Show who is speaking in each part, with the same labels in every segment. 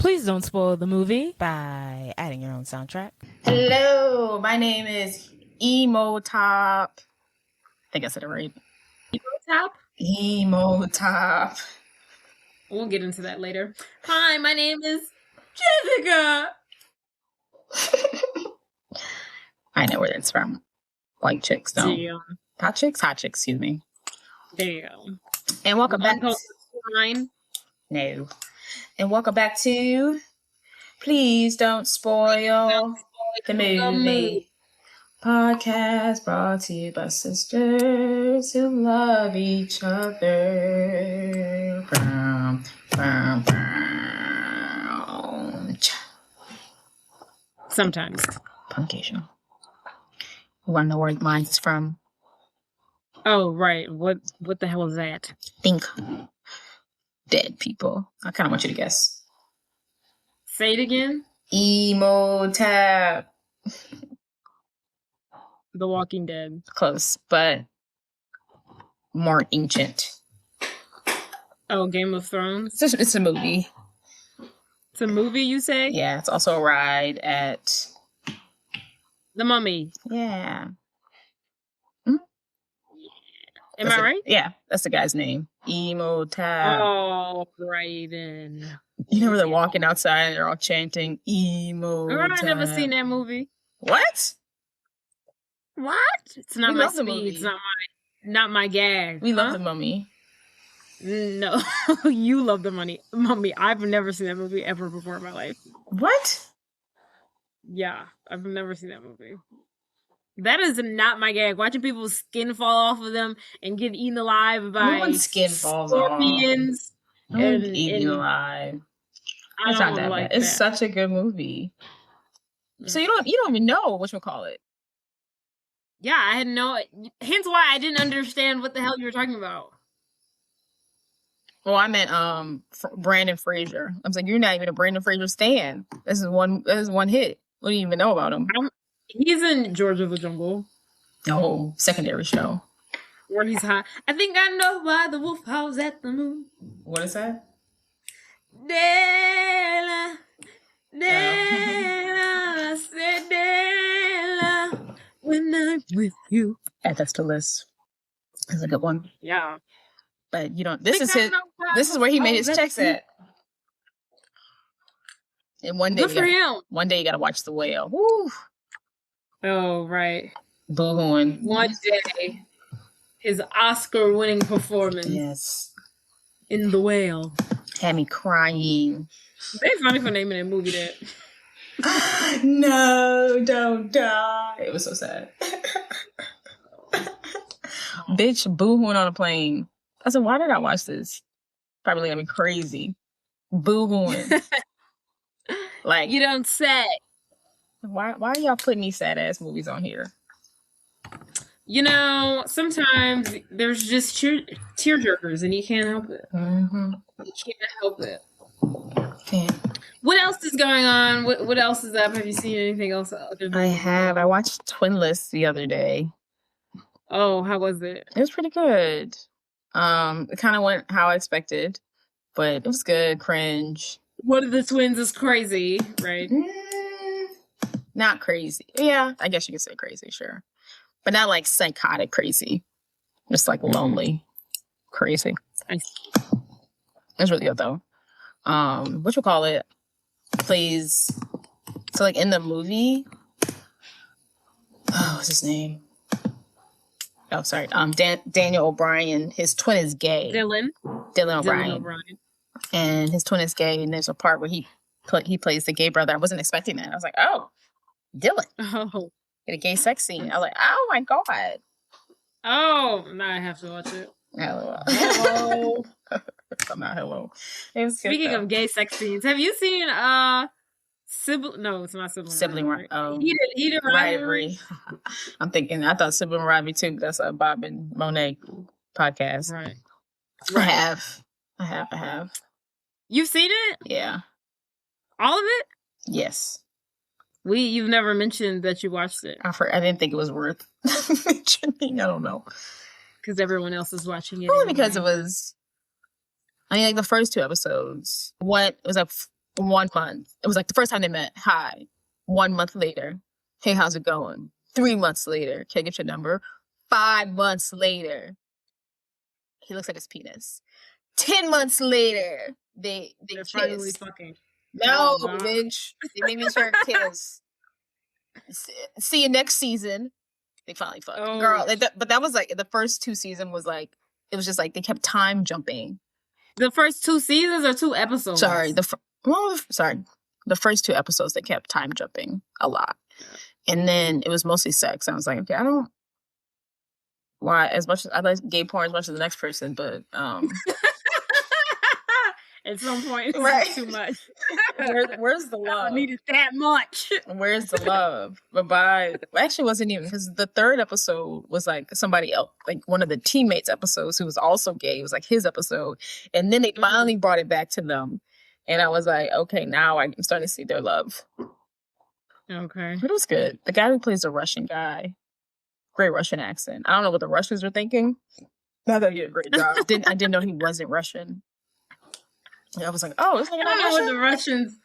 Speaker 1: Please don't spoil the movie by adding your own soundtrack.
Speaker 2: Hello, my name is Emo Top. I think I said it right.
Speaker 3: Emo Top?
Speaker 2: Emo Top.
Speaker 3: We'll get into that later. Hi, my name is Jessica.
Speaker 2: I know where that's from. White chicks, though.
Speaker 3: Damn.
Speaker 2: Hot chicks? Hot chicks, excuse me.
Speaker 3: There you go.
Speaker 2: And welcome back.
Speaker 3: Line.
Speaker 2: No. And welcome back to Please Don't Spoil the Movie. Podcast brought to you by sisters who love each other. Bow, bow, bow.
Speaker 3: Sometimes.
Speaker 2: Punctuation. You want to know where mine's from?
Speaker 3: Oh, right. What the hell is that?
Speaker 2: Think. Dead people. I kind of want you to guess.
Speaker 3: Say it again.
Speaker 2: Emo Tap.
Speaker 3: The Walking Dead.
Speaker 2: Close, but more ancient.
Speaker 3: Oh, Game of Thrones?
Speaker 2: It's a movie.
Speaker 3: It's a movie, you say?
Speaker 2: Yeah, it's also a ride at...
Speaker 3: The Mummy.
Speaker 2: Yeah.
Speaker 3: Am I right?
Speaker 2: Yeah, that's the guy's name. Emo Tap.
Speaker 3: Oh, right then.
Speaker 2: You know where they're walking outside and they're all chanting Emo Tap.
Speaker 3: I've never seen that movie.
Speaker 2: What?
Speaker 3: What? It's not my speed. It's not my gag.
Speaker 2: We love the Mummy.
Speaker 3: No, you love the Mummy. I've never seen that movie ever before in my life.
Speaker 2: What?
Speaker 3: Yeah, I've never seen that movie. That is not my gag. Watching people's skin fall off of them and get eaten alive by
Speaker 2: no one's skin falls
Speaker 3: scorpions.
Speaker 2: Off. And eaten alive. It's not that bad. It's such a good movie. So you don't even know whatchamacallit.
Speaker 3: Yeah, I had no. Hence why I didn't understand what the hell you were talking about.
Speaker 2: Well, I meant Brandon Fraser. I was like, you're not even a Brandon Fraser stan. This is one hit. What do you even know about him?
Speaker 3: He's in George of the Jungle.
Speaker 2: No, secondary show.
Speaker 3: Where he's high. I think I know why the wolf howls at the moon.
Speaker 2: What is that?
Speaker 3: Della, I said Della, when I'm with you.
Speaker 2: Add that to the list. That's a good one.
Speaker 3: Yeah.
Speaker 2: But you don't. This is where he made his checks at. And one day, one day you gotta watch The Whale. Woo.
Speaker 3: Oh right.
Speaker 2: Boo-hooing.
Speaker 3: One day, his Oscar-winning performance.
Speaker 2: Yes.
Speaker 3: In The Whale
Speaker 2: had me crying.
Speaker 3: It's funny for naming a movie that.
Speaker 2: No, don't die. It was so sad. Bitch boo-hooing on a plane. I said, why did I watch this? Probably gonna be crazy. Boo-hooing. Like,
Speaker 3: you don't say.
Speaker 2: Why are y'all putting these sad-ass movies on here?
Speaker 3: You know, sometimes there's just tearjerkers and you can't help it.
Speaker 2: Mm-hmm.
Speaker 3: You can't help it.
Speaker 2: Can't.
Speaker 3: What else is going on? What else is up? Have you seen anything else?
Speaker 2: I have. I watched Twinless the other day.
Speaker 3: Oh, how was it?
Speaker 2: It was pretty good. It kind of went how I expected, but it was good. Cringe.
Speaker 3: One of the twins is crazy, right?
Speaker 2: Not crazy. Yeah, I guess you could say crazy, sure. But not like psychotic crazy. Just like lonely crazy. It's really good though. Whatchamacallit plays, so like in the movie, what's his name? Oh, sorry. Daniel O'Brien, his twin is gay.
Speaker 3: Dylan
Speaker 2: O'Brien. And his twin is gay, and there's a part where he plays the gay brother. I wasn't expecting that. I was like, oh, Dylan.
Speaker 3: Oh.
Speaker 2: Get a gay sex scene. I was like, oh my God.
Speaker 3: Oh, now I have to watch it.
Speaker 2: Hello. I'm not hello.
Speaker 3: Speaking of gay sex scenes, have you seen Sibling? No, it's not Sibling Rivalry.
Speaker 2: Oh,
Speaker 3: Heated Rivalry.
Speaker 2: I'm thinking. I thought Sibling Rivalry too. That's a Bob and Monet podcast.
Speaker 3: Right.
Speaker 2: I have.
Speaker 3: You've seen it?
Speaker 2: Yeah.
Speaker 3: All of it?
Speaker 2: Yes.
Speaker 3: You've never mentioned that you watched it.
Speaker 2: I didn't think it was worth mentioning. I don't know.
Speaker 3: Because everyone else is watching it.
Speaker 2: Only because it was, like the first two episodes. It was like 1 month. It was like the first time they met. Hi. 1 month later. Hey, how's it going? 3 months later. Can I get your number? 5 months later. He looks like his penis. 10 months later. They're
Speaker 3: finally
Speaker 2: kiss.
Speaker 3: fucking.
Speaker 2: No,
Speaker 3: Oh, God.
Speaker 2: bitch. They made me share a kiss. See you next season. They finally fucked.
Speaker 3: Oh.
Speaker 2: Girl, but that was like the first 2 seasons was like it was just like they kept time jumping.
Speaker 3: The first 2 seasons or 2 episodes?
Speaker 2: Sorry, the first 2 episodes they kept time jumping a lot, and then it was mostly sex. I was like, okay, I don't. Why? As much as I like gay porn as much as the next person, but
Speaker 3: At some point, it's
Speaker 2: Right.
Speaker 3: too much.
Speaker 2: where's the
Speaker 3: I
Speaker 2: love?
Speaker 3: don't need it that much.
Speaker 2: Where's the love? Actually, wasn't even because the 3rd episode was like somebody else, like one of the teammates' episodes who was also gay. It was like his episode, and then they finally brought it back to them, and I was like, okay, now I'm starting to see their love.
Speaker 3: Okay.
Speaker 2: But it was good. The guy who plays the Russian guy, great Russian accent. I don't know what the Russians were thinking. I thought he did a great job. I didn't know he wasn't Russian. I was like, oh, it's like
Speaker 3: I don't know what the Russians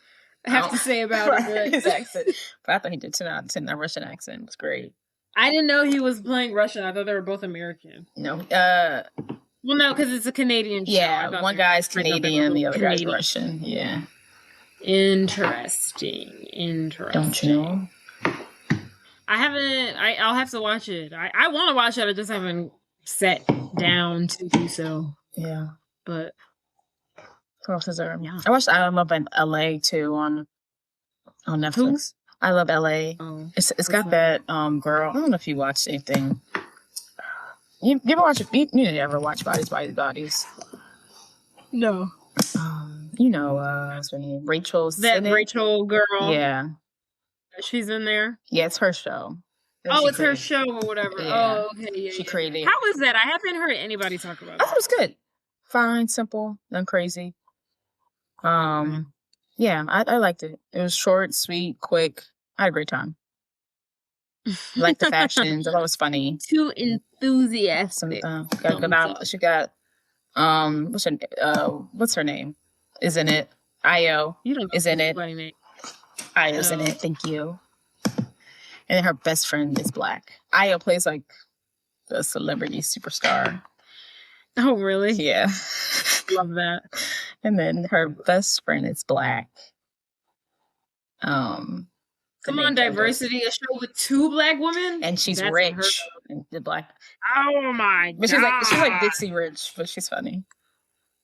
Speaker 3: have to say about it.
Speaker 2: his accent. But I thought he did 10 out of 10. That Russian accent was great.
Speaker 3: I didn't know he was playing Russian. I thought they were both American.
Speaker 2: No,
Speaker 3: Well, no, because it's a Canadian show. I
Speaker 2: yeah,
Speaker 3: thought
Speaker 2: one
Speaker 3: they were-
Speaker 2: guy's
Speaker 3: I thought they were
Speaker 2: Canadian,
Speaker 3: both
Speaker 2: the other guy's
Speaker 3: Canadian.
Speaker 2: Russian. Yeah.
Speaker 3: Interesting.
Speaker 2: Don't you know?
Speaker 3: I haven't. I'll have to watch it. I want to watch it. I just haven't sat down to do so.
Speaker 2: Yeah.
Speaker 3: But
Speaker 2: What else is there?
Speaker 3: Yeah.
Speaker 2: I watched I Love LA too on Netflix. I Love LA.
Speaker 3: oh,
Speaker 2: It's
Speaker 3: What's
Speaker 2: got
Speaker 3: that?
Speaker 2: that girl. I don't know if you watched anything. You ever watch it? You didn't ever watch Bodies.
Speaker 3: no,
Speaker 2: What's her name? Rachel.
Speaker 3: that
Speaker 2: Sennett?
Speaker 3: Rachel girl.
Speaker 2: Yeah.
Speaker 3: she's in there.
Speaker 2: Yeah, it's her show. And
Speaker 3: Oh,
Speaker 2: she
Speaker 3: it's her
Speaker 2: created-
Speaker 3: show or whatever.
Speaker 2: Yeah.
Speaker 3: Oh, okay. Yeah,
Speaker 2: She
Speaker 3: yeah.
Speaker 2: created.
Speaker 3: How is that? I haven't heard anybody talk about
Speaker 2: I thought
Speaker 3: it.
Speaker 2: it was good. Fine, simple, nothing crazy. Yeah, I liked it. It was short, sweet, quick. I had a great time. Like the fashions. I thought it was funny.
Speaker 3: Too enthusiastic.
Speaker 2: She got what's her name? Is in it. Io
Speaker 3: You don't know
Speaker 2: is in it.
Speaker 3: anybody name.
Speaker 2: Io's in
Speaker 3: Oh.
Speaker 2: it. Thank you. And then her best friend is black. Io plays like the celebrity superstar.
Speaker 3: Oh, really?
Speaker 2: Yeah.
Speaker 3: Love that.
Speaker 2: And then her best friend is black. the
Speaker 3: Come
Speaker 2: main
Speaker 3: on,
Speaker 2: character.
Speaker 3: diversity. A show with 2 black women,
Speaker 2: And she's
Speaker 3: That's unheard
Speaker 2: rich. And the black,
Speaker 3: Oh my god!
Speaker 2: but she's like Dixie rich, but she's funny.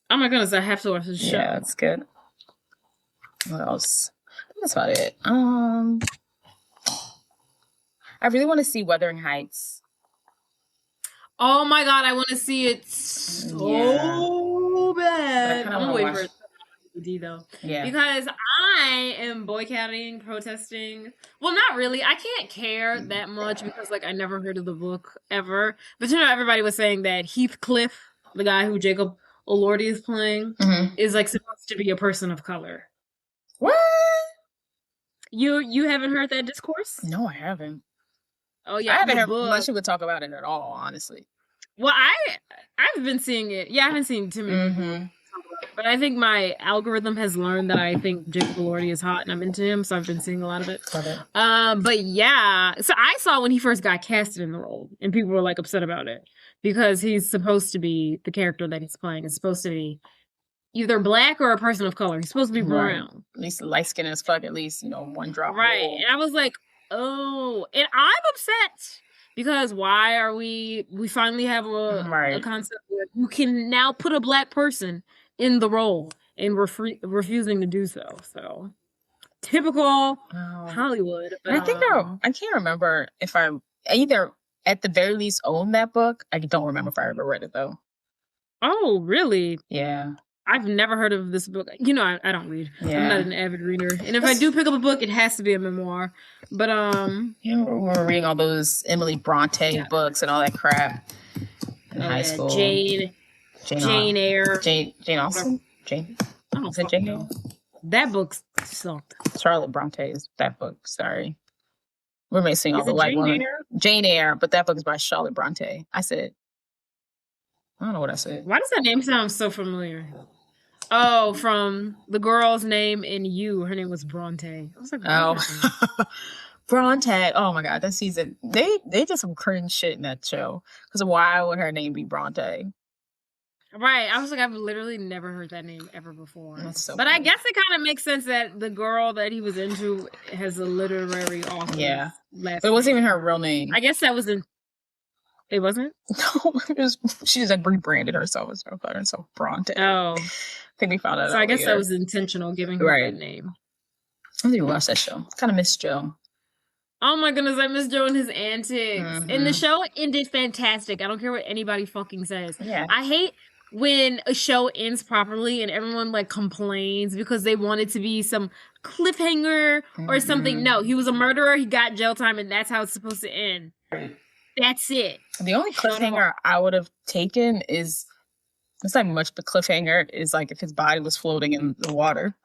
Speaker 3: Oh my goodness, I have to watch this show.
Speaker 2: Yeah, it's good. What else? That's about it. I really want to see Wuthering Heights.
Speaker 3: Oh my god, I want to see it so bad.
Speaker 2: kinda
Speaker 3: I'm
Speaker 2: wanna
Speaker 3: waiting
Speaker 2: watch-
Speaker 3: for it to be DVD though,
Speaker 2: Yeah.
Speaker 3: because I am boycotting, protesting. Well, not really. I can't care that much because like I never heard of the book ever. But everybody was saying that Heathcliff, the guy who Jacob Elordi is playing,
Speaker 2: Mhm.
Speaker 3: is like supposed to be a person of color.
Speaker 2: What?
Speaker 3: You haven't heard that discourse?
Speaker 2: No, I haven't.
Speaker 3: Oh yeah,
Speaker 2: I haven't
Speaker 3: the
Speaker 2: heard
Speaker 3: book.
Speaker 2: much people talk about it at all, honestly.
Speaker 3: Well, I've been seeing it. Yeah, I haven't seen too many people
Speaker 2: Mm-hmm.
Speaker 3: talk about it, but I think my algorithm has learned that I think Jacob Elordi is hot and I'm into him, so I've been seeing a lot of it.
Speaker 2: Love it.
Speaker 3: But yeah, so I saw when he first got casted in the role, and people were like upset about it because he's supposed to be the character that he's playing is supposed to be either black or a person of color. He's supposed to be
Speaker 2: Right.
Speaker 3: brown,
Speaker 2: At least light skin as fuck, at least, one drop.
Speaker 3: right?
Speaker 2: Roll.
Speaker 3: And I was like, oh, and I'm upset. Because why are we finally have a
Speaker 2: Right.
Speaker 3: concept where you can now put a black person in the role and refusing to do so. So typical
Speaker 2: Oh.
Speaker 3: Hollywood.
Speaker 2: And I think I can't remember if I either at the very least owned that book. I don't remember if I ever read it though.
Speaker 3: Oh, really?
Speaker 2: Yeah.
Speaker 3: I've never heard of this book. I don't read.
Speaker 2: Yeah.
Speaker 3: I'm not an avid reader. And if I do pick up a book, it has to be a memoir. But
Speaker 2: We're reading all those Emily Bronte books and all that crap in high school.
Speaker 3: Jane Eyre.
Speaker 2: Jane Austen. Jane.
Speaker 3: I don't
Speaker 2: Is it
Speaker 3: fucking
Speaker 2: Jane?
Speaker 3: know. That book sucked.
Speaker 2: Charlotte Bronte is that book. Sorry, we're missing all
Speaker 3: Is
Speaker 2: the
Speaker 3: it
Speaker 2: white
Speaker 3: Jane
Speaker 2: women.
Speaker 3: Eyre?
Speaker 2: Jane Eyre, but that book is by Charlotte Bronte. I don't know what I said.
Speaker 3: Why does that name sound so familiar? Oh, from the girl's name in You. Her name was Bronte. I was like,
Speaker 2: Oh, Bronte. Oh my god, that season they did some cringe shit in that show. Because why would her name be Bronte?
Speaker 3: right. I was like, I've literally never heard that name ever before.
Speaker 2: That's so
Speaker 3: but I
Speaker 2: funny.
Speaker 3: guess it kind of makes sense that the girl that he was into has a literary author.
Speaker 2: Yeah.
Speaker 3: Last
Speaker 2: But it wasn't
Speaker 3: name.
Speaker 2: even her real name.
Speaker 3: I guess that was in. It wasn't.
Speaker 2: No, she just like rebranded herself as herself Bronte.
Speaker 3: Oh,
Speaker 2: I think we found out.
Speaker 3: so I guess
Speaker 2: later.
Speaker 3: that was intentional, giving her
Speaker 2: Right.
Speaker 3: that name.
Speaker 2: I didn't even watch that show. Kind of miss Joe.
Speaker 3: Oh my goodness, I miss Joe and his antics. And the show ended fantastic. I don't care what anybody fucking says.
Speaker 2: Yeah.
Speaker 3: I hate when a show ends properly and everyone like complains because they want it to be some cliffhanger or something. No, he was a murderer, he got jail time, and that's how it's supposed to end. That's it.
Speaker 2: The only cliffhanger I would have taken is, it's not much, but cliffhanger is like if his body was floating in the water.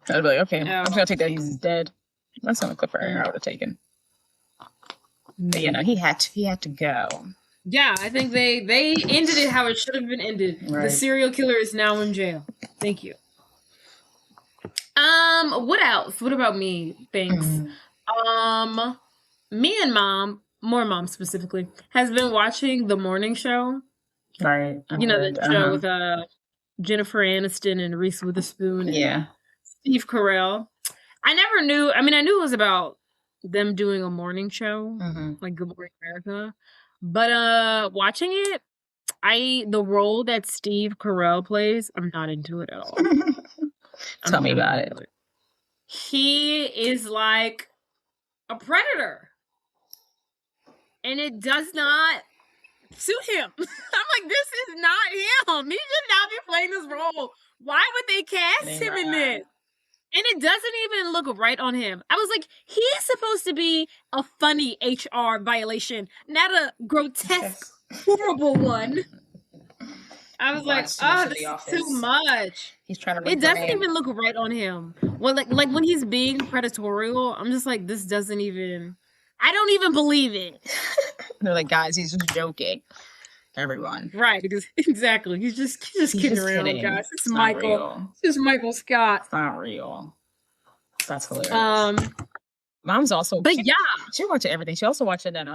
Speaker 2: I'd be like, okay, I'm just gonna take that he's dead. That's not a cliffhanger I would have taken. But, you know, he had to go.
Speaker 3: Yeah, I think they ended it how it should have been ended.
Speaker 2: Right.
Speaker 3: The serial killer is now in jail. Thank you. What else? What about me? Thanks. Me and mom specifically, has been watching The Morning Show.
Speaker 2: Right.
Speaker 3: You know, the show with Jennifer Aniston and Reese Witherspoon and Steve Carell. I never knew. I mean, I knew it was about them doing a morning show, like Good Morning America. But watching it, the role that Steve Carell plays, I'm not into it at all.
Speaker 2: Tell me about it.
Speaker 3: He is like a predator. And it does not suit him. I'm like, this is not him. He should not be playing this role. Why would they cast him in this? And it doesn't even look right on him. I was like, he's supposed to be a funny HR violation, not a grotesque, horrible one. I was like, oh, this is too much.
Speaker 2: He's trying to.
Speaker 3: It doesn't even look right on him. Well, like when he's being predatorial, I'm just like, this doesn't even. I don't even believe it.
Speaker 2: They're like, guys, he's just joking. Everyone.
Speaker 3: Right, exactly. He's just kidding around, guys. It's Michael.
Speaker 2: Real.
Speaker 3: It's just Michael Scott.
Speaker 2: It's not real. That's hilarious. Mom's also,
Speaker 3: but
Speaker 2: she watching everything. She also watching that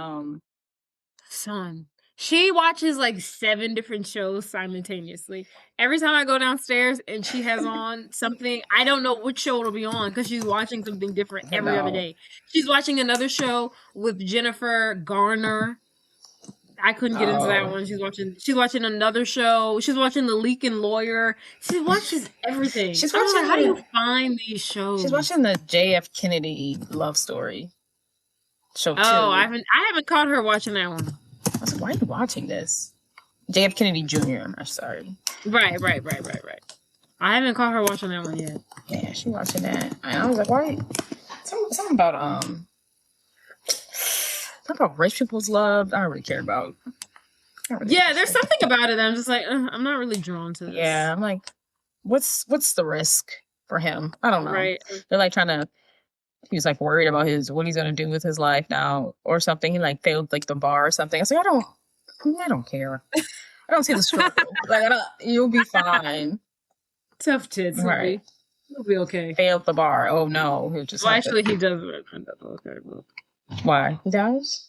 Speaker 3: son. She watches like 7 different shows simultaneously. Every time I go downstairs and she has on something, I don't know which show it'll be on because she's watching something different every other day. She's watching another show with Jennifer Garner. I couldn't get into that one. She's watching another show. She's watching The Leakin' Lawyer. She watches everything. She's watching. How do you find these shows?
Speaker 2: She's watching the J.F. Kennedy love story show too.
Speaker 3: Oh, I haven't caught her watching that one.
Speaker 2: I was like, why are you watching this? J.F. Kennedy Jr. I'm sorry.
Speaker 3: Right. I haven't caught her watching that one yet.
Speaker 2: Yeah, she's watching that. And I was like, why? Something about rich people's love. I don't really care about.
Speaker 3: There's something about it that I'm just like, I'm not really drawn to this.
Speaker 2: Yeah, I'm like, what's the risk for him? I don't know.
Speaker 3: Right.
Speaker 2: They're like trying to. He's like worried about what he's gonna do with his life now or something. He like failed like the bar or something. I was like, I don't care. I don't see the struggle. Like you'll be fine.
Speaker 3: Tough tits, right? You'll be okay.
Speaker 2: Failed the bar. Oh no, he just.
Speaker 3: Well, actually, he does. Okay.
Speaker 2: Why he dies?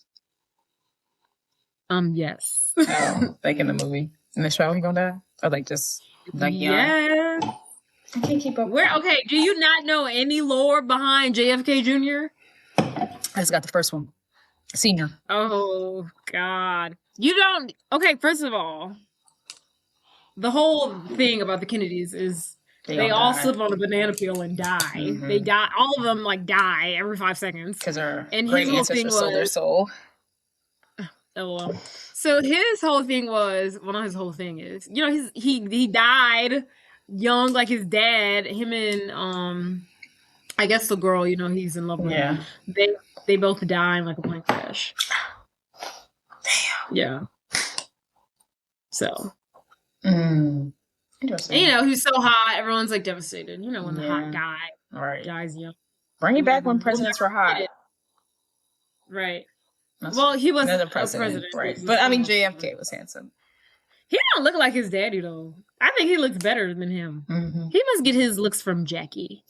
Speaker 3: Yes.
Speaker 2: Oh, like in the movie, in the show, he gonna die, or like just like young.
Speaker 3: Yeah.
Speaker 2: I can't keep up.
Speaker 3: Okay, do you not know any lore behind JFK Jr.?
Speaker 2: I just got the first one. Senior.
Speaker 3: Oh, God. You don't... Okay, first of all, the whole thing about the Kennedys is they all slip on a banana peel and die. Mm-hmm. They die. All of them, like, die every 5 seconds.
Speaker 2: Because their
Speaker 3: and
Speaker 2: great ancestors sold their soul.
Speaker 3: Oh, well. So his whole thing was... Well, not his whole thing is... You know, he died... young like his dad. Him and I guess the girl, you know, he's in love with. Yeah. They both die in like a plane crash.
Speaker 2: Damn.
Speaker 3: Yeah. So
Speaker 2: interesting.
Speaker 3: And, you know, he's so hot, everyone's like devastated. You know, when the hot guy dies young.
Speaker 2: Bring it back when presidents were hot.
Speaker 3: Right. Well, he was
Speaker 2: another president. Right. But I mean JFK was handsome.
Speaker 3: He don't look like his daddy though. I think he looks better than him.
Speaker 2: Mm-hmm.
Speaker 3: He must get his looks from Jackie.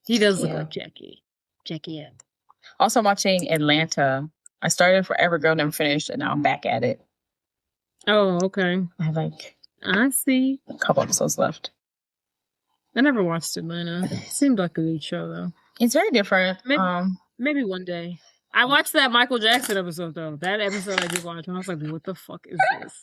Speaker 3: He does look like Jackie. Jackie, yeah.
Speaker 2: Also watching Atlanta. I started forever ago, never finished, and now I'm back at it.
Speaker 3: Oh, okay.
Speaker 2: I have
Speaker 3: I see.
Speaker 2: a couple episodes left.
Speaker 3: I never watched Atlanta. It seemed like a good show, though.
Speaker 2: It's very different.
Speaker 3: Maybe one day. I watched that Michael Jackson episode, though. That episode I did watch, and I was like, what the fuck is this?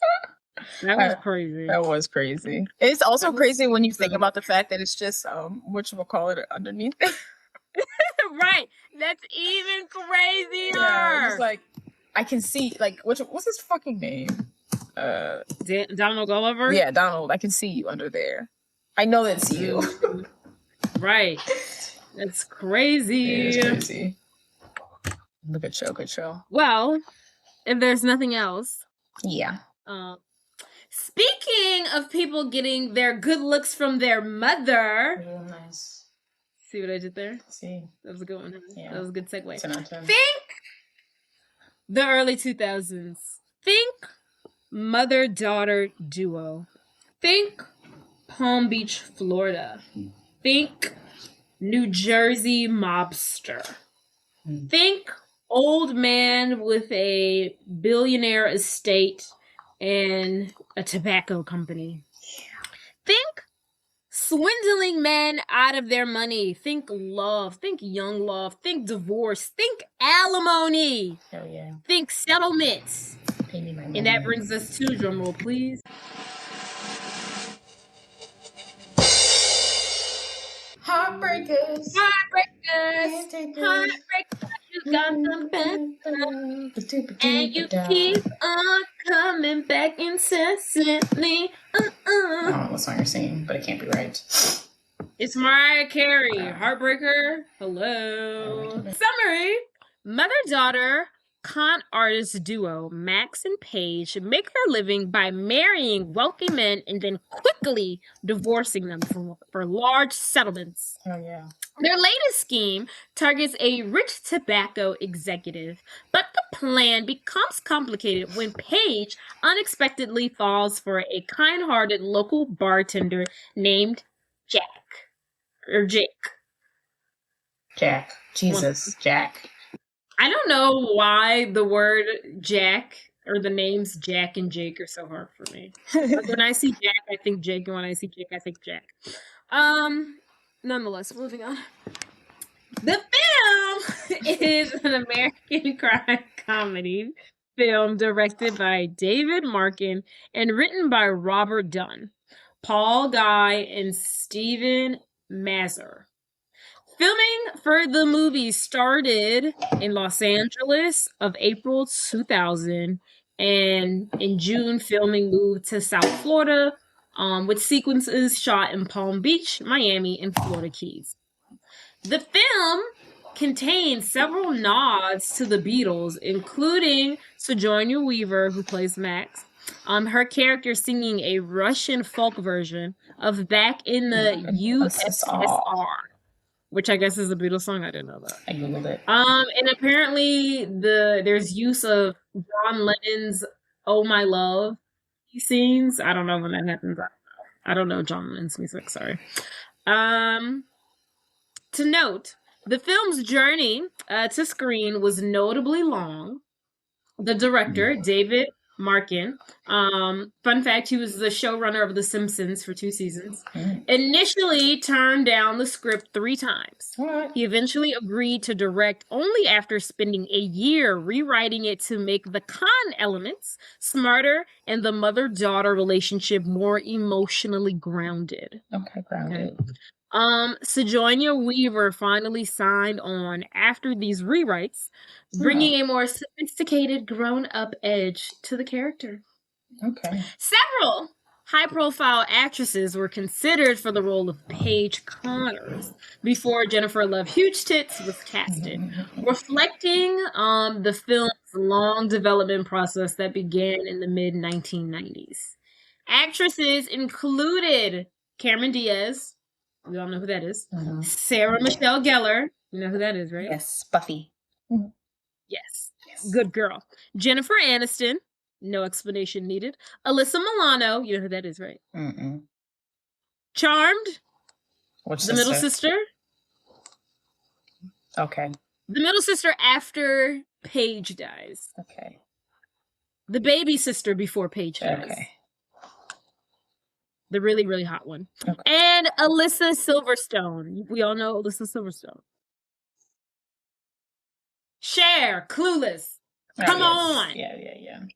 Speaker 3: That was crazy.
Speaker 2: That was crazy. It's also crazy when you think about the fact that it's just, whatchamacallit underneath it.
Speaker 3: Right. That's even crazier.
Speaker 2: Yeah, it's like, I can see, like, what's his fucking name?
Speaker 3: Donald Gulliver?
Speaker 2: Yeah, Donald. I can see you under there. I know that's you.
Speaker 3: Right. That's crazy.
Speaker 2: It is crazy. Good show.
Speaker 3: Well, if there's nothing else.
Speaker 2: Yeah.
Speaker 3: Speaking of people getting their good looks from their mother.
Speaker 2: Real nice.
Speaker 3: See what I did there?
Speaker 2: See.
Speaker 3: That was a good one. Huh?
Speaker 2: Yeah.
Speaker 3: That was a good segue.
Speaker 2: 10 out of 10.
Speaker 3: Think the early 2000s. Think mother-daughter duo. Think Palm Beach, Florida. Think New Jersey mobster. Think old man with a billionaire estate and a tobacco company. Think swindling men out of their money. Think love. Think young love. Think divorce. Think alimony.
Speaker 2: Hell yeah.
Speaker 3: Think settlements.
Speaker 2: Pay me my money.
Speaker 3: And that brings us to, drumroll please,
Speaker 2: Heartbreakers.
Speaker 3: Heartbreakers. You got them back. And you keep on coming back incessantly.
Speaker 2: I don't know what song you're singing, but it can't be right.
Speaker 3: It's Mariah Carey. Heartbreaker. Hello. Summary. Mother-daughter con artist duo Max and Paige make their living by marrying wealthy men and then quickly divorcing them for large settlements.
Speaker 2: Oh, yeah.
Speaker 3: Their latest scheme targets a rich tobacco executive, but the plan becomes complicated when Paige unexpectedly falls for a kind-hearted local bartender named Jack. Or Jake.
Speaker 2: Jack. Jesus. Jack.
Speaker 3: I don't know why the word Jack or the names Jack and Jake are so hard for me. Like when I see Jack, I think Jake, and when I see Jake, I think Jack. Nonetheless, moving on. The film is an American crime comedy film directed by David Markin and written by Robert Dunn, Paul Guy, and Stephen Mazur. Filming for the movie started in Los Angeles of April 2000, and in June, filming moved to South Florida, with sequences shot in Palm Beach, Miami, and Florida Keys. The film contains several nods to the Beatles, including Sigourney Weaver, who plays Max, her character singing a Russian folk version of Back in the USSR. Which I guess is a Beatles song. I didn't know that.
Speaker 2: I googled it.
Speaker 3: And apparently there's use of John Lennon's "Oh My Love" scenes. I don't know when that happens. I don't know John Lennon's music. Sorry. To note, the film's journey to screen was notably long. The director, David Markin, fun fact, he was the showrunner of The Simpsons for 2 seasons, initially turned down the script 3 times.
Speaker 2: What?
Speaker 3: He eventually agreed to direct only after spending a year rewriting it to make the con elements smarter and the mother-daughter relationship more emotionally grounded.
Speaker 2: Okay, grounded.
Speaker 3: Sigourney Weaver finally signed on after these rewrites, bringing a more sophisticated, grown-up edge to the character.
Speaker 2: Okay.
Speaker 3: Several high-profile actresses were considered for the role of Paige Connors before Jennifer Love Huge Tits was casted, reflecting the film's long development process that began in the mid-1990s. Actresses included Cameron Diaz. We all know who that is. Sarah Michelle Gellar. You know who that is, right?
Speaker 2: Yes, Buffy.
Speaker 3: Yes. Good girl. Jennifer Aniston. No explanation needed. Alyssa Milano, you know who that is, right?
Speaker 2: Mm-mm.
Speaker 3: Charmed,
Speaker 2: Which
Speaker 3: the middle sister.
Speaker 2: Okay.
Speaker 3: The middle sister after Paige dies.
Speaker 2: Okay.
Speaker 3: The baby sister before Paige dies.
Speaker 2: Okay.
Speaker 3: The really, really hot one.
Speaker 2: Okay.
Speaker 3: And Alyssa Silverstone. We all know Alyssa Silverstone. Cher, Clueless. Come on.
Speaker 2: Yeah.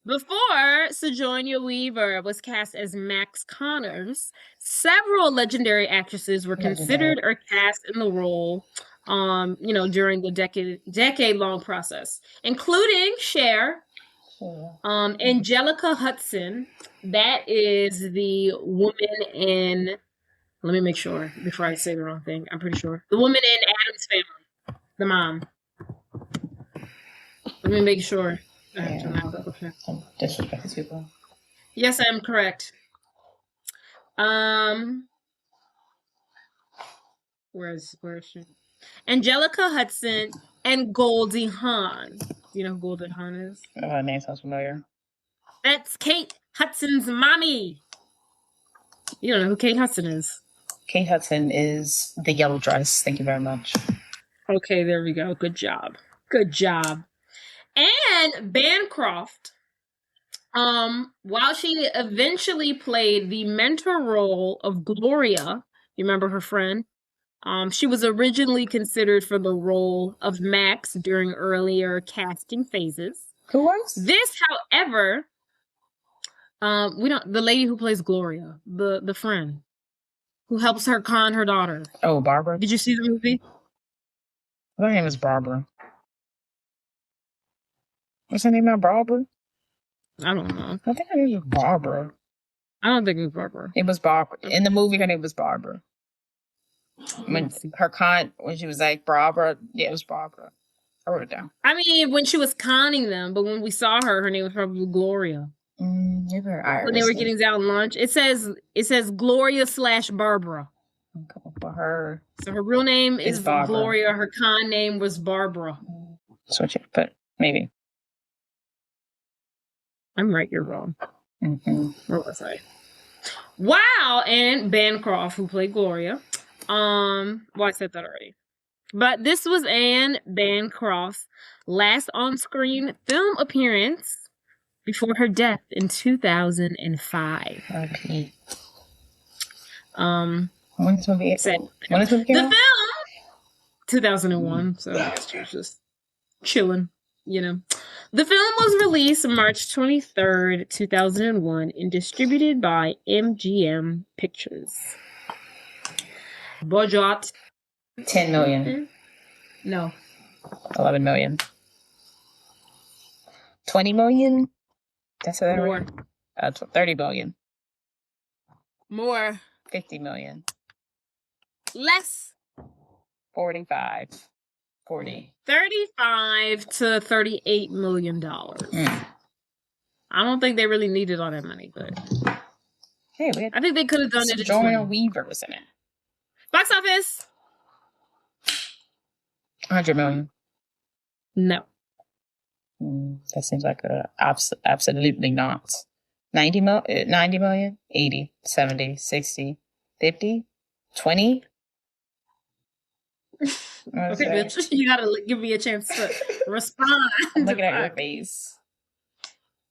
Speaker 3: Before Sojourner Weaver was cast as Max Connors, several legendary actresses were considered or cast in the role, during the decade-long process, including Cher, Angelica Hudson. That is the woman in. Let me make sure before I say the wrong thing. I'm pretty sure the woman in Addams Family, the mom. Let me make sure. I have to now double check.
Speaker 2: Disrespect people.
Speaker 3: Yes, I am correct. Where is she? Angelica Hudson and Goldie Hawn. You know who Goldie Hawn is?
Speaker 2: Oh, that name sounds familiar.
Speaker 3: That's Kate Hudson's mommy. You don't know who Kate Hudson is.
Speaker 2: Kate Hudson is the yellow dress. Thank you very much.
Speaker 3: Okay, there we go. Good job. And Bancroft, while she eventually played the mentor role of Gloria, you remember her friend? She was originally considered for the role of Max during earlier casting phases.
Speaker 2: Who was?
Speaker 3: This, however, the lady who plays Gloria, the friend who helps her con her daughter.
Speaker 2: Oh, Barbara.
Speaker 3: Did you see the movie?
Speaker 2: Her name is Barbara. What's her name now? Barbara?
Speaker 3: I don't know.
Speaker 2: I think her name was Barbara.
Speaker 3: I don't think it was Barbara.
Speaker 2: It was Barbara. In the movie, her name was Barbara. When she was like Barbara, yeah, it was Barbara. I wrote it down.
Speaker 3: I mean, when she was conning them, but when we saw her name was probably Gloria.
Speaker 2: You're very Irish.
Speaker 3: When they were getting down lunch, it says Gloria / Barbara.
Speaker 2: For her.
Speaker 3: So her real name is
Speaker 2: Barbara.
Speaker 3: Gloria. Her con name was Barbara.
Speaker 2: Switch it, but maybe.
Speaker 3: I'm right, you're wrong.
Speaker 2: Mm-hmm.
Speaker 3: Where was I? Wow, and Bancroft, who played Gloria. I said that already. But this was Anne Bancroft's last on-screen film appearance before her death in 2005.
Speaker 2: Okay.
Speaker 3: When
Speaker 2: is movie?
Speaker 3: The film 2001. So I guess she was just chilling, you know. The film was released March 23rd, 2001, and distributed by MGM Pictures. Budget
Speaker 2: 10 million.
Speaker 3: No.
Speaker 2: 11 million. 20 million? That's what
Speaker 3: More.
Speaker 2: 30 billion.
Speaker 3: More.
Speaker 2: 50 million.
Speaker 3: Less.
Speaker 2: 45. 40.
Speaker 3: 35 to 38 million dollars. I don't think they really needed all that money, but
Speaker 2: hey,
Speaker 3: I think they could have done it.
Speaker 2: Sojourner Weaver was in it.
Speaker 3: Box office.
Speaker 2: 100 million.
Speaker 3: No.
Speaker 2: That seems like absolutely not. 90 million? 80, 70, 60, 50, 20?
Speaker 3: Okay, bitch. You gotta give me a chance to respond.
Speaker 2: I'm looking at your face.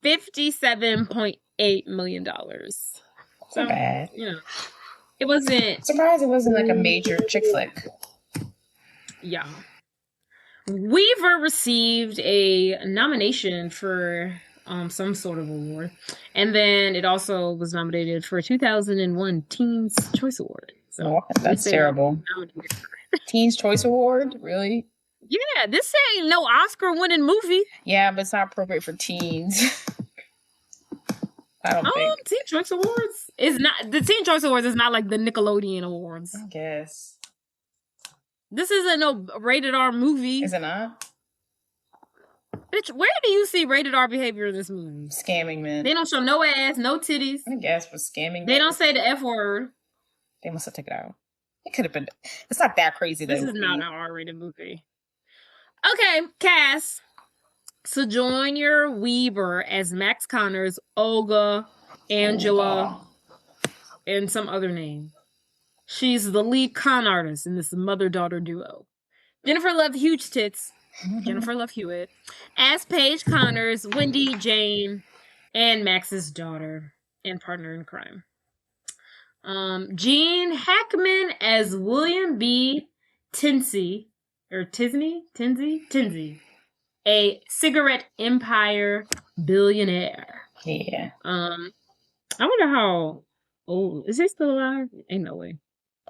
Speaker 3: $57.8 million. So,
Speaker 2: Not bad.
Speaker 3: You know, it wasn't.
Speaker 2: Surprised it wasn't like a major chick flick.
Speaker 3: Yeah. Weaver received a nomination for some sort of award, and then it also was nominated for a 2001 Teens Choice Award. So
Speaker 2: that's terrible. Teens Choice Award, really?
Speaker 3: Yeah, this ain't no Oscar-winning movie.
Speaker 2: Yeah, but it's not appropriate for teens. I don't think.
Speaker 3: Teen Choice Awards is not the Teen Choice Awards is not like the Nickelodeon Awards.
Speaker 2: I guess.
Speaker 3: This isn't no rated R movie.
Speaker 2: Is it not?
Speaker 3: Bitch, where do you see rated R behavior in this movie?
Speaker 2: Scamming men.
Speaker 3: They don't show no ass, no titties.
Speaker 2: I guess for scamming.
Speaker 3: They don't say the F word.
Speaker 2: They must have taken it out. It could have been. It's not that crazy.
Speaker 3: This is not an R-rated movie. Okay, cast. Sojourner Weaver as Max Connors, Olga, Angela, and some other name. She's the lead con artist in this mother-daughter duo. Jennifer Love Huge Tits, Jennifer Love Hewitt, as Paige Connors, Wendy Jane, and Max's daughter and partner in crime. Gene Hackman as William B. Tinsey, a cigarette empire billionaire.
Speaker 2: Yeah.
Speaker 3: I wonder how old is he still alive? Ain't no way.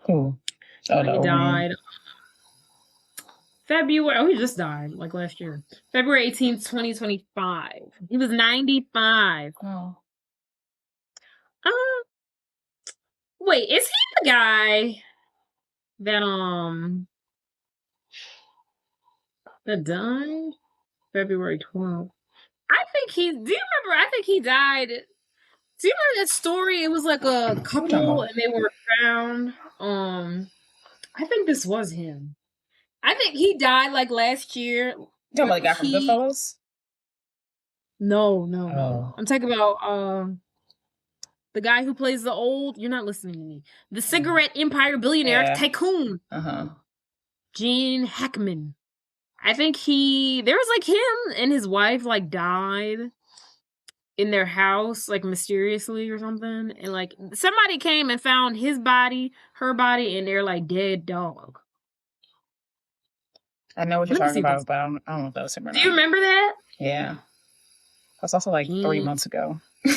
Speaker 2: Who? Oh,
Speaker 3: He died February. Oh, he just died like last year. February 18th, 2025. He was 95.
Speaker 2: Oh.
Speaker 3: Wait, is he the guy that died February 12th? Do you remember? I think he died. Do you remember that story? It was like a couple and they were found. I think this was him. I think he died like last year.
Speaker 2: You talking about the guy from Goodfellas?
Speaker 3: No.
Speaker 2: Oh.
Speaker 3: I'm talking about the guy who plays the old. You're not listening to me. The cigarette empire billionaire tycoon. Gene Hackman. I think there was like him and his wife like died in their house like mysteriously or something, and like somebody came and found his body, her body, and they're like dead dog.
Speaker 2: I know what you're talking about, but I don't know if that was him or not.
Speaker 3: Do you remember that?
Speaker 2: Yeah. That's also like 3 months ago. I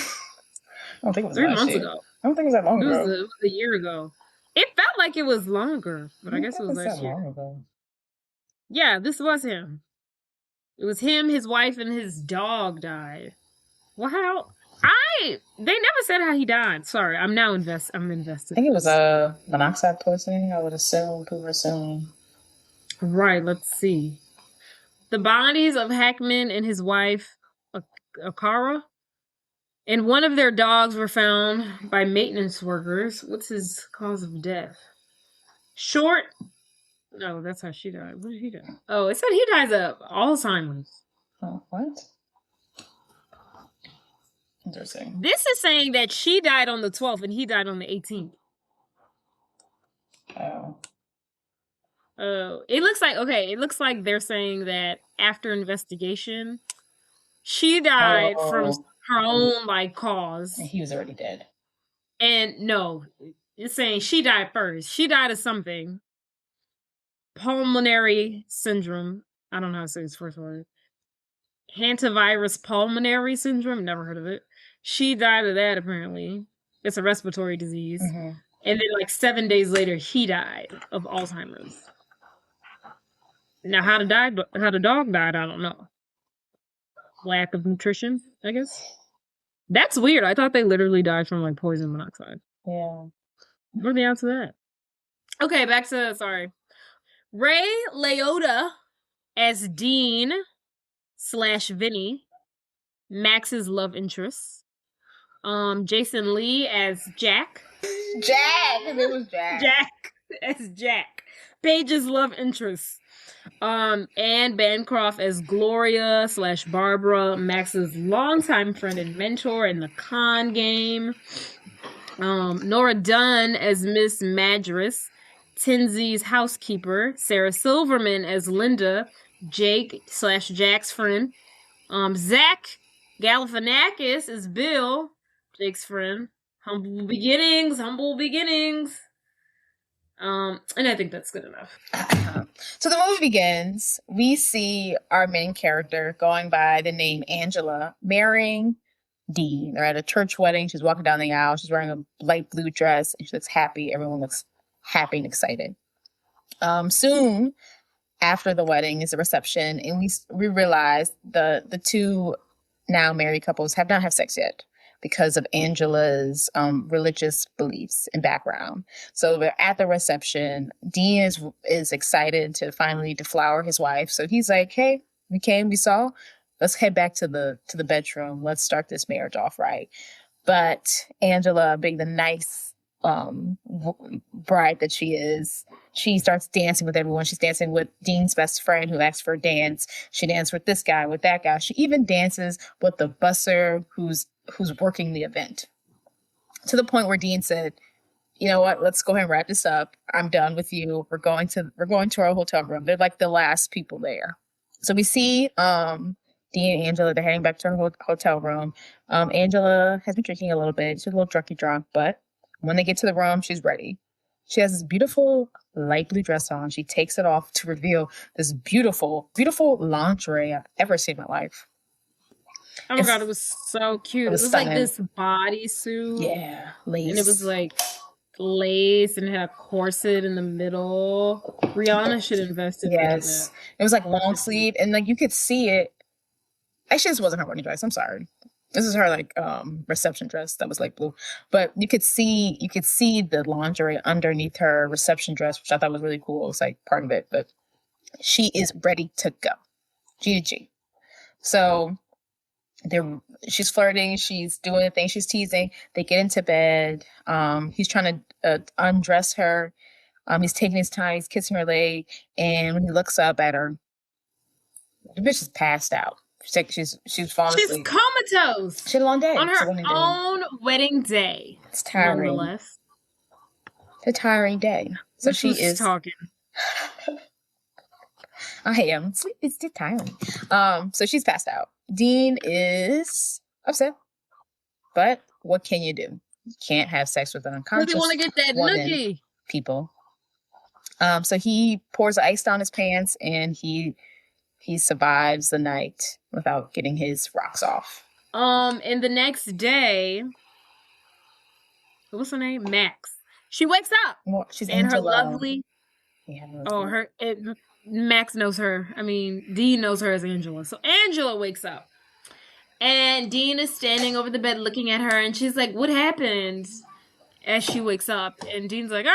Speaker 2: don't think it was
Speaker 3: 3 months ago.
Speaker 2: I don't think it was that long ago.
Speaker 3: It was a year ago. It felt like it was longer, but I guess it was last year.
Speaker 2: Long ago.
Speaker 3: Yeah, this was him. It was him, his wife, and his dog died. Wow. They never said how he died. Sorry, I'm invested.
Speaker 2: I think it was a monoxide poisoning, I would assume. People were assuming.
Speaker 3: Right, let's see. The bodies of Hackman and his wife, Akara, and one of their dogs were found by maintenance workers. What's his cause of death? Short. No, that's how she died. What did he die? Oh, it said he dies of Alzheimer's.
Speaker 2: Oh, what? Interesting.
Speaker 3: This is saying that she died on the 12th and he died on the 18th.
Speaker 2: Oh.
Speaker 3: It looks like they're saying that after investigation, she died from her own like cause.
Speaker 2: And he was already dead.
Speaker 3: And no, it's saying she died first. She died of something. Pulmonary syndrome. I don't know how to say his first word. Hantavirus pulmonary syndrome. Never heard of it. She died of that apparently. It's a respiratory disease.
Speaker 2: Mm-hmm.
Speaker 3: And then like 7 days later, he died of Alzheimer's. Now, how the dog died, I don't know. Lack of nutrition, I guess. That's weird. I thought they literally died from like poison monoxide.
Speaker 2: Yeah.
Speaker 3: What are the odds of that? Okay, back to Ray Liotta as Dean / Vinny, Max's love interest. Jason Lee as Jack.
Speaker 2: Jack! His name was Jack.
Speaker 3: Jack as Jack. Paige's love interest. Anne Bancroft as Gloria / Barbara, Max's longtime friend and mentor in the con game. Nora Dunn as Miss Madras, Tinsley's housekeeper. Sarah Silverman as Linda, Jake / Jack's friend. Zach Galifianakis as Bill, Jake's friend. Humble beginnings. And I think that's good enough.
Speaker 2: So the movie begins. We see our main character going by the name Angela marrying Dean. They're at a church wedding. She's walking down the aisle. She's wearing a light blue dress and she looks happy. Everyone looks happy and excited. Soon after the wedding is a reception, and we realize the two now married couples have not had sex yet because of Angela's religious beliefs and background. So they're at the reception. Dean is excited to finally deflower his wife. So he's like, "Hey, we came, we saw. Let's head back to the bedroom. Let's start this marriage off right." But Angela, being the nice bride that she is, She starts dancing with everyone. She's dancing with Dean's best friend who asked for a dance. She dances with this guy, with that guy. She even dances with the busser who's working the event. To the point where Dean said, you know what, let's go ahead and wrap this up. I'm done with you. We're going to our hotel room. They're like the last people there. So we see Dean and Angela, they're heading back to her hotel room. Angela has been drinking a little bit. She's a little drunk, but when they get to the room, she's ready. She has this beautiful light blue dress on. She takes it off to reveal this beautiful, beautiful lingerie I've ever seen in my life.
Speaker 3: Oh my God, it was so cute. It was like this bodysuit.
Speaker 2: Yeah, lace.
Speaker 3: And it was like lace and it had a corset in the middle. Rihanna should invest in
Speaker 2: Yes. It was like long sleeve and like you could see it. Actually, this wasn't her wedding dress. I'm sorry. This is her like reception dress that was like blue. But you could see the lingerie underneath her reception dress, which I thought was really cool. It was like part of it. But she is ready to go. G to G. So she's flirting, she's doing the thing, she's teasing. They get into bed. He's trying to undress her. He's taking his time, he's kissing her leg, and when he looks up at her, the bitch is passed out. She's falling asleep.
Speaker 3: She's comatose.
Speaker 2: She had a long day.
Speaker 3: On her own wedding day.
Speaker 2: It's tiring.
Speaker 3: Nonetheless.
Speaker 2: It's a tiring day. So she is
Speaker 3: talking.
Speaker 2: I am. It's tiring. So she's passed out. Dean is upset. But what can you do? You can't have sex with an unconscious
Speaker 3: woman. You want to get that noogie.
Speaker 2: People. So he pours ice down his pants and he survives the night without getting his rocks off.
Speaker 3: And the next day, what's her name? Max. She wakes up.
Speaker 2: Well, she's
Speaker 3: and
Speaker 2: Angela.
Speaker 3: Her lovely. Yeah, Max knows her. I mean, Dean knows her as Angela. So Angela wakes up. And Dean is standing over the bed looking at her. And she's like, what happened? As she wakes up. And Dean's like,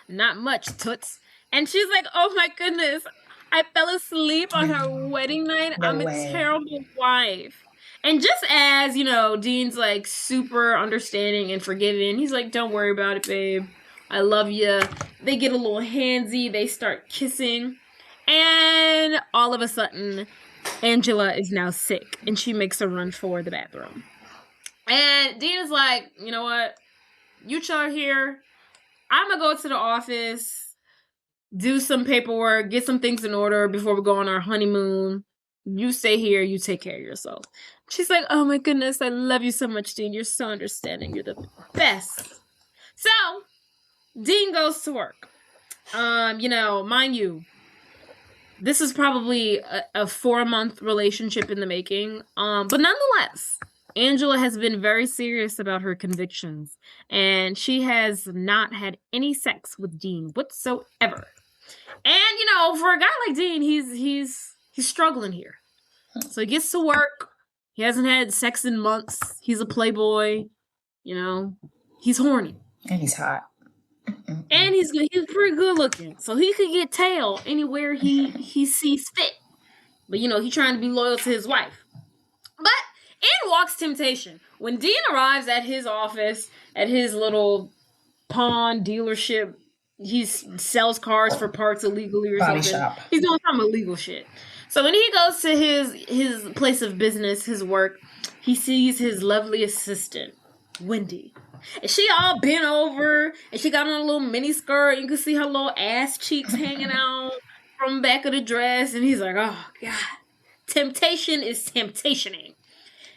Speaker 3: not much, toots. And she's like, oh my goodness. I fell asleep on her wedding night. I'm a terrible wife. And just as, Dean's like super understanding and forgiving. He's like, don't worry about it, babe. I love you. They get a little handsy. They start kissing. And all of a sudden, Angela is now sick. And she makes a run for the bathroom. And Dean is like, you know what? You chill here. I'm going to go to the office. Do some paperwork, get some things in order before we go on our honeymoon. You stay here, you take care of yourself. She's like, oh my goodness, I love you so much, Dean. You're so understanding. You're the best. So, Dean goes to work. Mind you, this is probably a 4-month relationship in the making. But nonetheless, Angela has been very serious about her convictions. And she has not had any sex with Dean whatsoever. And, for a guy like Dean, he's struggling here. So he gets to work. He hasn't had sex in months. He's a playboy. He's horny.
Speaker 2: And he's hot.
Speaker 3: And he's pretty good looking. So he could get tail anywhere he sees fit. But, he's trying to be loyal to his wife. But in walks temptation. When Dean arrives at his office, at his little pawn dealership, he sells cars for parts illegally or
Speaker 2: Body
Speaker 3: something.
Speaker 2: shop.
Speaker 3: He's doing some illegal shit. So when he goes to his place of business, his work, he sees his lovely assistant, Wendy. And she all bent over, and she got on a little mini skirt. You can see her little ass cheeks hanging out from the back of the dress. And he's like, oh, God. Temptation is temptationing.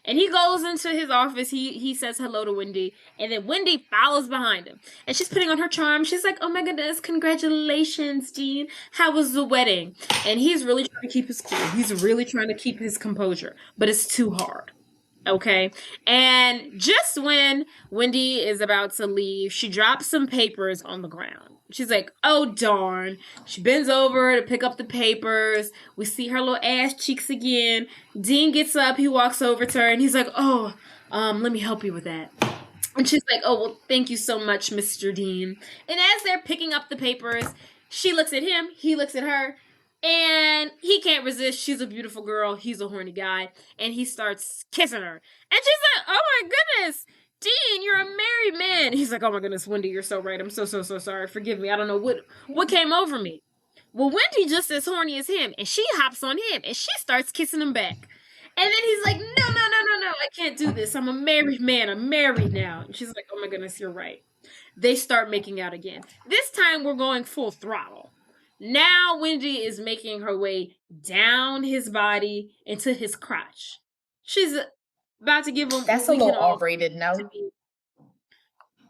Speaker 3: And he goes into his office. He says hello to Wendy. And then Wendy follows behind him. And she's putting on her charm. She's like, oh my goodness, congratulations, Dean. How was the wedding? And he's really trying to keep his cool. He's really trying to keep his composure. But it's too hard. Okay? And just when Wendy is about to leave, she drops some papers on the ground. She's like, oh, darn. She bends over to pick up the papers. We see her little ass cheeks again. Dean gets up. He walks over to her, and he's like, oh, let me help you with that. And she's like, oh, well, thank you so much, Mr. Dean. And as they're picking up the papers, she looks at him. He looks at her. And he can't resist. She's a beautiful girl. He's a horny guy. And he starts kissing her. And she's like, oh, my goodness. Dean, you're a married man. He's like, oh my goodness, Wendy, you're so right. I'm so sorry. Forgive me. I don't know what came over me. Well, Wendy just as horny as him, and she hops on him, and she starts kissing him back. And then he's like, no, I can't do this. I'm a married man. I'm married now. And she's like, oh my goodness, you're right. They start making out again. This time we're going full throttle. Now Wendy is making her way down his body into his crotch. She's about to give him...
Speaker 2: That's a little R-rated, no?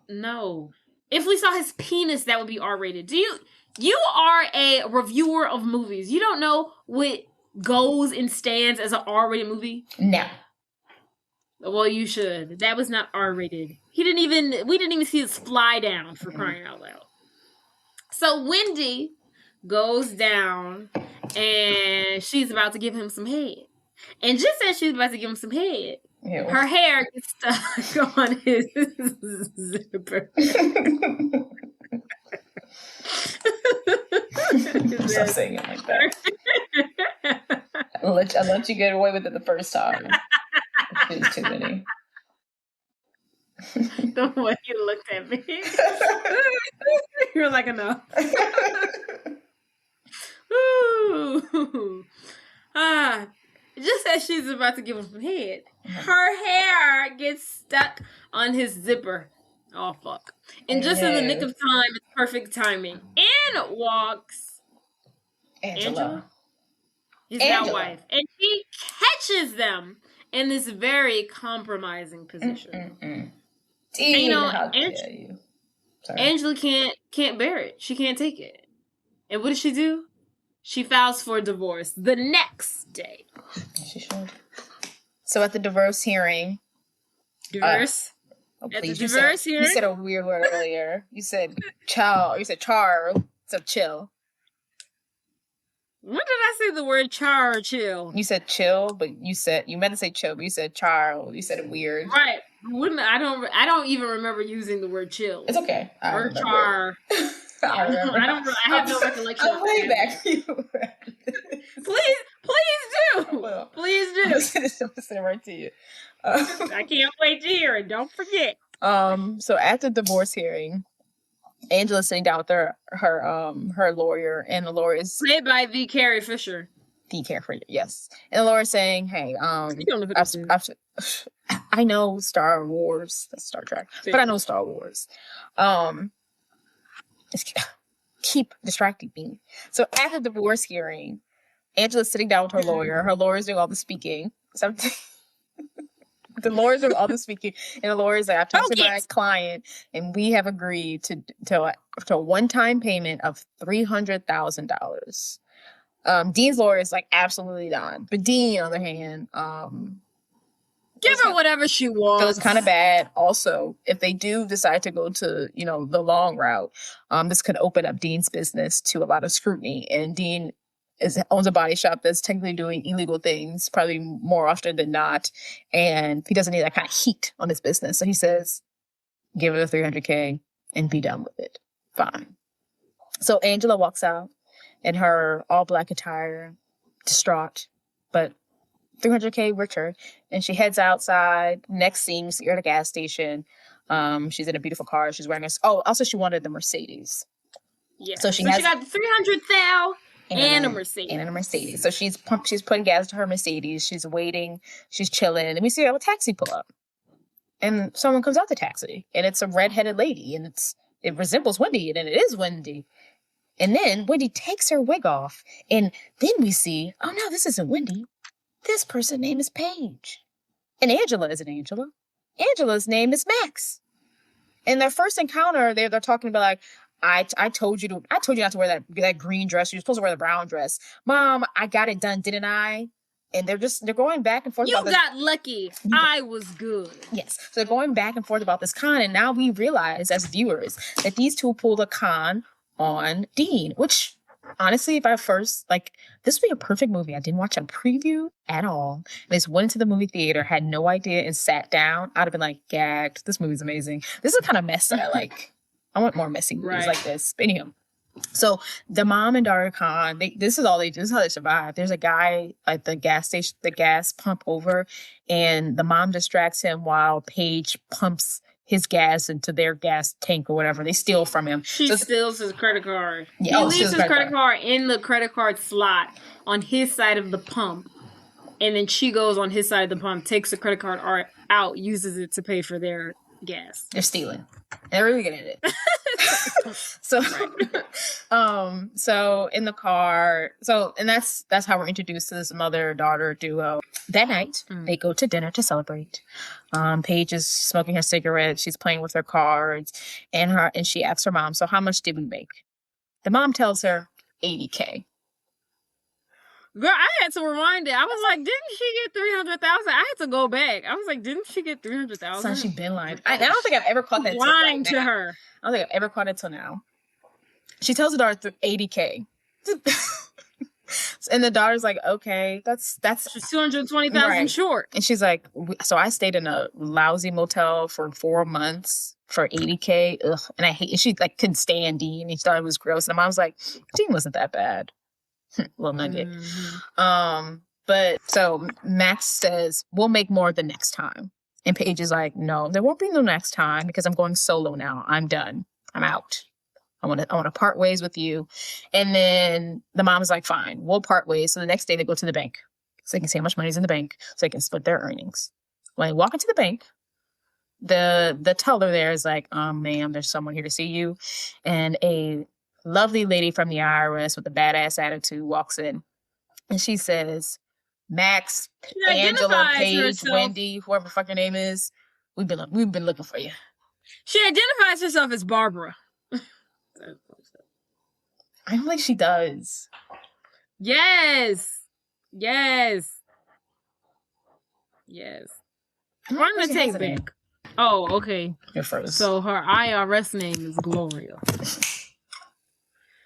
Speaker 3: No. If we saw his penis, that would be R-rated. You are a reviewer of movies. You don't know what goes and stands as an R-rated movie?
Speaker 2: No.
Speaker 3: Well, you should. That was not R-rated. We didn't even see his fly down, for crying out loud. So Wendy goes down and she's about to give him some head. And just as she's about to give him some head, ew, her hair gets stuck on his zipper.
Speaker 2: Stop saying it like that. I'll let you get away with it the first time. It's too many.
Speaker 3: The way you looked at me. You're like, enough. Ooh. Just as she's about to give him some head, her hair gets stuck on his zipper. Oh, fuck. And just in the nick of time, it's perfect timing. In walks Angela. His now wife. And she catches them in this very compromising position. And, you know, Angela can't bear it. She can't take it. And what does she do? She files for divorce the next day.
Speaker 2: She should. So at the divorce hearing...
Speaker 3: Divorce?
Speaker 2: At the divorce hearing? You said a weird word earlier. You said child. You said char. So chill.
Speaker 3: When did I say the word char or chill?
Speaker 2: You said chill, but you meant to say chill, but you said char. You said it weird.
Speaker 3: Right. I don't even remember using the word chill.
Speaker 2: It's okay.
Speaker 3: Or char. I have no recollection.
Speaker 2: I'll play back for you.
Speaker 3: Please do. Please do.
Speaker 2: I'm send it right to you.
Speaker 3: I can't wait to hear it. Don't forget.
Speaker 2: So at the divorce hearing, Angela's sitting down with her lawyer, and the lawyer is
Speaker 3: played by V. Carrie Fisher.
Speaker 2: V. Carrie Fisher, yes. And the lawyer's saying, "Hey, I know Star Wars, that's Star Trek, but I know Star Wars. Keep distracting me." So at the divorce hearing, Angela's sitting down with her lawyer. Her lawyer's doing all the speaking. The lawyers are all the speaking, and the lawyer's like, "I've talked to my client, and we have agreed to a one-time payment of $300,000." Dean's lawyer is like, absolutely not. But Dean, on the other hand,
Speaker 3: give her whatever she wants.
Speaker 2: Feels kind of bad. Also, if they do decide to go to the long route, this could open up Dean's business to a lot of scrutiny, and Dean owns a body shop that's technically doing illegal things, probably more often than not. And he doesn't need that kind of heat on his business. So he says, give it a $300K and be done with it. Fine. So Angela walks out in her all black attire, distraught, but $300K richer. And she heads outside. Next scene, we see her at a gas station. She's in a beautiful car. She's wearing also she wanted the Mercedes.
Speaker 3: Yeah. So she got the 300,000. And a
Speaker 2: Mercedes. So she's putting gas to her Mercedes. She's waiting. She's chilling. And we see a taxi pull up. And someone comes out the taxi. And it's a redheaded lady. And it resembles Wendy. And it is Wendy. And then Wendy takes her wig off. And then we see, oh no, this isn't Wendy. This person's name is Paige. And Angela isn't Angela. Angela's name is Max. In their first encounter, they're talking about like, I told you not to wear that green dress. You're supposed to wear the brown dress. Mom, I got it done, didn't I? And they're going back and forth.
Speaker 3: You got lucky. I was good.
Speaker 2: Yes. So they're going back and forth about this con. And now we realize as viewers that these two pulled a con on Dean, which honestly, if I first, this would be a perfect movie. I didn't watch a preview at all. I just went to the movie theater, had no idea, and sat down. I'd have been gagged. This movie's amazing. This is kind of messy. I want more messy movies like this. But anyhow, So the mom and daughter con, this is all they do. This is how they survive. There's a guy at the gas station, the gas pump over, and the mom distracts him while Paige pumps his gas into their gas tank or whatever. They steal from him.
Speaker 3: She steals his credit card.
Speaker 2: Yeah,
Speaker 3: he leaves his credit card in the credit card slot on his side of the pump. And then she goes on his side of the pump, takes the credit card out, uses it to pay for their gas.
Speaker 2: They're stealing. They're really good at it. So in the car, and that's how we're introduced to this mother-daughter duo. That night, they go to dinner to celebrate. Paige is smoking her cigarette. She's playing with her cards, and she asks her mom, "So how much did we make?" The mom tells her $80K.
Speaker 3: Girl, I had to rewind it. I was like, didn't she get 300,000? I had to go back. I was like, didn't she get 300,000?
Speaker 2: So she been lying. I don't think I've ever caught that.
Speaker 3: Lying to her.
Speaker 2: I don't think I've ever caught it till now. She tells the daughter $80K. And the daughter's like, okay, that's
Speaker 3: she's 220,000 short.
Speaker 2: And she's like, so I stayed in a lousy motel for 4 months for $80K. Ugh. And I hate. She like couldn't stand Dean. He thought it was gross. And the mom's like, Dean wasn't that bad. Little nugget. But so Max says, we'll make more the next time. And Paige is like, no, there won't be no next time because I'm going solo now. I'm done. I'm out. I want to part ways with you. And then the mom is like, fine, we'll part ways. So the next day they go to the bank so they can see how much money's in the bank so they can split their earnings. When they walk into the bank, the teller there is like, ma'am, there's someone here to see you. And a lovely lady from the IRS with a badass attitude walks in, and she says, "Max, Angela, Paige, Wendy, whoever the fuck your name is, we've been looking for you."
Speaker 3: She identifies herself as Barbara.
Speaker 2: I don't think she does.
Speaker 3: Yes. I'm gonna take back. Oh, okay.
Speaker 2: You're first.
Speaker 3: So her IRS name is Gloria.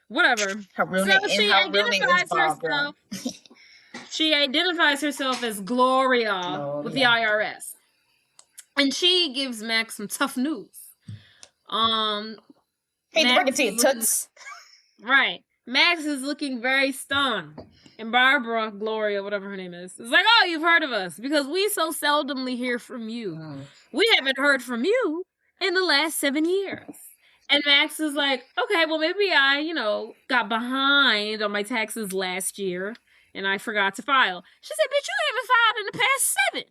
Speaker 3: Whatever.
Speaker 2: Her real name is Barbara.
Speaker 3: She identifies herself as Gloria with the IRS. And she gives Max some tough news.
Speaker 2: Hey, bring it to you, toots.
Speaker 3: Right. Max is looking very stunned. And Barbara, Gloria, whatever her name is like, oh, you've heard of us because we so seldomly hear from you. We haven't heard from you in the last 7 years. And Max is like, okay, well, maybe I, got behind on my taxes last year and I forgot to file. She said, bitch, you haven't filed in the past 7.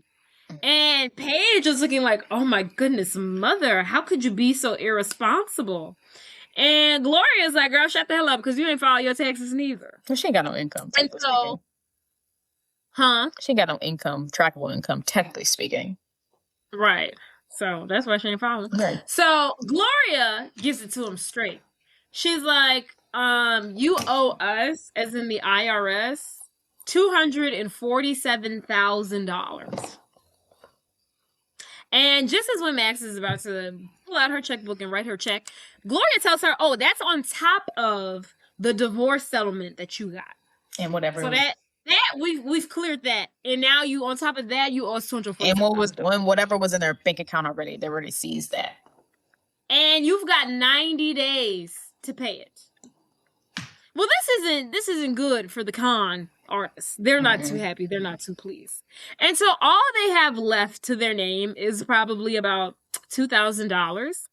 Speaker 3: And Paige is looking like, oh my goodness, mother, how could you be so irresponsible? And Gloria's like, girl, shut the hell up because you ain't filed your taxes neither.
Speaker 2: Well, she ain't got no income.
Speaker 3: And so,
Speaker 2: She ain't got no income, trackable income, technically speaking.
Speaker 3: Right. So that's why she ain't following.
Speaker 2: Right.
Speaker 3: So Gloria gives it to him straight. She's like, you owe us, as in the IRS, $247,000. And just as when Max is about to pull out her checkbook and write her check, Gloria tells her, oh, that's on top of the divorce settlement that you got.
Speaker 2: And whatever.
Speaker 3: So that we've cleared that, and now you on top of that you owe $240.
Speaker 2: And whatever was in their bank account already, they already seized that.
Speaker 3: And you've got 90 days to pay it. Well, this isn't good for the con artists. They're not too happy. They're not too pleased. And so all they have left to their name is probably about $2,000.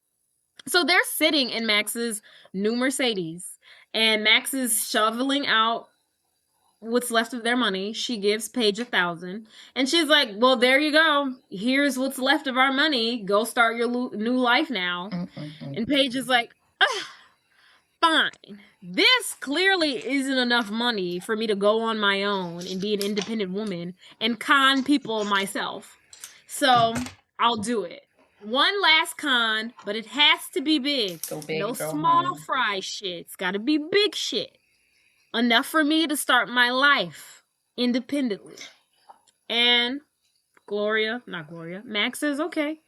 Speaker 3: So they're sitting in Max's new Mercedes, and Max is shoveling out what's left of their money. She gives Paige $1,000, and she's like, well, there you go. Here's what's left of our money. Go start your new life now. And Paige is like, fine. This clearly isn't enough money for me to go on my own and be an independent woman and con people myself. So I'll do it. One last con, but it has to be big.
Speaker 2: Go big,
Speaker 3: no
Speaker 2: girl,
Speaker 3: small
Speaker 2: mom.
Speaker 3: fry shit. It's got to be big shit. Enough for me to start my life independently. And Max says, okay.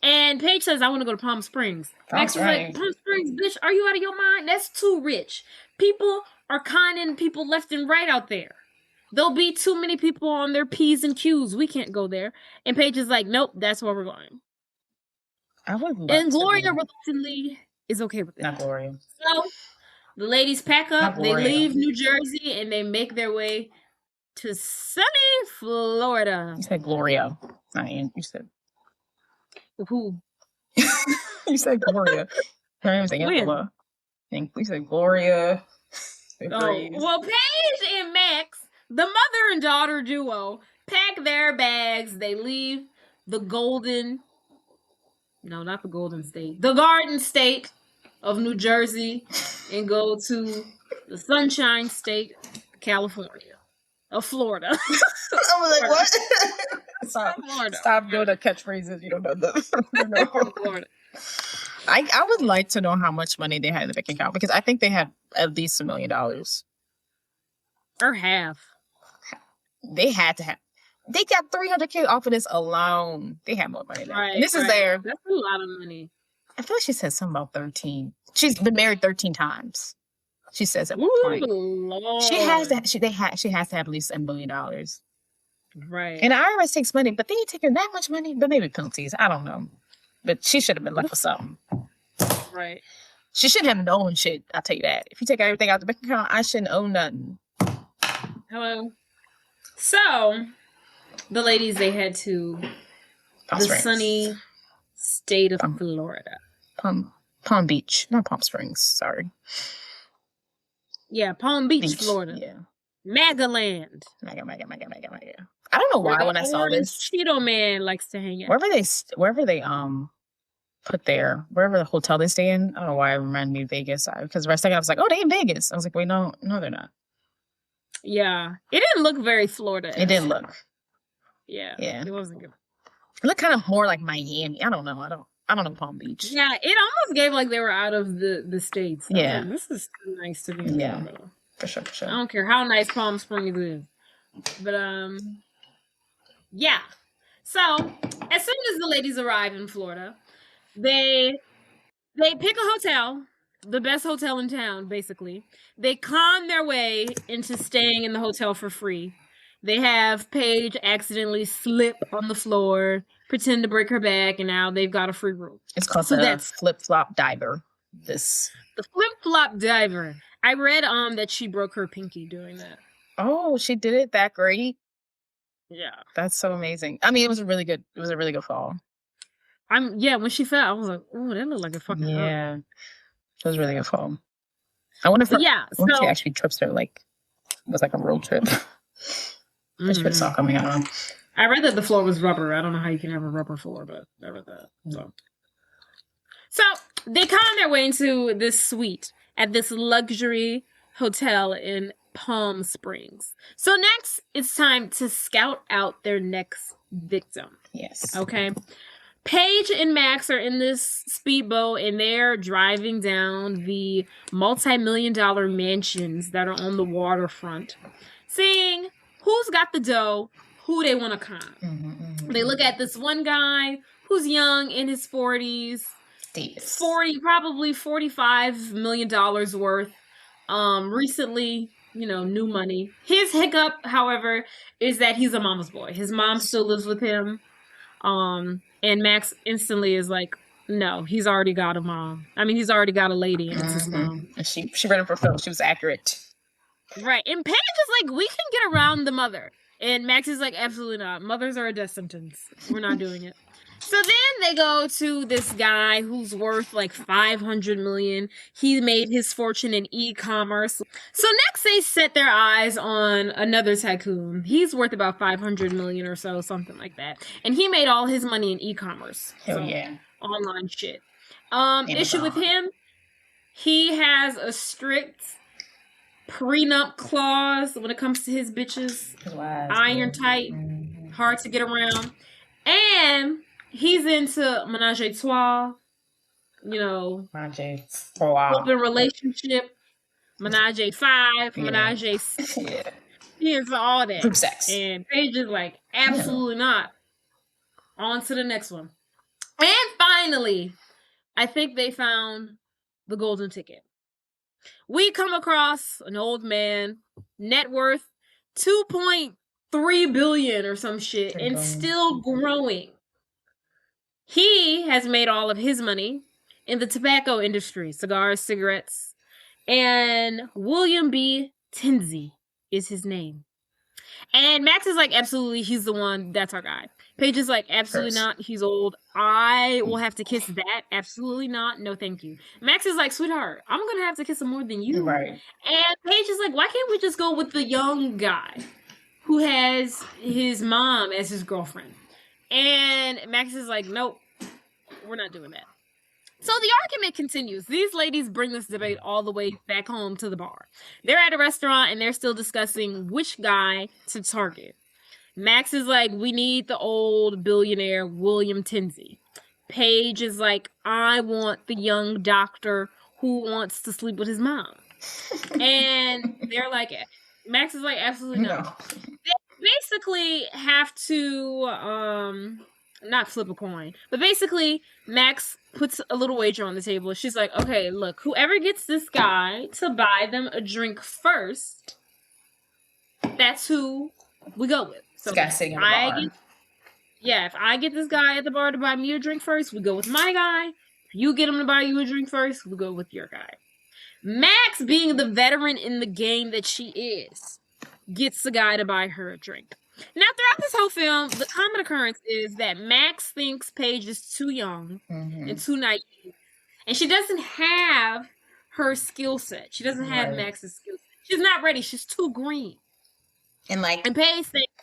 Speaker 3: And Paige says, I want to go to Palm Springs. Max is like, Palm Springs, bitch, are you out of your mind? That's too rich. People are conning people left and right out there. There'll be too many people on their P's and Q's. We can't go there. And Paige is like, nope, that's where we're going.
Speaker 2: I would love
Speaker 3: and
Speaker 2: to
Speaker 3: Gloria reluctantly is okay with it.
Speaker 2: Not Gloria.
Speaker 3: So The ladies pack up, they
Speaker 2: Gloria.
Speaker 3: leave New Jersey, and they make their way to sunny Florida.
Speaker 2: You said Gloria. You said
Speaker 3: Who?
Speaker 2: you said Gloria. Her name was Angela. You said Gloria.
Speaker 3: Oh, well, Paige and Max, the mother and daughter duo, pack their bags. They leave the Garden State of New Jersey and go to the Sunshine State, California, of Florida.
Speaker 2: I was like, what? Stop doing the catchphrases. You don't know them.
Speaker 3: Florida.
Speaker 2: I would like to know how much money they had in the bank account because I think they had at least $1 million.
Speaker 3: Or half.
Speaker 2: They had to have. They got $300K off of this alone. They had more money.
Speaker 3: Right,
Speaker 2: and this is their.
Speaker 3: That's a lot of money.
Speaker 2: I feel like she said something about 13. She's been married 13 times. She says at one point.
Speaker 3: Lord.
Speaker 2: She has to. She has to have at least $1 million.
Speaker 3: Right.
Speaker 2: And the IRS takes money, but they ain't taking that much money. But maybe penalties. I don't know. But she should have been left with something.
Speaker 3: Right.
Speaker 2: She shouldn't have known shit. I'll tell you that. If you take everything out the bank account, I shouldn't own nothing.
Speaker 3: Hello. So, the ladies, they head to
Speaker 2: Palm
Speaker 3: the
Speaker 2: Springs.
Speaker 3: sunny state of Florida.
Speaker 2: Palm Beach. Not Palm Springs. Sorry.
Speaker 3: Yeah, Palm Beach, Florida.
Speaker 2: Yeah.
Speaker 3: Magaland.
Speaker 2: Mega. I don't know why when I saw this.
Speaker 3: Cheeto Man likes to hang out.
Speaker 2: Wherever they put wherever the hotel they stay in. I don't know why it reminded me of Vegas. Because the rest of it, I was like, oh, they in Vegas. I was like, wait, no, they're not.
Speaker 3: Yeah, it didn't look very Florida.
Speaker 2: It didn't look.
Speaker 3: Yeah, it wasn't good.
Speaker 2: It looked kind of more like Miami. I don't know. I don't know Palm Beach.
Speaker 3: Yeah, it almost gave like they were out of the States.
Speaker 2: Yeah,
Speaker 3: like, this is nice to be in Florida.
Speaker 2: For sure.
Speaker 3: I don't care how nice Palm Springs is, but yeah. So as soon as the ladies arrive in Florida, they pick a hotel. The best hotel in town, basically. They con their way into staying in the hotel for free. They have Paige accidentally slip on the floor, pretend to break her back, and now they've got a free room.
Speaker 2: It's called the flip-flop diver. The
Speaker 3: flip-flop diver. I read that she broke her pinky doing that.
Speaker 2: Oh, she did it that great?
Speaker 3: Yeah.
Speaker 2: That's so amazing. I mean, it was a really good fall.
Speaker 3: When she fell, I was like, oh, that looked like a fucking hurt.
Speaker 2: It was really good fall. I wonder if she actually trips her, it was like a road trip. I should have saw coming out.
Speaker 3: I read that the floor was rubber. I don't know how you can have a rubber floor, but I read that. So they con their way into this suite at this luxury hotel in Palm Springs. So next, it's time to scout out their next victim.
Speaker 2: Yes.
Speaker 3: Okay. Paige and Max are in this speedboat and they're driving down the multi-million-dollar mansions that are on the waterfront, seeing who's got the dough, who they want to con. They look at this one guy who's young, in his 40s, probably $45 million worth. Recently, new money. His hiccup, however, is that he's a mama's boy. His mom still lives with him. And Max instantly is like, no, he's already got a mom. I mean, he's already got a lady, and it's his mom.
Speaker 2: And she read him for Phil. She was accurate.
Speaker 3: Right. And Paige is like, we can get around the mother. And Max is like, absolutely not. Mothers are a death sentence. We're not doing it. So then they go to this guy who's worth like $500 million. He made his fortune in e-commerce. So next they set their eyes on another tycoon. He's worth about $500 million or so, something like that. And he made all his money in e-commerce.
Speaker 2: Hell yeah.
Speaker 3: Online shit. Issue with him, he has a strict prenup clause when it comes to his bitches. Iron tight, hard to get around. And he's into menage a trois, open relationship, menage a five, menage a six. Yeah. He is all that.
Speaker 2: Group sex.
Speaker 3: And Paige is like, absolutely not. On to the next one. And finally, I think they found the golden ticket. We come across an old man, net worth $2.3 billion or some shit, and still growing. He has made all of his money in the tobacco industry, cigars, cigarettes, And William B. Tinsey is his name. And Max is like, absolutely, he's the one. That's our guy. Paige is like, absolutely not. He's old. I will have to kiss that. Absolutely not. No, thank you. Max is like, sweetheart, I'm going to have to kiss him more than you.
Speaker 2: Right.
Speaker 3: And Paige is like, why can't we just go with the young guy who has his mom as his girlfriend? And Max is like, nope, we're not doing that. So the argument continues. These ladies bring this debate all the way back home to the bar. They're at a restaurant and they're still discussing which guy to target. Max is like, we need the old billionaire William Tinsey. Paige is like, I want the young doctor who wants to sleep with his mom. And they're like, Max is like, absolutely not. They basically have to not flip a coin, but basically Max puts a little wager on the table. She's like, okay, look, whoever gets this guy to buy them a drink first, that's who we go with. So
Speaker 2: sitting in the bar.
Speaker 3: If I get this guy at the bar to buy me a drink first, we go with my guy. If you get him to buy you a drink first, we go with your guy. Max, being the veteran in the game that she is, gets the guy to buy her a drink. Now, throughout this whole film, the common occurrence is that Max thinks Paige is too young and too naive. And she doesn't have her skill set. She doesn't have Max's skill set. She's not ready. She's too green. And Paige thinks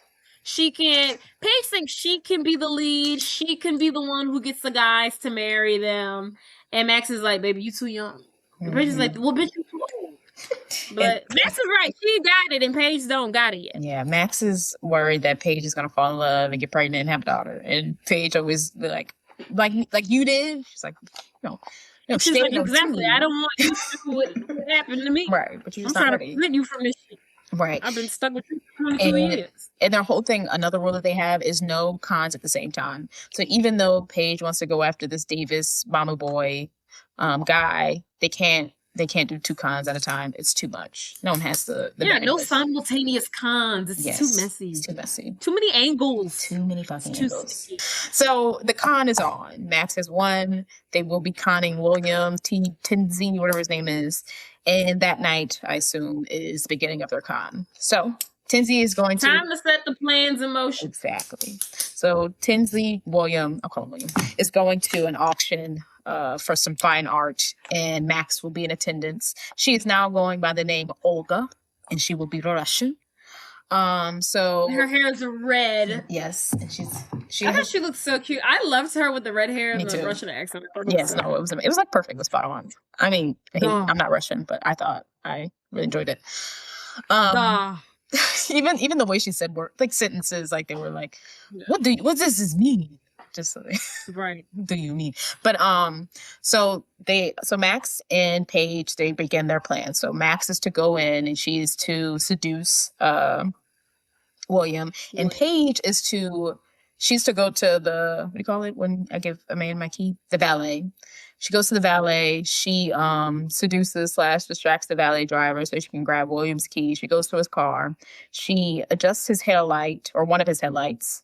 Speaker 3: she can be the lead. She can be the one who gets the guys to marry them. And Max is like, baby, you too young. And Paige is like, well, bitch, you too old. But Max is right. She got it, and Paige don't got it yet.
Speaker 2: Yeah, Max is worried that Paige is gonna fall in love and get pregnant and have a daughter. And Paige always be like you did. She's like, no.
Speaker 3: She's like, exactly. I don't want you to do what happened to me.
Speaker 2: Right, but you're just
Speaker 3: I'm
Speaker 2: not
Speaker 3: trying
Speaker 2: ready.
Speaker 3: to prevent you from this shit.
Speaker 2: Right.
Speaker 3: I've been stuck with you for 22 years.
Speaker 2: And their whole thing, another rule that they have is no cons at the same time. So even though Paige wants to go after this Davis mama boy guy, they can't do two cons at a time. It's too much. No one has the
Speaker 3: no simultaneous cons. It's too messy.
Speaker 2: It's too messy.
Speaker 3: Too many angles.
Speaker 2: Too many fucking angles.
Speaker 3: Sticky.
Speaker 2: So the con is on. Max has won. They will be conning William Tinsey, whatever his name is. And that night, I assume, is the beginning of their con. So Tinsey is going
Speaker 3: Time to set the plans in motion.
Speaker 2: Exactly. So Tinsey, William, I'll call him William, is going to an auction for some fine art, and Max will be in attendance. She is now going by the name Olga, and she will be Russian. So
Speaker 3: her hair is red.
Speaker 2: Yes, and
Speaker 3: I thought she looked so cute. I loved her with the red hair and the Russian accent.
Speaker 2: Yes, no, it was like perfect. It was spot on. I mean, I'm not Russian, but I thought I really enjoyed it. Even the way she said sentences, like they were like, what does this mean? Just
Speaker 3: right.
Speaker 2: Do you mean? But so Max and Paige, they begin their plan. So Max is to go in and she's to seduce William, and Paige she's to go to the, what do you call it when I give a man my key? The valet. She goes to the valet. She seduces / distracts the valet driver so she can grab William's key. She goes to his car. She adjusts his headlight, or one of his headlights,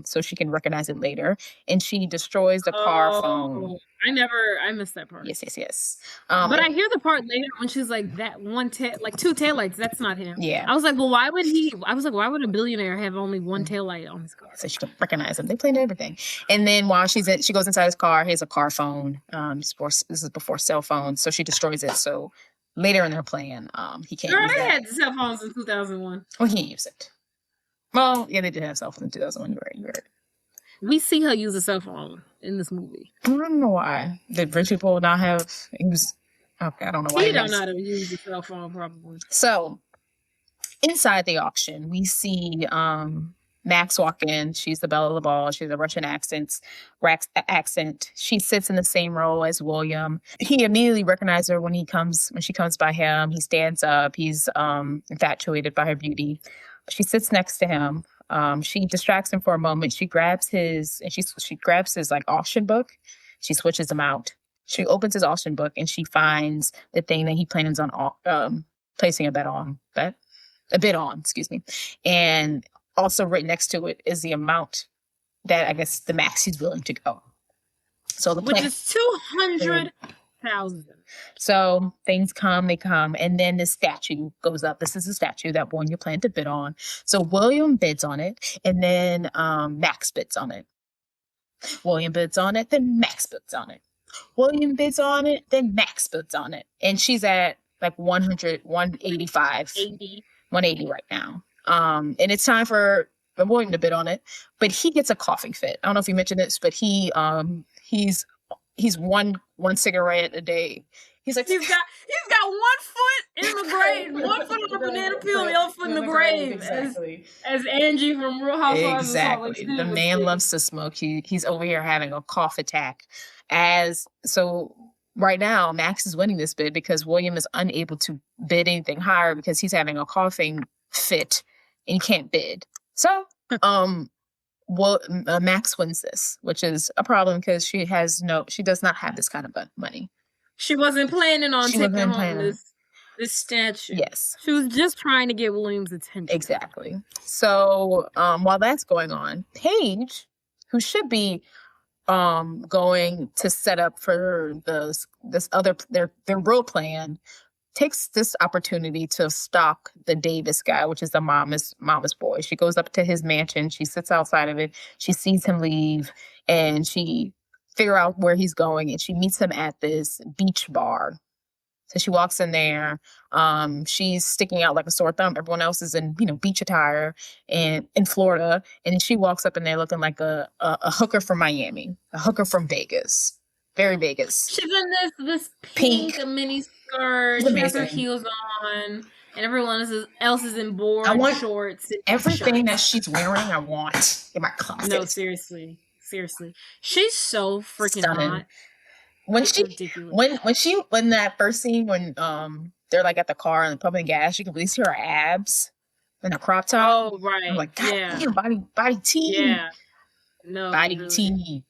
Speaker 2: so she can recognize it later. And she destroys the car phone.
Speaker 3: I missed that part.
Speaker 2: Yes.
Speaker 3: But I hear the part later when she's like, that one two taillights, that's not him.
Speaker 2: Yeah.
Speaker 3: I was like, well, why would a billionaire have only one taillight on his car?
Speaker 2: So she can recognize him. They planned everything. And then while she goes inside his car, he has a car phone. This is before cell phones. So she destroys it. So later in their plan, he can't use that.
Speaker 3: They had cell phones in 2001.
Speaker 2: Well, he can't use it. Well, yeah, they did have cell phones in 2001. You're right.
Speaker 3: We see her use a cell phone in this movie.
Speaker 2: I don't know why. Did rich people not have? I don't know why.
Speaker 3: He don't know how to use a cell phone, probably.
Speaker 2: So, inside the auction, we see Max walk in. She's the belle of the ball. She's a Russian accent. She sits in the same row as William. He immediately recognizes her when she comes by him. He stands up. He's infatuated by her beauty. She sits next to him. She distracts him for a moment. She grabs his like auction book. She switches them out. She opens his auction book and she finds the thing that he plans on placing a bid on. Excuse me. And also right next to it is the amount that I guess the max he's willing to go. So which
Speaker 3: is $200 1,000.
Speaker 2: So things come, they come, and then the statue goes up. This is a statue that William planned to bid on. So William bids on it, and then Max bids on it. William bids on it, then Max bids on it. William bids on it, then Max bids on it. And she's at like 100, 185, 180 right now. And it's time for William to bid on it, but he gets a coughing fit. I don't know if you mentioned this, but he's one cigarette a day. He's like,
Speaker 3: he's got 1 foot in the grave, 1 foot on the banana peel, the other foot in the grave. Exactly. As Angie from Real Housewives.
Speaker 2: Exactly. The man loves to smoke. He's over here having a cough attack. So right now, Max is winning this bid because William is unable to bid anything higher because he's having a coughing fit and he can't bid. So, Max wins this, which is a problem because she does not have this kind of money.
Speaker 3: She wasn't planning on taking home this statue.
Speaker 2: Yes.
Speaker 3: She was just trying to get William's attention.
Speaker 2: Exactly. So, while that's going on, Paige, who should be going to set up for their real plan, takes this opportunity to stalk the Davis guy, which is the mama's boy. She goes up to his mansion. She sits outside of it. She sees him leave, and she figure out where he's going, and she meets him at this beach bar. So she walks in there. She's sticking out like a sore thumb. Everyone else is in, beach attire and in Florida. And then she walks up in there looking like a hooker from Miami, a hooker from Vegas. Very Vegas.
Speaker 3: She's in this pink mini skirt. She has her heels on, and everyone else is in board shorts.
Speaker 2: Everything that she's wearing, I want in my closet.
Speaker 3: No, seriously. She's so freaking
Speaker 2: stunning.
Speaker 3: hot.
Speaker 2: When that first scene when they're like at the car and pumping gas, you can really see her abs in a crop top.
Speaker 3: Oh right.
Speaker 2: I'm like, God damn, body tea.
Speaker 3: Yeah. No.
Speaker 2: Body tea.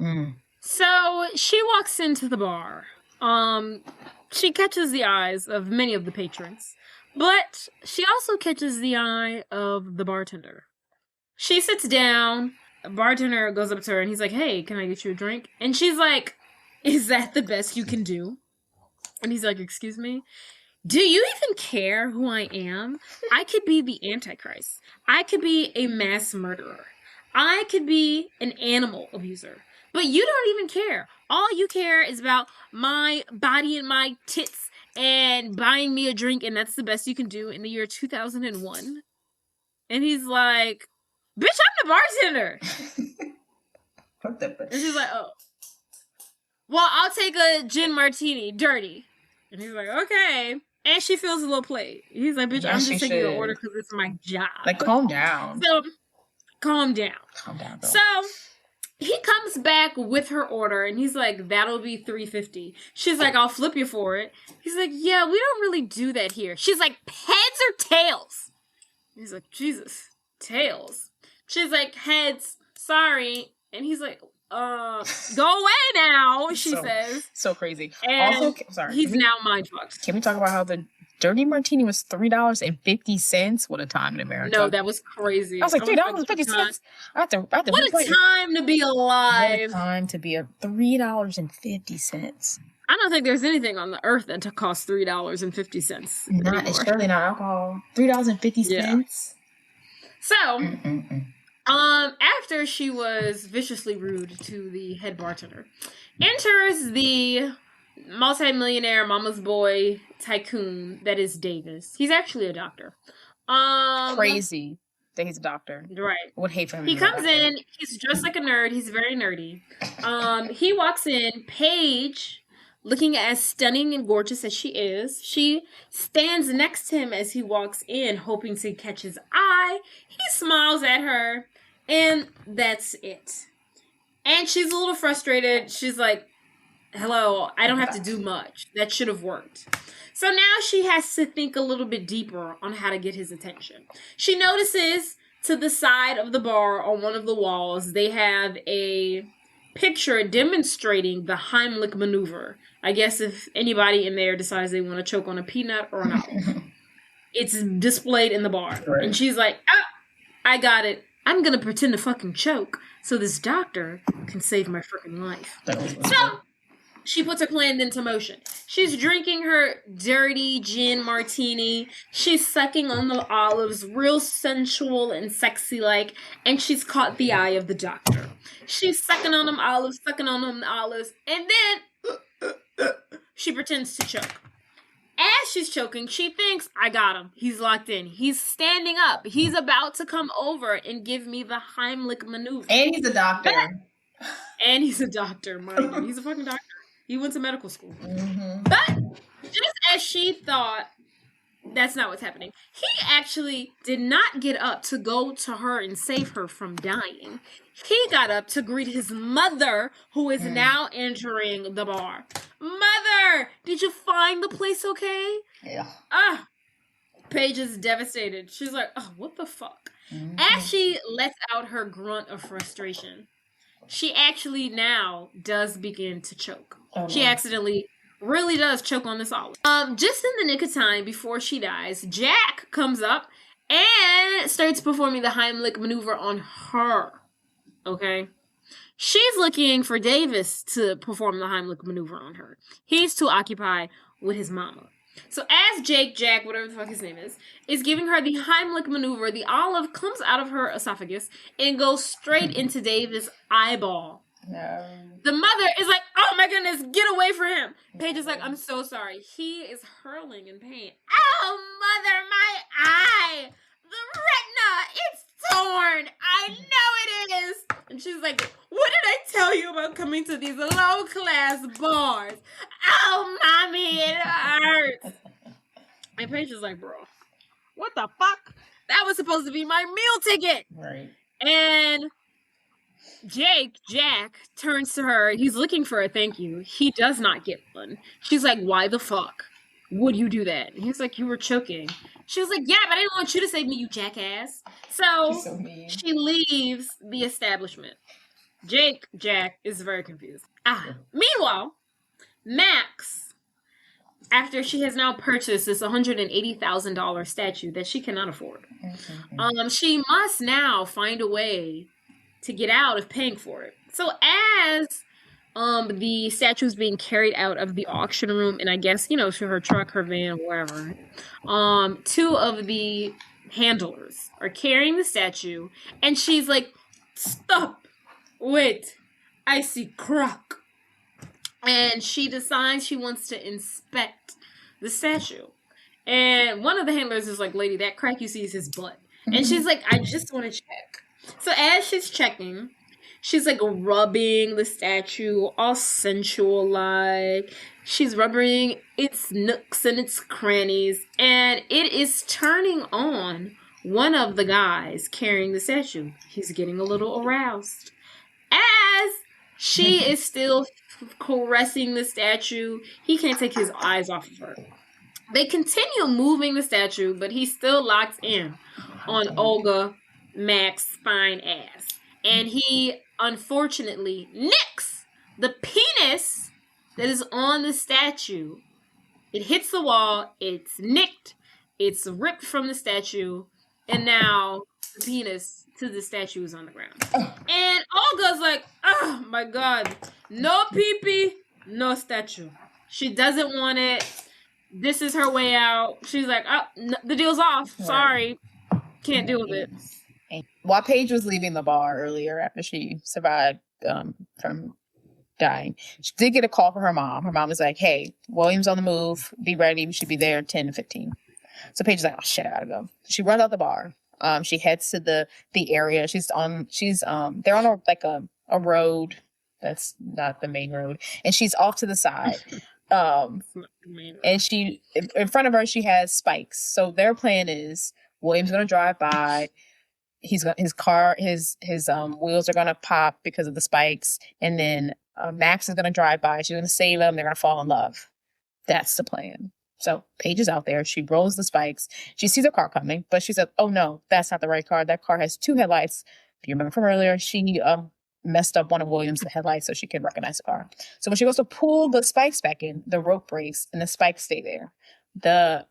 Speaker 2: Mm.
Speaker 3: So she walks into the bar. She catches the eyes of many of the patrons, but she also catches the eye of the bartender. She sits down. A bartender goes up to her and he's like, "Hey, can I get you a drink?" And she's like, "Is that the best you can do?" And he's like, "Excuse me? Do you even care who I am? I could be the Antichrist. I could be a mass murderer. I could be an animal abuser. But you don't even care. All you care is about my body and my tits and buying me a drink, and that's the best you can do in the year 2001. And he's like, "Bitch, I'm the bartender." And she's like, "Oh. Well, I'll take a gin martini, dirty." And he's like, "Okay." And she feels a little played. He's like, "Bitch, I'm just taking your order because it's my job."
Speaker 2: Like, calm down.
Speaker 3: So, calm down.
Speaker 2: Calm down, though.
Speaker 3: So, he comes back with her order, and he's like, "That'll be $3.50. She's like, "I'll flip you for it." He's like, "Yeah, we don't really do that here." She's like, "Heads or tails?" He's like, "Jesus, tails." She's like, "Heads, sorry." And he's like, "Go away now," she says.
Speaker 2: So crazy.
Speaker 3: And
Speaker 2: also, sorry.
Speaker 3: He's now mind fucked.
Speaker 2: Can we talk about how the dirty martini was $3.50? What a time in America.
Speaker 3: No, that was crazy.
Speaker 2: I was like, $3.50.
Speaker 3: What a time to be alive.
Speaker 2: What a time to be $3.50.
Speaker 3: I don't think there's anything on the earth that costs $3.50.
Speaker 2: It's surely not alcohol. $3.50.
Speaker 3: Yeah. So, after she was viciously rude to the head bartender, enters the multi-millionaire mama's boy tycoon that is Davis. He's actually a doctor.
Speaker 2: Crazy that he's a doctor.
Speaker 3: Right.
Speaker 2: Would hate for him.
Speaker 3: He comes in. He's dressed like a nerd. He's very nerdy. He walks in. Paige, looking as stunning and gorgeous as she is, she stands next to him as he walks in, hoping to catch his eye. He smiles at her, and that's it. And she's a little frustrated. She's like, "Hello, I don't have to do much. That should have worked." So now she has to think a little bit deeper on how to get his attention. She notices to the side of the bar on one of the walls, they have a picture demonstrating the Heimlich maneuver. I guess if anybody in there decides they want to choke on a peanut or an apple. It's displayed in the bar. Right. And she's like, I got it. I'm going to pretend to fucking choke so this doctor can save my freaking life. So she puts her plan into motion. She's drinking her dirty gin martini. She's sucking on the olives, real sensual and sexy like, and she's caught the eye of the doctor. She's sucking on them olives, and then she pretends to choke. As she's choking, she thinks, I got him. He's locked in. He's standing up. He's about to come over and give me the Heimlich maneuver.
Speaker 2: And he's a doctor.
Speaker 3: And he's a doctor, mind you. He's a fucking doctor. He went to medical school. Mm-hmm. But just as she thought, that's not what's happening. He actually did not get up to go to her and save her from dying. He got up to greet his mother, who is now entering the bar. Mother, did you find the place okay?
Speaker 2: Yeah.
Speaker 3: Paige is devastated. She's like, oh, what the fuck? Mm-hmm. As she lets out her grunt of frustration, she actually now does begin to choke. Oh, she accidentally really does choke on this olive. Just in the nick of time before she dies, Jack comes up and starts performing the Heimlich maneuver on her. Okay? She's looking for Davis to perform the Heimlich maneuver on her. He's too occupied with his mama. So as Jack, whatever the fuck his name is giving her the Heimlich maneuver, the olive comes out of her esophagus and goes straight into Davis' eyeball. No. The mother is like, oh my goodness, get away from him. Paige is like, I'm so sorry. He is hurling in pain. Oh, mother, my eye. The retina, it's torn. I know it is. And she's like, what did I tell you about coming to these low-class bars? Oh, mommy, it hurts. And Paige is like, bro, what the fuck? That was supposed to be my meal ticket. Right. And Jack turns to her. He's looking for a thank you. He does not get one. She's like, why the fuck would you do that? And he's like, you were choking. She was like, yeah, but I didn't want you to save me, you jackass. So she leaves the establishment. Jack is very confused. Meanwhile, Max, after she has now purchased this $180,000 statue that she cannot afford, she must now find a way to get out of paying for it. So as the statue is being carried out of the auction room, and I guess, to her truck, her van, wherever, two of the handlers are carrying the statue, and she's like, stop, wait, I see crack. And she decides she wants to inspect the statue. And one of the handlers is like, lady, that crack you see is his butt. And she's like, I just want to check. So as she's checking, she's like rubbing the statue all sensual like. She's rubbing its nooks and its crannies. And it is turning on one of the guys carrying the statue. He's getting a little aroused. As she is still caressing the statue, he can't take his eyes off of her. They continue moving the statue, but he still locks in on Olga Mac's fine ass. And he unfortunately nicks the penis that is on the statue. It hits the wall, it's nicked, it's ripped from the statue, and now the penis to the statue is on the ground. And Olga's like, oh my god, no pee-pee, no statue. She doesn't want it. This is her way out. She's like, oh, no, the deal's off. Sorry. Can't deal with it.
Speaker 2: While Paige was leaving the bar earlier after she survived from dying, she did get a call from her mom. Her mom was like, hey, William's on the move. Be ready. We should be there 10 to 15. So Paige is like, oh shit, I gotta go. She runs out the bar. She heads to the area. They're on a road that's not the main road. And she's off to the side. And in front of her, she has spikes. So their plan is William's going to drive by. His wheels are going to pop because of the spikes. And then Max is going to drive by. She's going to save him. They're going to fall in love. That's the plan. So Paige is out there. She rolls the spikes. She sees a car coming, but she said, oh no, that's not the right car. That car has two headlights. If you remember from earlier, she messed up one of Williams' headlights so she can recognize the car. So when she goes to pull the spikes back in, the rope breaks and the spikes stay there.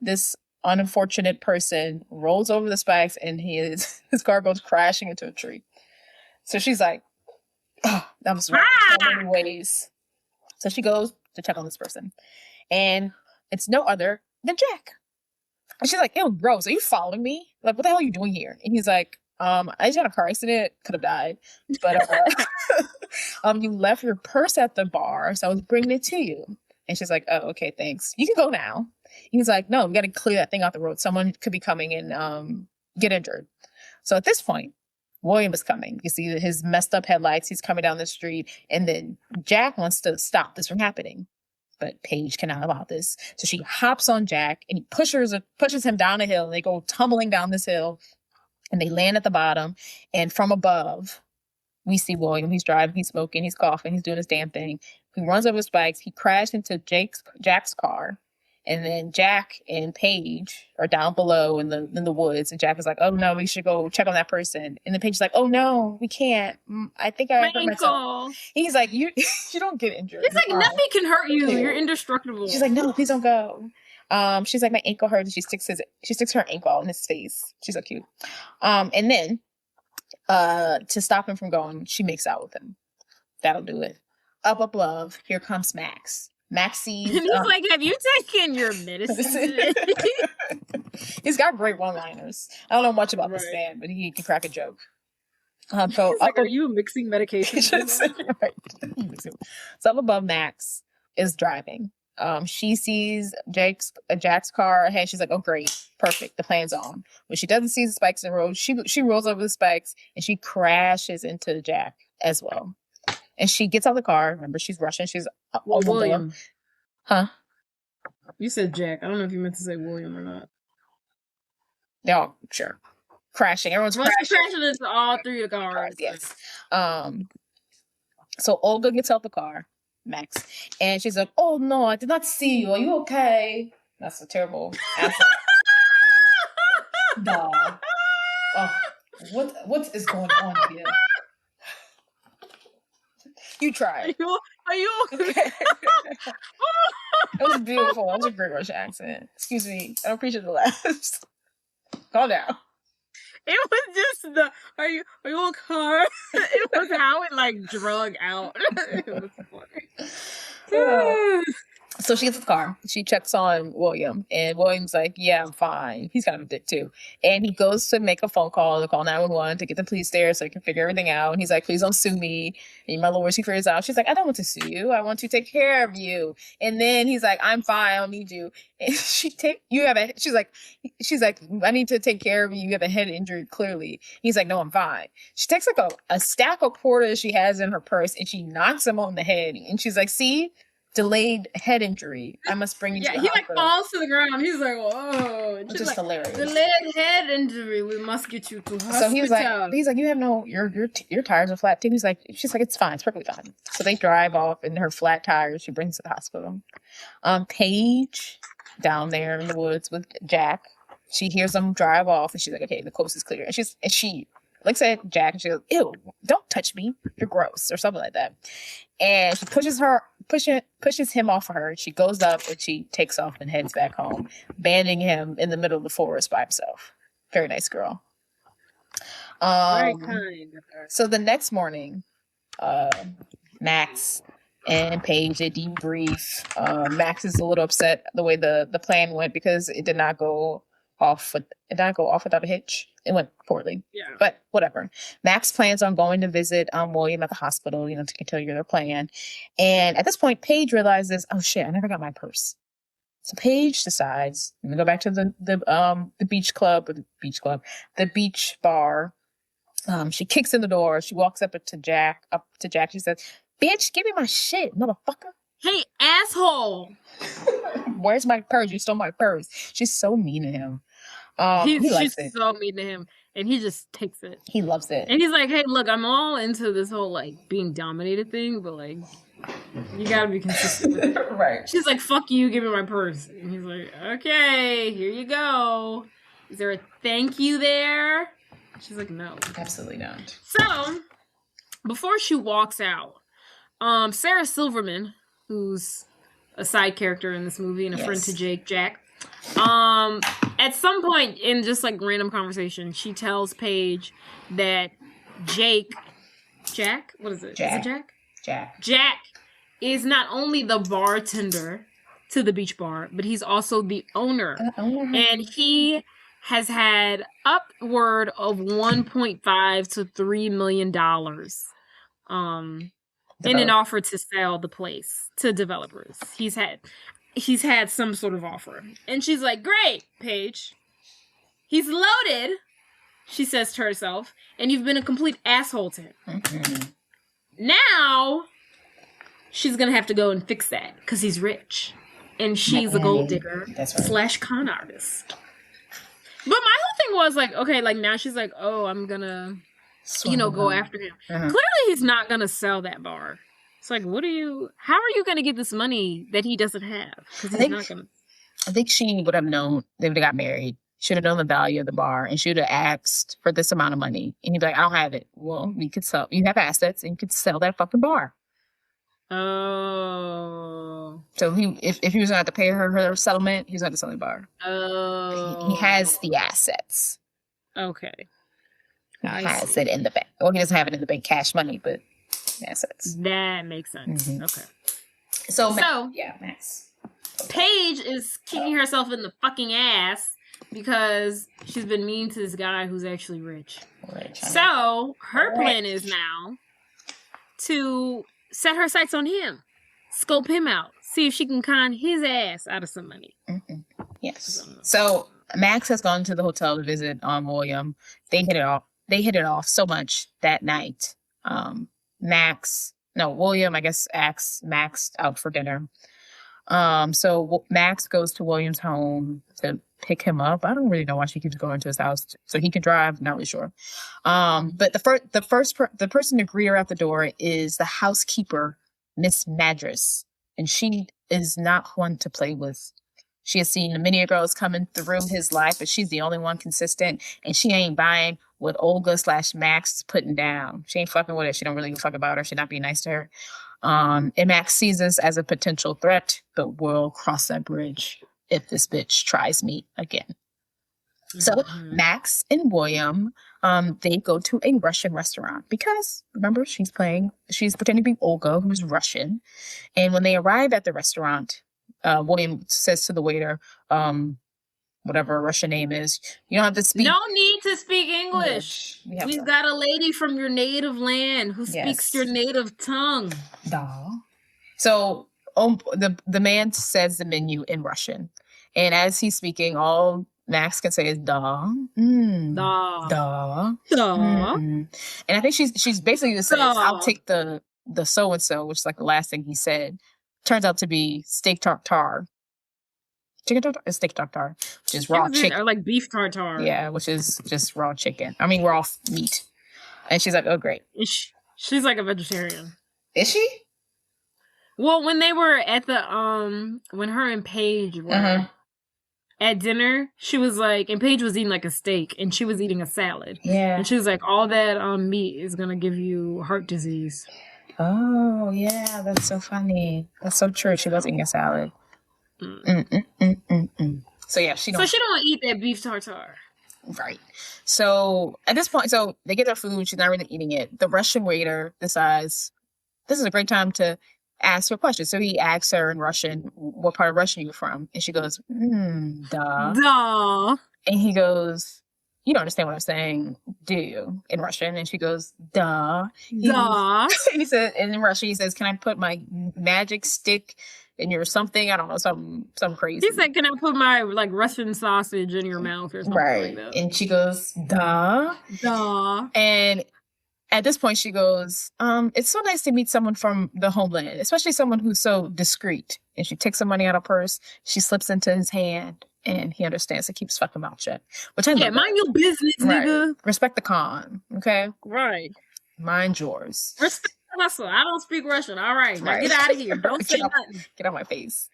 Speaker 2: This unfortunate person rolls over the spikes and his car goes crashing into a tree. So she's like, oh, that was wrong in so many ways. So she goes to check on this person. And it's no other than Jack. And she's like, ew, gross, are you following me? Like, what the hell are you doing here? And he's like, I just had a car accident, could have died. But you left your purse at the bar, so I was bringing it to you. And she's like, oh, okay, thanks. You can go now. He's like, no, we got to clear that thing off the road. Someone could be coming and get injured. So at this point, William is coming. You see his messed up headlights. He's coming down the street. And then Jack wants to stop this from happening. But Paige cannot allow this. So she hops on Jack and he pushes him down a hill. And they go tumbling down this hill. And they land at the bottom. And from above, we see William. He's driving, he's smoking, he's coughing, he's doing his damn thing. He runs over his bikes. He crashed into Jack's car. And then Jack and Paige are down below in the woods. And Jack is like, oh, no, we should go check on that person. And then Paige is like, oh, no, we can't. I think I hurt myself. He's like, you don't get injured.
Speaker 3: It's like, nothing can hurt you. You're indestructible.
Speaker 2: She's like, no, please don't go. She's like, my ankle hurts. And she sticks her ankle out in his face. She's so cute. And then to stop him from going, she makes out with him. That'll do it. Up above, here comes Max. Max sees...
Speaker 3: And he's like, have you taken your medicine?
Speaker 2: He's got great one-liners. I don't know much about this man, but he can crack a joke. So
Speaker 3: like, are you mixing medications?
Speaker 2: Right. So up above, Max is driving. She sees Jack's car ahead. She's like, oh, great. Perfect. The plan's on. When she doesn't see the spikes in the road, she rolls over the spikes and she crashes into Jack as well. And she gets out of the car. Remember, she's rushing. She's
Speaker 3: William.
Speaker 2: Huh?
Speaker 3: You said Jack. I don't know if you meant to say William or not.
Speaker 2: No, sure. Crashing. Everyone's crashing
Speaker 3: into all three of the cars.
Speaker 2: Yes. So Olga gets out the car, Max, and she's like, "Oh no, I did not see you. Are you okay?" That's a terrible answer. Dog. Oh, what is going on here? You tried.
Speaker 3: Are you okay?
Speaker 2: It was beautiful. That was a great Russian accent. Excuse me. I don't appreciate the laughs. Calm down.
Speaker 3: It was just are you okay? It was how it like drug out. It was funny.
Speaker 2: So she gets in the car. She checks on William. And William's like, yeah, I'm fine. He's kind of a dick, too. And he goes to make a phone call to call 911 to get the police there so he can figure everything out. And he's like, please don't sue me. And my lord, she figures out. She's like, I don't want to sue you. I want to take care of you. And then he's like, I'm fine. I don't need you. And she's like, I need to take care of you. You have a head injury, clearly. He's like, no, I'm fine. She takes like a stack of quarters she has in her purse and she knocks him on the head. And she's like, see? Delayed head injury. I must bring you to the hospital.
Speaker 3: He like falls to the ground. He's like, whoa.
Speaker 2: Which is like, hilarious.
Speaker 3: Delayed head injury. We must get you to hospital.
Speaker 2: So he's like, you have no, your tires are flat too. She's like, it's fine. It's perfectly fine. So they drive off in her flat tires. She brings to the hospital. Paige down there in the woods with Jack. She hears them drive off and she's like, okay, the coast is clear. And she looks at Jack and she goes, ew, don't touch me. You're gross, or something like that. And she pushes him off of her. She goes up and she takes off and heads back home, abandoning him in the middle of the forest by himself. Very nice girl.
Speaker 3: Very kind of her.
Speaker 2: So the next morning, Max and Paige, they debrief. Max is a little upset the way the plan went because it did not go off without a hitch. It went poorly.
Speaker 3: Yeah.
Speaker 2: But whatever. Max plans on going to visit William at the hospital, to continue their plan. And at this point, Paige realizes, oh shit, I never got my purse. So Paige decides, I'm gonna go back to the beach bar. She kicks in the door. She walks up to Jack. She says, bitch, give me my shit, motherfucker.
Speaker 3: Hey, asshole.
Speaker 2: Where's my purse? You stole my purse. She's so mean to him.
Speaker 3: She's so mean to him, and he just takes it.
Speaker 2: He loves it.
Speaker 3: And he's like, hey, look, I'm all into this whole, like, being dominated thing, but, like, you gotta be consistent with it.
Speaker 2: Right.
Speaker 3: She's like, fuck you, give me my purse. And he's like, okay, here you go. Is there a thank you there? She's like, no.
Speaker 2: Absolutely not.
Speaker 3: So, before she walks out, Sarah Silverman, who's a side character in this movie and a friend to Jack, at some point in just like random conversation, she tells Paige that Jack, what is it?
Speaker 2: Jack.
Speaker 3: Is it Jack?
Speaker 2: Jack.
Speaker 3: Jack is not only the bartender to the beach bar, but he's also the owner. And he has had upward of $1.5 to $3 million in an offer to sell the place to developers. He's had some sort of offer. And she's like, great, Paige. He's loaded, she says to herself, and you've been a complete asshole to him. Mm-hmm. Now, she's going to have to go and fix that because he's rich. And she's a gold digger / con artist. But my whole thing was like, okay, like now she's like, oh, I'm going to, go after him. Clearly he's not going to sell that bar. It's like, how are you going to get this money that he doesn't have? Because he's not going to.
Speaker 2: I think she would have known, they would have got married. Should have known the value of the bar and should have asked for this amount of money. And he'd be like, I don't have it. Well, you have assets and you could sell that fucking bar.
Speaker 3: Oh.
Speaker 2: So if he was going to have to pay her settlement, he was going to sell the bar.
Speaker 3: Oh.
Speaker 2: He has the assets.
Speaker 3: Okay.
Speaker 2: He has it in the bank. Well, he doesn't have it in the bank, cash money, but assets.
Speaker 3: That makes sense. Mm-hmm. Okay.
Speaker 2: So Max.
Speaker 3: Paige is kicking herself in the fucking ass because she's been mean to this guy who's actually rich. So her plan is now to set her sights on him, scope him out, see if she can con his ass out of some money.
Speaker 2: Mm-hmm. Yes. So Max has gone to the hotel to visit William. They hit it off. They hit it off so much that night. William, I guess, asked Max out for dinner. So Max goes to William's home to pick him up. I don't really know why she keeps going to his house so he can drive. Not really sure. But the person to greet her at the door is the housekeeper, Miss Madras, and she is not one to play with. She has seen many girls coming through his life, but she's the only one consistent, and she ain't buying what Olga / Max is putting down. She ain't fucking with it. She don't really give a fuck about her. She not being nice to her. And Max sees this as a potential threat, but we'll cross that bridge if this bitch tries me again. Mm-hmm. So Max and William, they go to a Russian restaurant because, remember, she's pretending to be Olga, who's Russian. And when they arrive at the restaurant, William says to the waiter, whatever her Russian name is, you don't have to speak.
Speaker 3: No need to speak English. We've got a lady from your native land who speaks your native tongue.
Speaker 2: Da. So the man says the menu in Russian. And as he's speaking, all Max can say is da. Da. Da. Da. And I think she's basically just saying, I'll take the so-and-so, which is like the last thing he said. Turns out to be steak tartare. Chicken tartare? It's steak tartare, which is raw chicken.
Speaker 3: Or like beef tartare.
Speaker 2: Yeah, which is just raw chicken. I mean, raw meat. And she's like, oh, great.
Speaker 3: She's like a vegetarian.
Speaker 2: Is she?
Speaker 3: Well, when they were at the, when her and Paige were at dinner, she was like, and Paige was eating like a steak, and she was eating a salad. Yeah. And she was like, all that meat is going to give you heart disease.
Speaker 2: Oh, yeah, that's so funny. That's so true. She was eating a salad. So yeah, she don't
Speaker 3: eat that beef tartare.
Speaker 2: Right. So at this point, so they get their food. She's not really eating it. The Russian waiter decides this is a great time to ask her questions. So he asks her in Russian, what part of Russia are you from? And she goes, duh.
Speaker 3: Duh.
Speaker 2: And he goes, you don't understand what I'm saying, do you? In Russian. And she goes, duh.
Speaker 3: Duh.
Speaker 2: He said, and in Russian, he says, can I put my magic stick in your something? I don't know, something crazy.
Speaker 3: He said, can I put my like Russian sausage in your mouth or something like that?
Speaker 2: And she goes, duh.
Speaker 3: Duh.
Speaker 2: And at this point, she goes, it's so nice to meet someone from the homeland, especially someone who's so discreet. And she takes some money out of her purse. She slips into his hand. And he understands and keeps fucking mouth shut. Which I love.
Speaker 3: Mind your business, nigga.
Speaker 2: Respect the con, okay?
Speaker 3: Right.
Speaker 2: Mind yours.
Speaker 3: Respect the hustle. I don't speak Russian. All right. Now get out of here. Don't say nothing.
Speaker 2: Get out my face.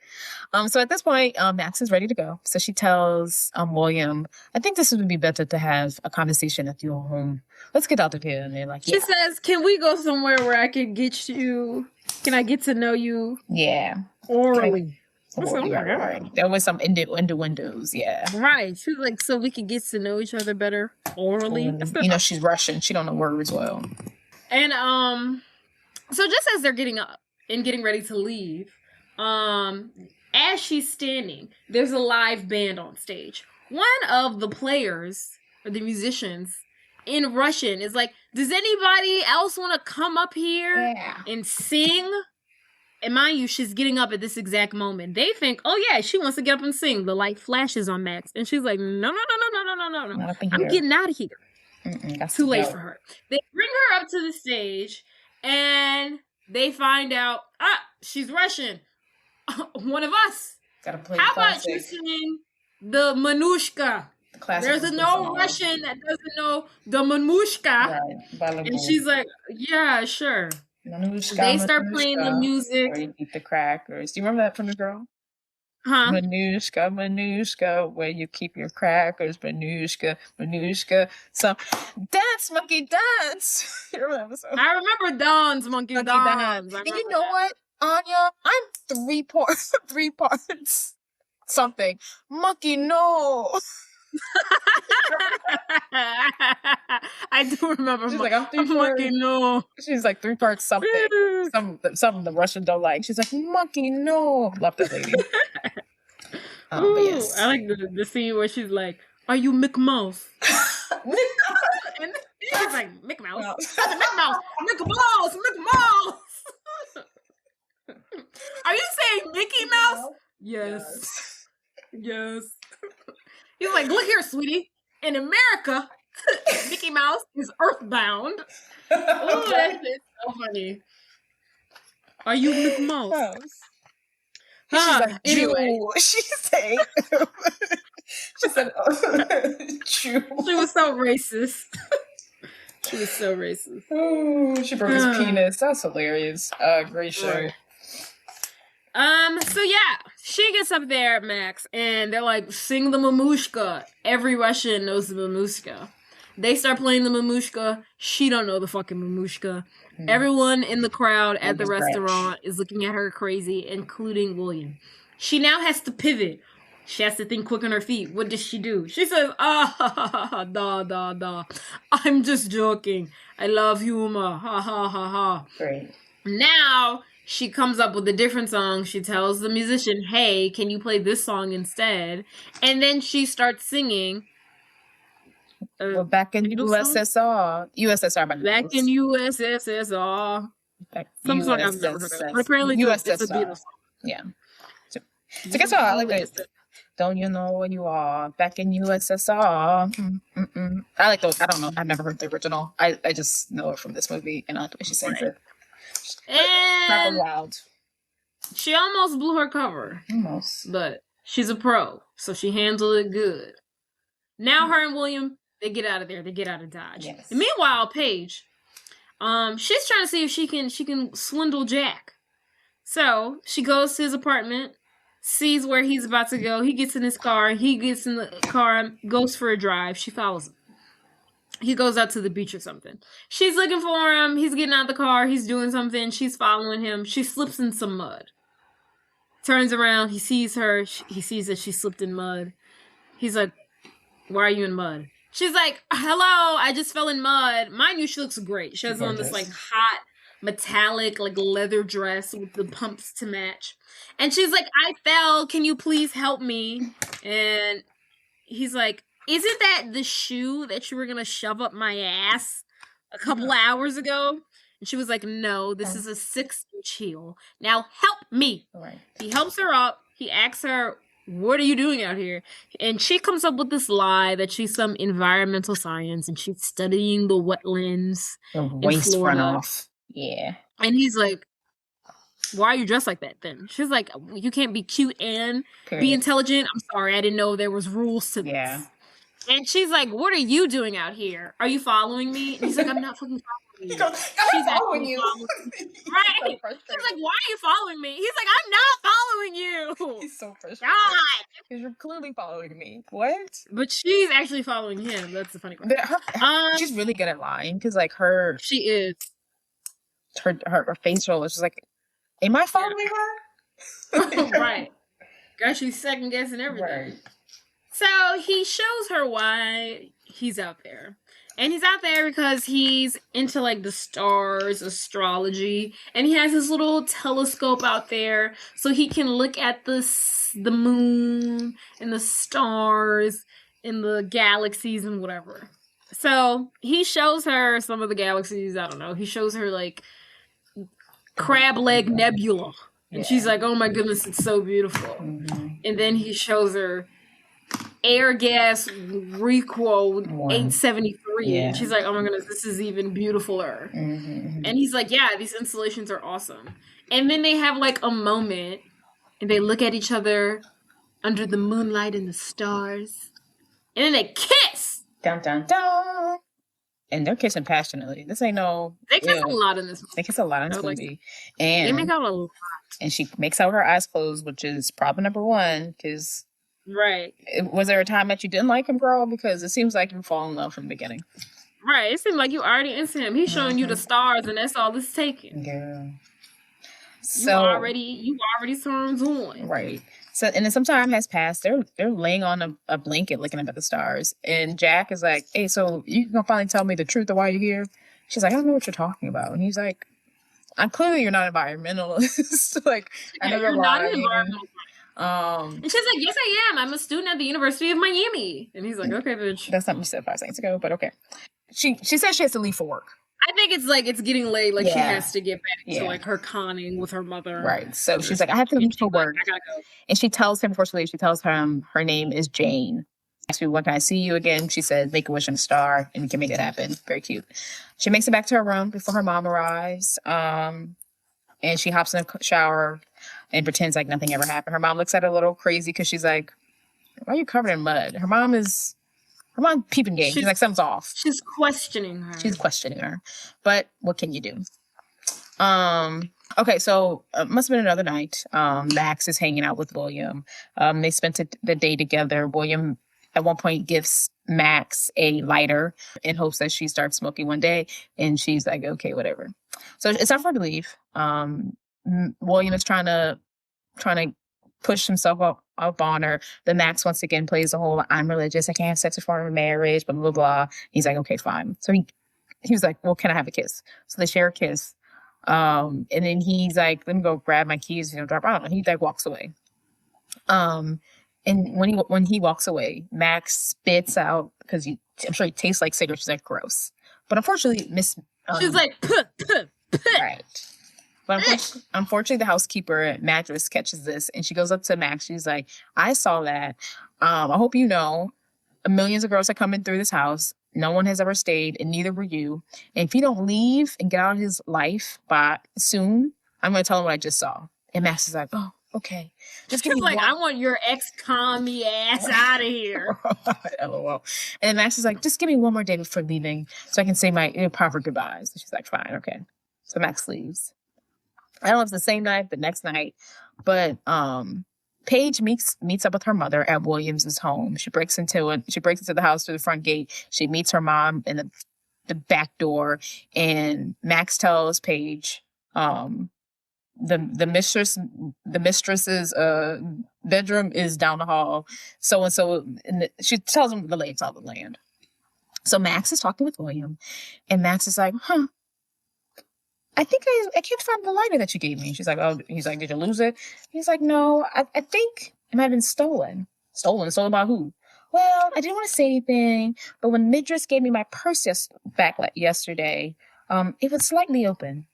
Speaker 2: So at this point, Max is ready to go. So she tells William, I think this would be better to have a conversation at your home. Let's get out of here. And they're like,
Speaker 3: She says, can we go somewhere where I can get you? Can I get to know you?
Speaker 2: Yeah.
Speaker 3: Orally.
Speaker 2: Right. There was some innuendos, yeah.
Speaker 3: Right. She was like, so we can get to know each other better orally.
Speaker 2: She's Russian. She don't know words well.
Speaker 3: And so just as they're getting up and getting ready to leave, as she's standing, there's a live band on stage. One of the players, or the musicians, in Russian is like, does anybody else want to come up here and sing? And mind you, she's getting up at this exact moment. They think, oh yeah, she wants to get up and sing. The light flashes on Max. And she's like, no. I'm getting out of here. Too late for her. They bring her up to the stage and they find out, she's Russian. One of us.
Speaker 2: Gotta play
Speaker 3: How about you sing the Manushka? There's no Russian that doesn't know the Manushka. Right. And she's like, yeah, sure.
Speaker 2: Manushka,
Speaker 3: they start playing the music.
Speaker 2: Where you eat the crackers. Do you remember that from the girl?
Speaker 3: Huh?
Speaker 2: Manushka, where you keep your crackers. Manushka. So, dance, monkey, dance. You remember that episode?
Speaker 3: I remember Dance, monkey, dance.
Speaker 2: And you know what, Anya? I'm three parts. Something. Monkey, no.
Speaker 3: I do remember.
Speaker 2: She's like, I'm 3 parts.
Speaker 3: Monkey, no.
Speaker 2: She's like 3 parts something. Some the Russian don't like. She's like, monkey, no. Love that lady.
Speaker 3: Ooh, yes. I like the scene where she's like, are you Mick Mouse? And she's like, Mick Mouse? No. Mick Mouse. Mick Mouse. Are you saying Mickey Mouse? Yes. He's like, look here, sweetie. In America, Mickey Mouse is earthbound. Oh, that's so funny. Are you Mickey Mouse?
Speaker 2: She's like, anyway. She said, Jew.
Speaker 3: She was so racist.
Speaker 2: Oh, she broke his penis. That's hilarious. Great show.
Speaker 3: Right. So yeah, she gets up there, Max, and they're like, sing the mamushka. Every Russian knows the mamushka. They start playing the mamushka. She don't know the fucking mamushka. Everyone in the crowd at the restaurant is looking at her crazy, including William. She now has to pivot. She has to think quick on her feet. What does she do? She says, da. I'm just joking. I love humor. Ha.
Speaker 2: Great.
Speaker 3: Now she comes up with a different song. She tells the musician, hey, can you play this song instead? And then she starts singing.
Speaker 2: Back in USSR.
Speaker 3: Back in USSR. Some song I've never heard of. But apparently it's a Beatles song.
Speaker 2: Yeah. So guess what? I like this. Don't you know where you are? Back in USSR. I like those. I don't know. I've never heard the original. I just know it from this movie and I like the way she sings it.
Speaker 3: And
Speaker 2: wild.
Speaker 3: She almost blew her cover.
Speaker 2: Almost.
Speaker 3: But she's a pro, so she handled it good. Now her and William, they get out of there. They get out of Dodge.
Speaker 2: Yes.
Speaker 3: And meanwhile, Paige, she's trying to see if she can swindle Jack. So she goes to his apartment, sees where he's about to go. He gets in his car. He gets in the car, goes for a drive. She follows him. He goes out to the beach or something. She's looking for him. He's getting out of the car. He's doing something. She's following him. She slips in some mud. Turns around. He sees her. He sees that she slipped in mud. He's like, why are you in mud? She's like, hello, I just fell in mud. Mind you, she looks great. She has on this like hot, metallic, like leather dress with the pumps to match. And she's like, I fell. Can you please help me? And he's like, isn't that the shoe that you were going to shove up my ass a couple hours ago? And she was like, no, this is a 6-inch heel. Now help me.
Speaker 2: Right.
Speaker 3: He helps her up. He asks her, what are you doing out here? And she comes up with this lie that she's some environmental science and she's studying the wetlands.
Speaker 2: The waste runoff. Yeah.
Speaker 3: And he's like, why are you dressed like that then? She's like, you can't be cute and be intelligent. I'm sorry, I didn't know there was rules to this. Yeah. And she's like, what are you doing out here? Are you following me? And he's like, I'm not fucking following you.
Speaker 2: She's following you.
Speaker 3: Right. She's like, why are you following me? He's like, I'm not following you.
Speaker 2: He's so frustrated.
Speaker 3: God.
Speaker 2: Because you're clearly following me. What?
Speaker 3: But she's actually following him. That's the funny part.
Speaker 2: She's really good at lying. Because like her.
Speaker 3: She is.
Speaker 2: Her facial is just like, am I following her?
Speaker 3: Right. Girl, she's second guessing everything. Right. So he shows her why he's out there. And he's out there because he's into like the stars, astrology, and he has his little telescope out there so he can look at the moon and the stars and the galaxies and whatever. So he shows her some of the galaxies. I don't know. He shows her like Crab Leg Nebula, and she's like, "Oh my goodness, it's so beautiful." And then he shows her Air Gas Requo 873. And she's like, "Oh my goodness, this is even beautifuler." And he's like, "Yeah, these installations are awesome." And then they have like a moment and they look at each other under the moonlight and the stars. And then they kiss.
Speaker 2: Dun dun dun. And they're kissing passionately. This ain't no.
Speaker 3: They kiss a lot in this movie.
Speaker 2: They kiss a lot in this movie.
Speaker 3: Like,
Speaker 2: and
Speaker 3: they make out a lot.
Speaker 2: And she makes out her eyes closed, which is problem number one, because
Speaker 3: right.
Speaker 2: Was there a time that you didn't like him, girl? Because it seems like you fall in love from the beginning.
Speaker 3: Right. It seems like you already into him. He's showing you the stars, and that's all it's taking.
Speaker 2: Girl.
Speaker 3: So you already turns on.
Speaker 2: Right. So and then some time has passed. They're laying on a blanket looking up at the stars. And Jack is like, "Hey, so you gonna finally tell me the truth of why you're here?" She's like, "I don't know what you're talking about." And he's like, "I'm clearly you're not an environmentalist." Like, I never
Speaker 3: you're not an
Speaker 2: lied.
Speaker 3: environmentalist. And she's like, "Yes, I am. I'm a student at the University of Miami." And he's like, "Okay, bitch."
Speaker 2: That's something you said 5 seconds ago, but okay. She says she has to leave for work.
Speaker 3: I think it's like it's getting late. Like she has to get back to like her conning with her mother.
Speaker 2: Right. So she's like, "I have to leave for work."
Speaker 3: I gotta go.
Speaker 2: And she tells him, she tells him her name is Jane. Asks me, "When can I see you again?" She said, "Make a wish on a star, and we can make it happen." Very cute. She makes it back to her room before her mom arrives. And she hops in a shower and pretends like nothing ever happened. Her mom looks at her a little crazy because she's like, "Why are you covered in mud?" Her mom peeping game. She's like, something's off.
Speaker 3: She's questioning her. But what can you do? Okay, so it must have been another night. Max is hanging out with William. They spent the day together. William at one point gives Max a lighter in hopes that she starts smoking one day. And she's like, "Okay, whatever." So it's time for her to leave. William is trying to push himself up on her. Then Max once again plays the whole "I'm religious, I can't have sex before marriage," blah, blah, blah. He's like, "Okay, fine." So he was like, "Well, can I have a kiss?" So they share a kiss. And then he's like, "Let me go grab my keys, drop out." And he like walks away. And when he walks away, Max spits out, because I'm sure he tastes like cigarettes. She's like, "Gross." But unfortunately, she's like, "Puh, puh, puh."
Speaker 2: Right. But unfortunately, the housekeeper, Mattress, catches this, and she goes up to Max. She's like, "I saw that. I hope you know, millions of girls are coming through this house. No one has ever stayed, and neither were you. And if you don't leave and get out of his life by soon, I'm going to tell him what I just saw." And Max is like, "Oh, okay. Just give me
Speaker 3: like, I want your ex-commie ass out of here."
Speaker 2: LOL. And Max is like, "Just give me one more day before leaving so I can say my proper goodbyes." And she's like, "Fine, okay." So Max leaves. I don't know if it's the same night, the next night, but Paige meets up with her mother at Williams's home. She breaks into the house through the front gate. She meets her mom in the back door, and Max tells Paige, the mistress's bedroom is down the hall, so and so, and she tells him the layout of the land. So Max is talking with William, and Max is like, "I think I can't find the lighter that you gave me." She's like, "Oh," he's like, "Did you lose it?" He's like, "No, I think it might have been stolen." Stolen by who? "Well, I didn't want to say anything, but when Midris gave me my purse back yesterday, it was slightly open."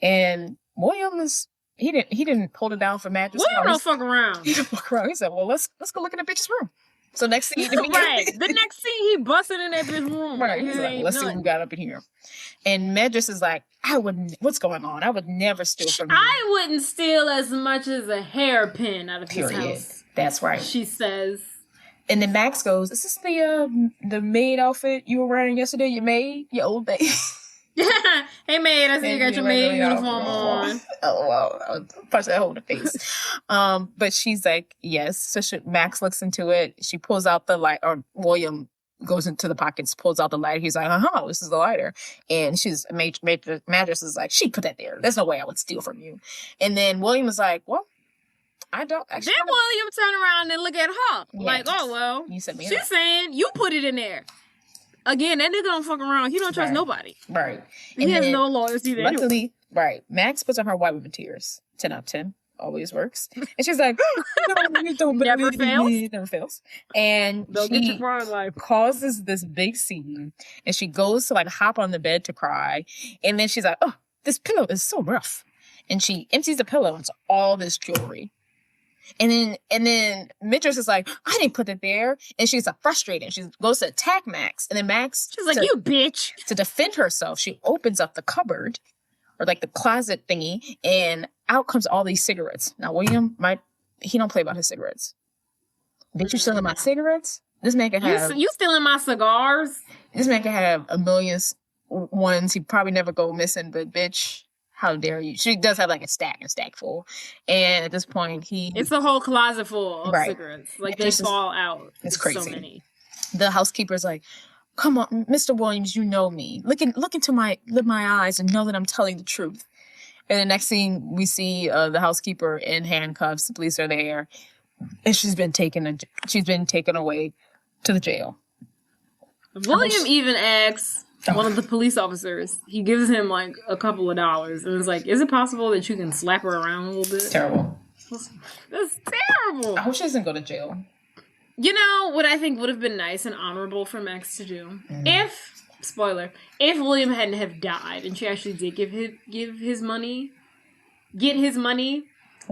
Speaker 2: And William he didn't pull it down for Mattress.
Speaker 3: William don't fuck around.
Speaker 2: He didn't fuck around. He said, "Well, let's go look in the bitch's room." So next thing
Speaker 3: right. The next scene, he busted in that bitch room.
Speaker 2: Right. He's like, "Let's see what we got up in here." And Medris is like, "What's going on? I would never steal from you."
Speaker 3: "I wouldn't steal as much as a hairpin out of his house."
Speaker 2: That's right.
Speaker 3: She says.
Speaker 2: And then Max goes, "Is this the maid outfit you were wearing yesterday? Your maid? Your old maid?"
Speaker 3: "Hey, maid, I see you got your maid uniform on."
Speaker 2: Oh, well, I would punch that hole in the face. But she's like, "Yes." So Max looks into it. She pulls out the light, or William goes into the pockets, pulls out the lighter. He's like, "This is the lighter." And Mattress is like, "She put that there. There's no way I would steal from you." And then William is like, "Well, I don't actually."
Speaker 3: Then William turned around and look at her like, "Oh, well,
Speaker 2: you said me
Speaker 3: she's saying you put it in there." again, that nigga don't fuck around. He don't trust nobody.
Speaker 2: Right.
Speaker 3: He has no loyalty to anyone.
Speaker 2: Luckily, right. Max puts on her white woman tears. 10 out of 10. Always works. And she's like, no, you don't
Speaker 3: Never fails.
Speaker 2: Never fails. And
Speaker 3: They'll get
Speaker 2: she
Speaker 3: you far in life.
Speaker 2: causes this big scene. And she goes to like hop on the bed to cry. And then she's like, oh, this pillow is so rough. And she empties the pillow into all this jewelry. And then Mistress is like, I didn't put it there. And she's like frustrated. She goes to attack Max. And then Max,
Speaker 3: She's like, you bitch.
Speaker 2: to defend herself, she opens up the cupboard or like the closet thingy, and out comes all these cigarettes. Now, William, he don't play about his cigarettes. Bitch, you stealing my cigarettes? This man can have...
Speaker 3: You stealing my cigars?
Speaker 2: This man can have a million ones. He probably never go missing, but bitch, how dare you? She does have like a stack full. And at this point,
Speaker 3: It's a whole closet full of cigarettes. Like, they fall out.
Speaker 2: It's crazy.
Speaker 3: So many.
Speaker 2: The housekeeper's like, come on, Mr. Williams, you know me. Look into my eyes and know that I'm telling the truth. And the next scene, we see the housekeeper in handcuffs. The police are there, and she's been taken away to the jail.
Speaker 3: William even asks one of the police officers. He gives him like a couple of dollars, and it's like, "Is it possible that you can slap her around a little bit?"
Speaker 2: Terrible.
Speaker 3: That's terrible.
Speaker 2: I hope she doesn't go to jail.
Speaker 3: You know what I think would have been nice and honorable for Max to do? If William hadn't have died and she actually did get his money,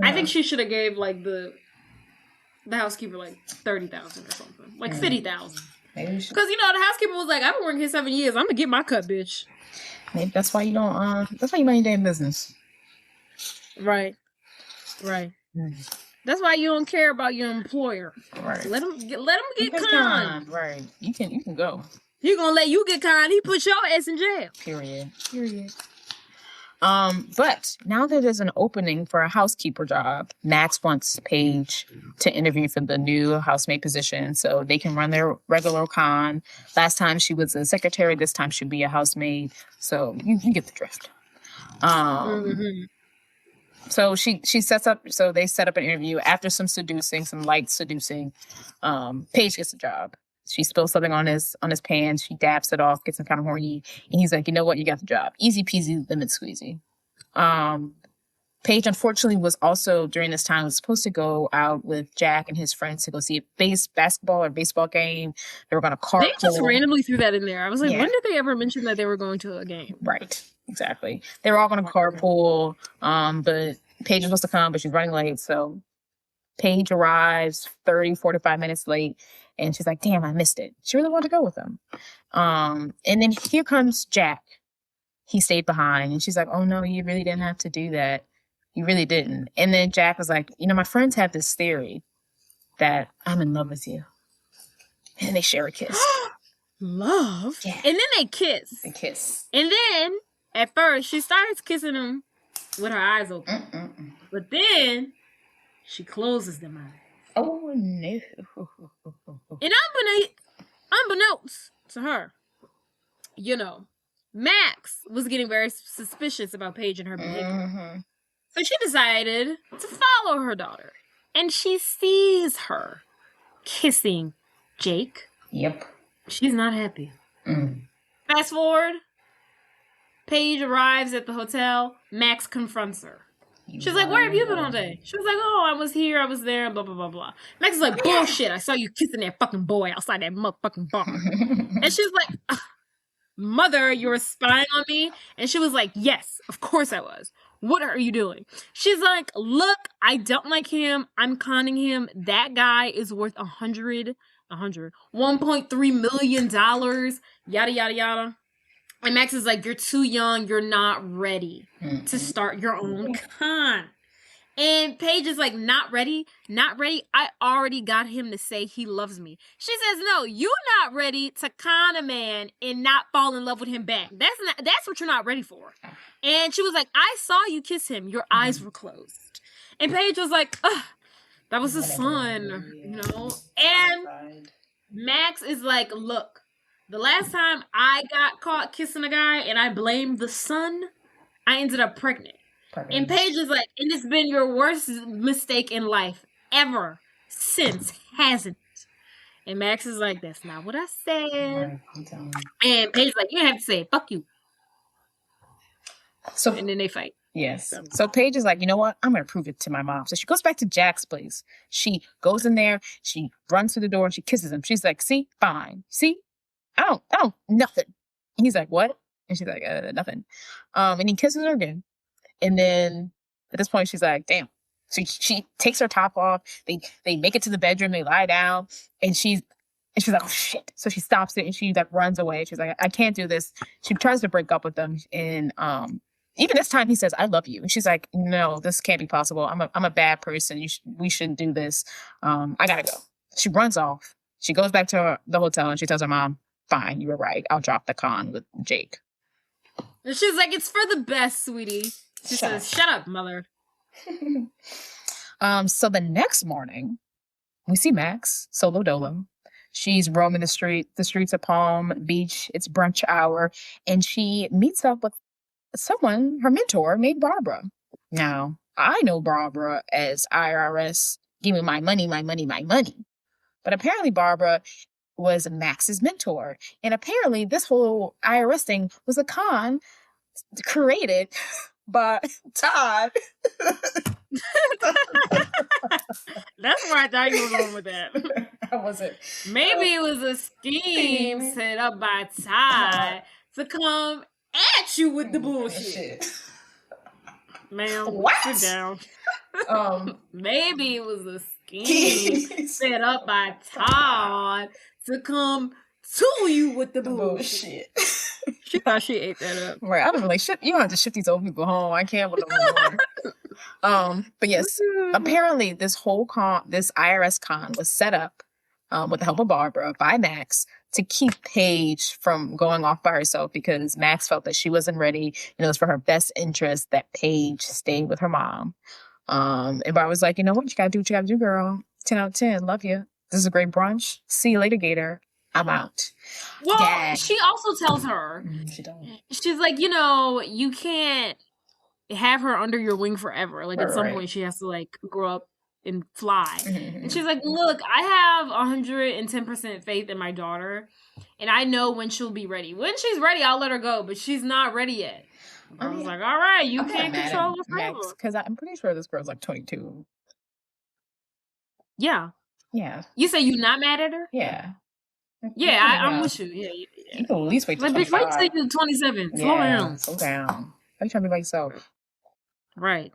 Speaker 3: I think she should have gave like the housekeeper like $30,000 or something. Like $50,000. Because the housekeeper was like, I've been working here 7 years, I'm gonna get my cut, bitch.
Speaker 2: Maybe that's why you don't that's why you mind your damn business.
Speaker 3: Right. That's why you don't care about your employer.
Speaker 2: Right.
Speaker 3: Let him get conned.
Speaker 2: Right. You can go.
Speaker 3: He gonna let you get conned. He put your ass in jail.
Speaker 2: Period. But now that there's an opening for a housekeeper job, Max wants Paige to interview for the new housemaid position so they can run their regular con. Last time she was a secretary. This time she'll be a housemaid. So you get the drift. So they set up an interview. After some light seducing, Paige gets a job. She spills something on his pants. She daps it off, gets him kind of horny, and he's like, you know what? You got the job. Easy peasy, lemon squeezy. Paige, unfortunately, was also during this time was supposed to go out with Jack and his friends to go see a basketball or baseball game. They were going to carpool.
Speaker 3: They just randomly threw that in there. I was like, when did they ever mention that they were going to a game?
Speaker 2: Right. Exactly. They were all going to carpool, but Paige was supposed to come, but she's running late. So Paige arrives 45 minutes late, and she's like, damn, I missed it. She really wanted to go with him. And then here comes Jack. He stayed behind, and she's like, oh, no, you really didn't have to do that. You really didn't. And then Jack was like, my friends have this theory that I'm in love with you. And they share a kiss.
Speaker 3: Love?
Speaker 2: Yeah.
Speaker 3: And then they kiss. And then, at first, she starts kissing him with her eyes open. But then, she closes them eyes.
Speaker 2: Oh, no.
Speaker 3: And unbeknownst to her, Max was getting very suspicious about Paige and her behavior. So she decided to follow her daughter. And she sees her kissing Jake.
Speaker 2: Yep.
Speaker 3: She's not happy. Fast forward. Paige arrives at the hotel. Max confronts her. She's like, where have you been all day? She was like, oh, I was here, I was there, blah, blah, blah, blah. Max is like, bullshit. I saw you kissing that fucking boy outside that motherfucking bar. And she's like, mother, you were spying on me? And she was like, yes, of course I was. What are you doing? She's like, look, I don't like him. I'm conning him. That guy is worth $1.3 million. Yada, yada, yada. And Max is like, you're too young. You're not ready to start your own con. And Paige is like, not ready. I already got him to say he loves me. She says, no, you're not ready to con a man and not fall in love with him back. That's what you're not ready for. And she was like, I saw you kiss him. Your eyes were closed. And Paige was like, ugh, that was his son, And Max is like, look, the last time I got caught kissing a guy and I blamed the son, I ended up pregnant. And Paige is like, and it's been your worst mistake in life ever since, hasn't it? And Max is like, that's not what I said.
Speaker 2: Right, I'm telling you.
Speaker 3: And Paige's like, you have to say, fuck you.
Speaker 2: So
Speaker 3: And then they fight.
Speaker 2: yes. So Paige is like, you know what? I'm going to prove it to my mom. So she goes back to Jack's place. She goes in there. She runs to the door and she kisses him. She's like, see, fine. See, I don't, nothing. And he's like, what? And she's like, nothing. And he kisses her again. And then at this point, she's like, damn. So she takes her top off. They make it to the bedroom. They lie down. And she's like, oh shit. So she stops it and she like runs away. She's like, I can't do this. She tries to break up with them. And even this time he says, I love you. And she's like, no, this can't be possible. I'm a bad person. We shouldn't do this. I gotta go. She runs off. She goes back to the hotel and she tells her mom, fine, you were right. I'll drop the con with Jake.
Speaker 3: And she's like, it's for the best, sweetie. She says, shut up, mother.
Speaker 2: So the next morning, we see Max, solo dolo. She's roaming the streets of Palm Beach. It's brunch hour. And she meets up with someone, her mentor, named Barbara. Now, I know Barbara as IRS, give me my money, my money, my money. But apparently Barbara was Max's mentor. And apparently this whole IRS thing was a con created by Todd.
Speaker 3: That's where I thought you were going with that.
Speaker 2: I wasn't.
Speaker 3: Maybe it was a scheme set up by Todd to come at you with the bullshit. Ma'am, sit down. Maybe it was a scheme set up by Todd to come to you with the bullshit. She thought she ate that up.
Speaker 2: Right. I don't really ship. You don't have to ship these old people home. I can't with them anymore. But yes, apparently this IRS con was set up with the help of Barbara by Max to keep Paige from going off by herself because Max felt that she wasn't ready and it was for her best interest that Paige stayed with her mom. And Barbara was like, you know what? You gotta do what you gotta do, girl. 10 out of 10. Love you. This is a great brunch. See you later, Gator. I'm out.
Speaker 3: Well,
Speaker 2: Dad.
Speaker 3: she also tells her, she's like, you know, you can't have her under your wing forever. Like at some point she has to like grow up and fly. And she's like, look, I have 110% faith in my daughter and I know when she'll be ready. When she's ready, I'll let her go, but she's not ready yet. I was like, all right, you can't control her forever.
Speaker 2: Because I'm pretty sure this girl's like 22.
Speaker 3: Yeah.
Speaker 2: Yeah.
Speaker 3: You say you're not mad at her?
Speaker 2: Yeah.
Speaker 3: Yeah, I'm with you. Yeah.
Speaker 2: You can at least wait till
Speaker 3: like, wait till you're 27. Slow down.
Speaker 2: Slow down. Why you trying to be by yourself?
Speaker 3: Right.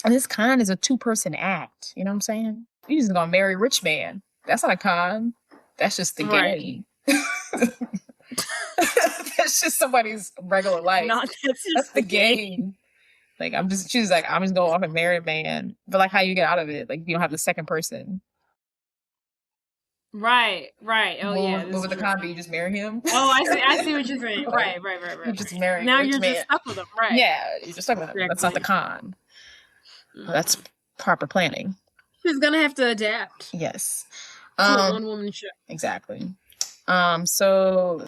Speaker 3: And
Speaker 2: this con is a 2-person act. You know what I'm saying? You just gonna marry a rich man. That's not a con. That's just the game. That's just somebody's regular life.
Speaker 3: No,
Speaker 2: that's the game. Like she's like, I'm just going off and marry a man. But like how you get out of it? Like you don't have the second person.
Speaker 3: Right. Oh yeah.
Speaker 2: What would the con be? You just marry him?
Speaker 3: Oh, I see what you're saying. Right.
Speaker 2: You just marry.
Speaker 3: Now you're just stuck with him, right?
Speaker 2: Yeah, you're just stuck with him. That's not the con. That's proper planning.
Speaker 3: She's gonna have to adapt.
Speaker 2: Yes.
Speaker 3: To a one-woman show.
Speaker 2: Exactly. So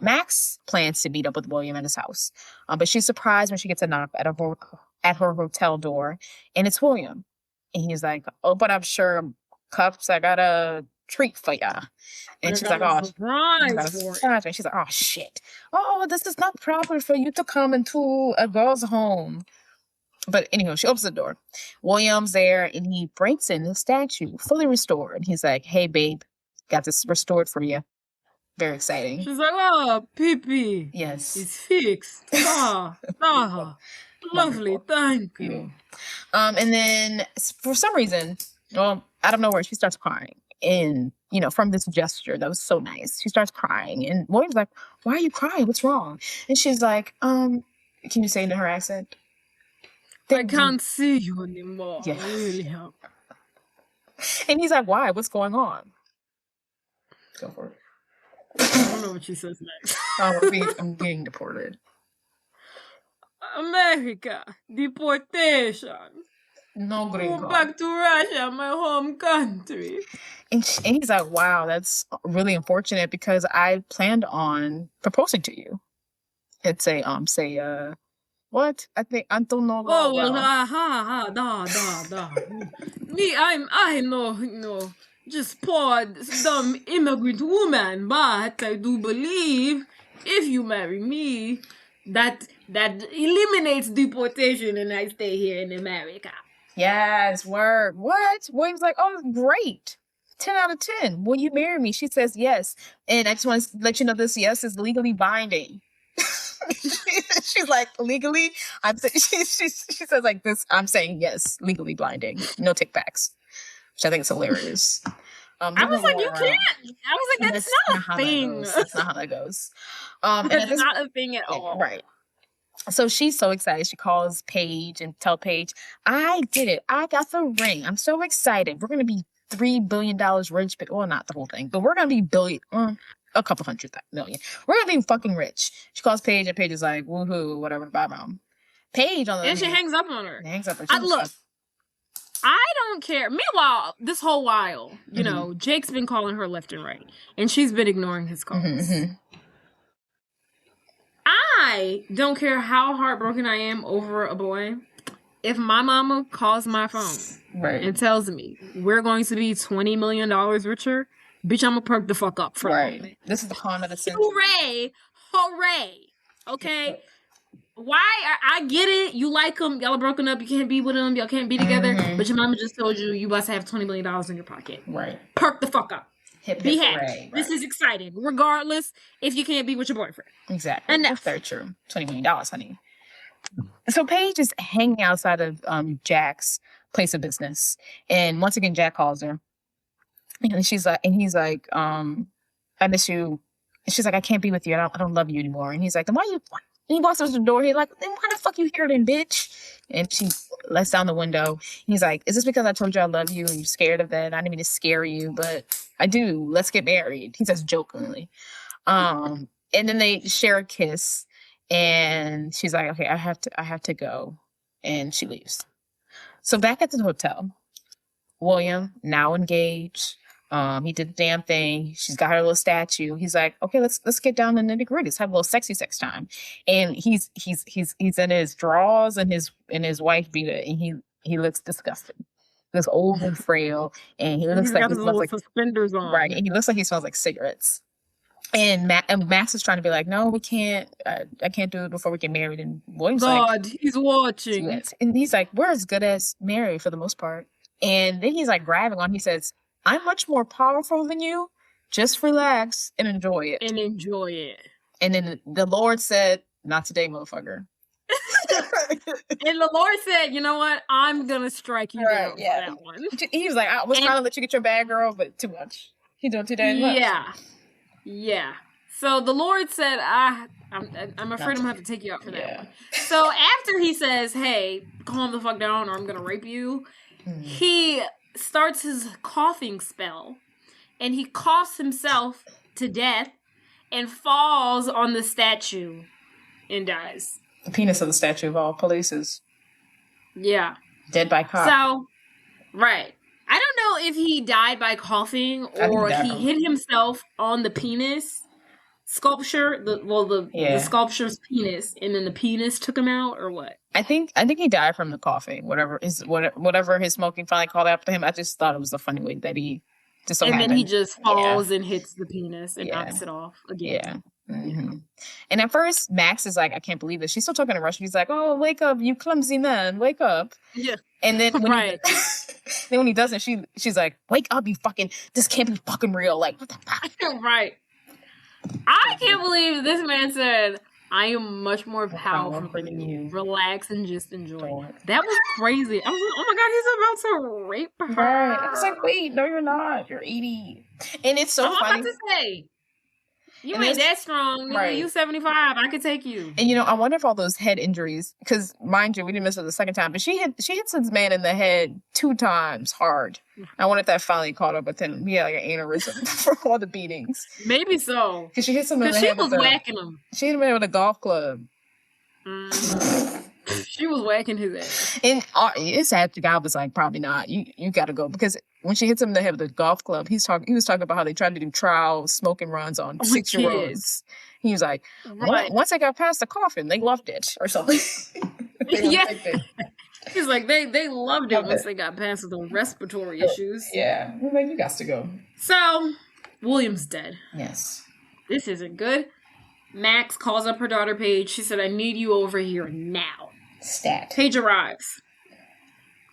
Speaker 2: Max plans to meet up with William at his house, but she's surprised when she gets a knock at her hotel door, and it's William, and he's like, "Open up, sure, cups. I got a treat for ya." And she's like, "Oh, surprise!" And she's like, "Oh shit! Oh, this is not proper for you to come into a girl's home." But anyhow, she opens the door. William's there, and he breaks in the statue, fully restored. He's like, "Hey, babe, got this restored for you." Very exciting.
Speaker 3: She's like, "Oh, pee-pee.
Speaker 2: Yes.
Speaker 3: It's fixed. Lovely, thank you."
Speaker 2: And then for some reason, out of nowhere, she starts crying. And, from this gesture that was so nice, she starts crying. And William's like, "Why are you crying? What's wrong?" And she's like, can you say it in her accent?
Speaker 3: I can't see you anymore.
Speaker 2: Yeah.
Speaker 3: Really.
Speaker 2: And he's like, "Why? What's going on?" Go for it.
Speaker 3: I don't know what she says next.
Speaker 2: I'm being deported.
Speaker 3: America, deportation.
Speaker 2: No green
Speaker 3: Go back to Russia, my home country.
Speaker 2: And he's like, "Wow, that's really unfortunate because I planned on proposing to you." It's what? I think I don't know.
Speaker 3: Oh well, da. Me, I know. just poor dumb immigrant woman, but I do believe if you marry me, that eliminates deportation and I stay here in America.
Speaker 2: Yes, word. What? William's like, oh, great. 10 out of 10. Will you marry me? She says yes. And I just want to let you know this yes is legally binding. She's like, legally? She says like this, I'm saying yes, legally binding. No take-backs. Which I think is hilarious.
Speaker 3: I was like, you can't. I was like, that's not a thing.
Speaker 2: That's not how that goes.
Speaker 3: It's not a thing at all.
Speaker 2: Right. So she's so excited. She calls Paige and tell Paige, I did it. I got the ring. I'm so excited. We're going to be $3 billion rich. But, well, not the whole thing. But we're going to be a couple $100 million. We're going to be fucking rich. She calls Paige and Paige is like, woohoo, whatever, bye, mom. Paige on the
Speaker 3: and she hangs up on her.
Speaker 2: Hangs up on her.
Speaker 3: Look, I don't care. Meanwhile, this whole while, you know, Jake's been calling her left and right. And she's been ignoring his calls. I don't care how heartbroken I am over a boy. If my mama calls my phone and tells me we're going to be $20 million richer, bitch, I'm gonna perk the fuck up for a moment.
Speaker 2: This is the con of the century.
Speaker 3: Hooray! Hooray! Okay? Why? I get it. You like him. Y'all are broken up. You can't be with him. Y'all can't be together. But your mama just told you you must have $20 million in your pocket. Right. Perk the fuck up. Be happy. Right. This is exciting, regardless if you can't be with your boyfriend.
Speaker 2: Exactly. And that's very true. $20 million, honey. So Paige is hanging outside of Jack's place of business. And once again, Jack calls her. And he's like, I miss you. And she's like, I can't be with you. I don't love you anymore. And he's like, then why you... And he walks out the door. He's like, then why the fuck you here then, bitch? And she lets down the window. He's like, is this because I told you I love you and you're scared of that? I didn't mean to scare you, but I do. Let's get married. He says jokingly. And then they share a kiss. And she's like, okay, I have to go. And she leaves. So back at the hotel, William, now engaged. He did the damn thing. She's got her little statue. He's like, okay, let's get down to the nitty gritty. Let's have a little sexy sex time. And he's in his drawers and his wife beater, and he looks disgusted. He looks old and frail, and he looks like he smells like
Speaker 3: suspenders on.
Speaker 2: Right, and he looks like he smells like cigarettes. And Max is trying to be like, no, we can't. I can't do it before we get married. And William's
Speaker 3: God, he's watching.
Speaker 2: Yes. And he's like, we're as good as married for the most part. And then he's like grabbing on. He says, I'm much more powerful than you. Just relax and enjoy it. And then the Lord said, not today, motherfucker.
Speaker 3: And the Lord said, you know what? I'm going to strike you down for that one.
Speaker 2: He was like, I was trying to let you get your bag, girl, but too much. He doing too damn much.
Speaker 3: Yeah. So the Lord said, I'm afraid I'm going to have to take you out for that one. So after he says, hey, calm the fuck down or I'm going to rape you, he starts his coughing spell, and he coughs himself to death and falls on the statue and dies.
Speaker 2: The penis of the statue of all places.
Speaker 3: Yeah.
Speaker 2: Dead by cough.
Speaker 3: So, right. I don't know if he died by coughing or he hit himself on the penis sculpture, the sculpture's penis, and then the penis took him out, or what?
Speaker 2: I think he died from the coughing. Whatever his smoking finally called after him. I just thought it was a funny way that he just so happened.
Speaker 3: Then he just falls and hits the penis and knocks it off again.
Speaker 2: Yeah. And at first, Max is like, I can't believe this. She's still talking in Russian. He's like, oh, wake up, you clumsy man, wake up.
Speaker 3: Yeah.
Speaker 2: And then when he doesn't, she's like, wake up, you fucking, this can't be fucking real. Like, what the fuck?
Speaker 3: Right. I can't believe this man said, I am much more powerful than you. Relax and just enjoy. That was crazy. I was like, oh my God, he's about to rape her.
Speaker 2: Right. I was like, wait, no, you're not. You're 80. And it's so funny.
Speaker 3: I'm about to say, you ain't that strong. Right. You 75. I could take you.
Speaker 2: And I wonder if all those head injuries, because mind you, we didn't miss it the second time, but she hit this man in the head 2 times hard. I wonder if that finally caught up with him. He had like an aneurysm for all the beatings.
Speaker 3: Maybe so.
Speaker 2: Because she hit him in the head.
Speaker 3: She was whacking him.
Speaker 2: She hit him with a golf club.
Speaker 3: She was whacking his ass.
Speaker 2: And it's sad the guy was like, probably not. You got to go. Because when she hits him in the head with a golf club, he was talking about how they tried to do trial smoking runs on 6-year-olds. He was like, once I got past the coffin, they loved it or something.
Speaker 3: Yeah. He's like, they loved it once they got past the respiratory issues.
Speaker 2: Yeah. We're like, you got to go.
Speaker 3: So, William's dead.
Speaker 2: Yes.
Speaker 3: This isn't good. Max calls up her daughter, Paige. She said, I need you over here now.
Speaker 2: Stat.
Speaker 3: Paige arrives.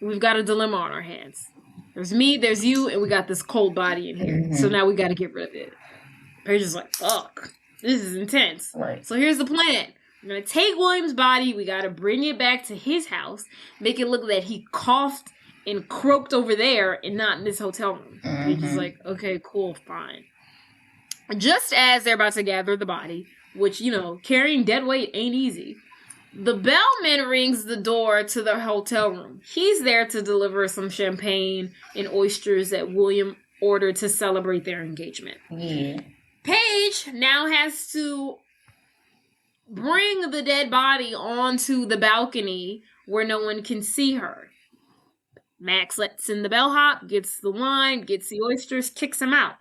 Speaker 3: We've got a dilemma on our hands. There's me, there's you, and we got this cold body in here. Mm-hmm. So now we got to get rid of it. Paige is like, fuck. This is intense.
Speaker 2: Right.
Speaker 3: So here's the plan. We're going to take William's body. We got to bring it back to his house. Make it look that he coughed and croaked over there and not in this hotel room. Mm-hmm. Paige is like, okay, cool, fine. Just as they're about to gather the body, which, you know, carrying dead weight ain't easy, the bellman rings the door to the hotel room. He's there to deliver some champagne and oysters that William ordered to celebrate their engagement.
Speaker 2: Yeah.
Speaker 3: Paige now has to bring the dead body onto the balcony where no one can see her. Max lets in the bellhop, gets the wine, gets the oysters, kicks him out.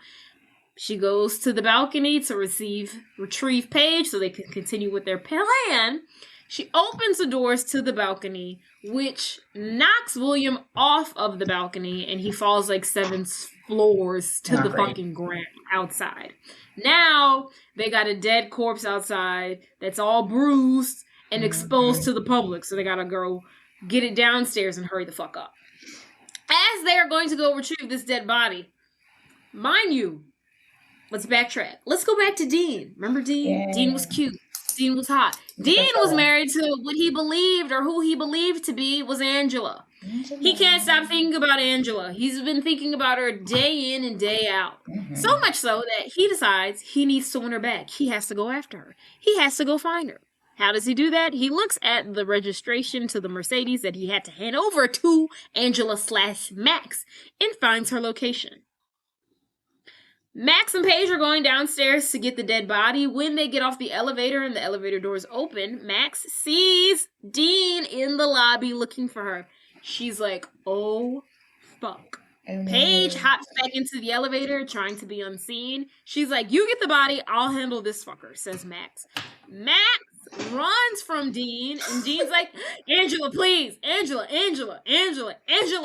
Speaker 3: She goes to the balcony to retrieve Paige so they can continue with their plan. She opens the doors to the balcony, which knocks William off of the balcony, and he falls like 7 floors to the fucking ground outside. Now, they got a dead corpse outside that's all bruised and exposed to the public, so they gotta go get it downstairs and hurry the fuck up. As they're going to go retrieve this dead body, mind you, let's backtrack. Let's go back to Dean. Remember Dean? Yeah. Dean was cute. Dean was hot. Dean was married to what he believed, or who he believed to be, was Angela. He can't stop thinking about Angela. He's been thinking about her day in and day out. Mm-hmm. So much so that he decides he needs to win her back. He has to go after her. He has to go find her. How does he do that? He looks at the registration to the Mercedes that he had to hand over to Angela/Max and finds her location. Max and Paige are going downstairs to get the dead body. When they get off the elevator and the elevator doors open, Max sees Dean in the lobby looking for her. She's like, oh, fuck. Paige hops back into the elevator, trying to be unseen. She's like, you get the body, I'll handle this fucker, says Max. Max runs from Dean, and Dean's like, Angela, please. Angela,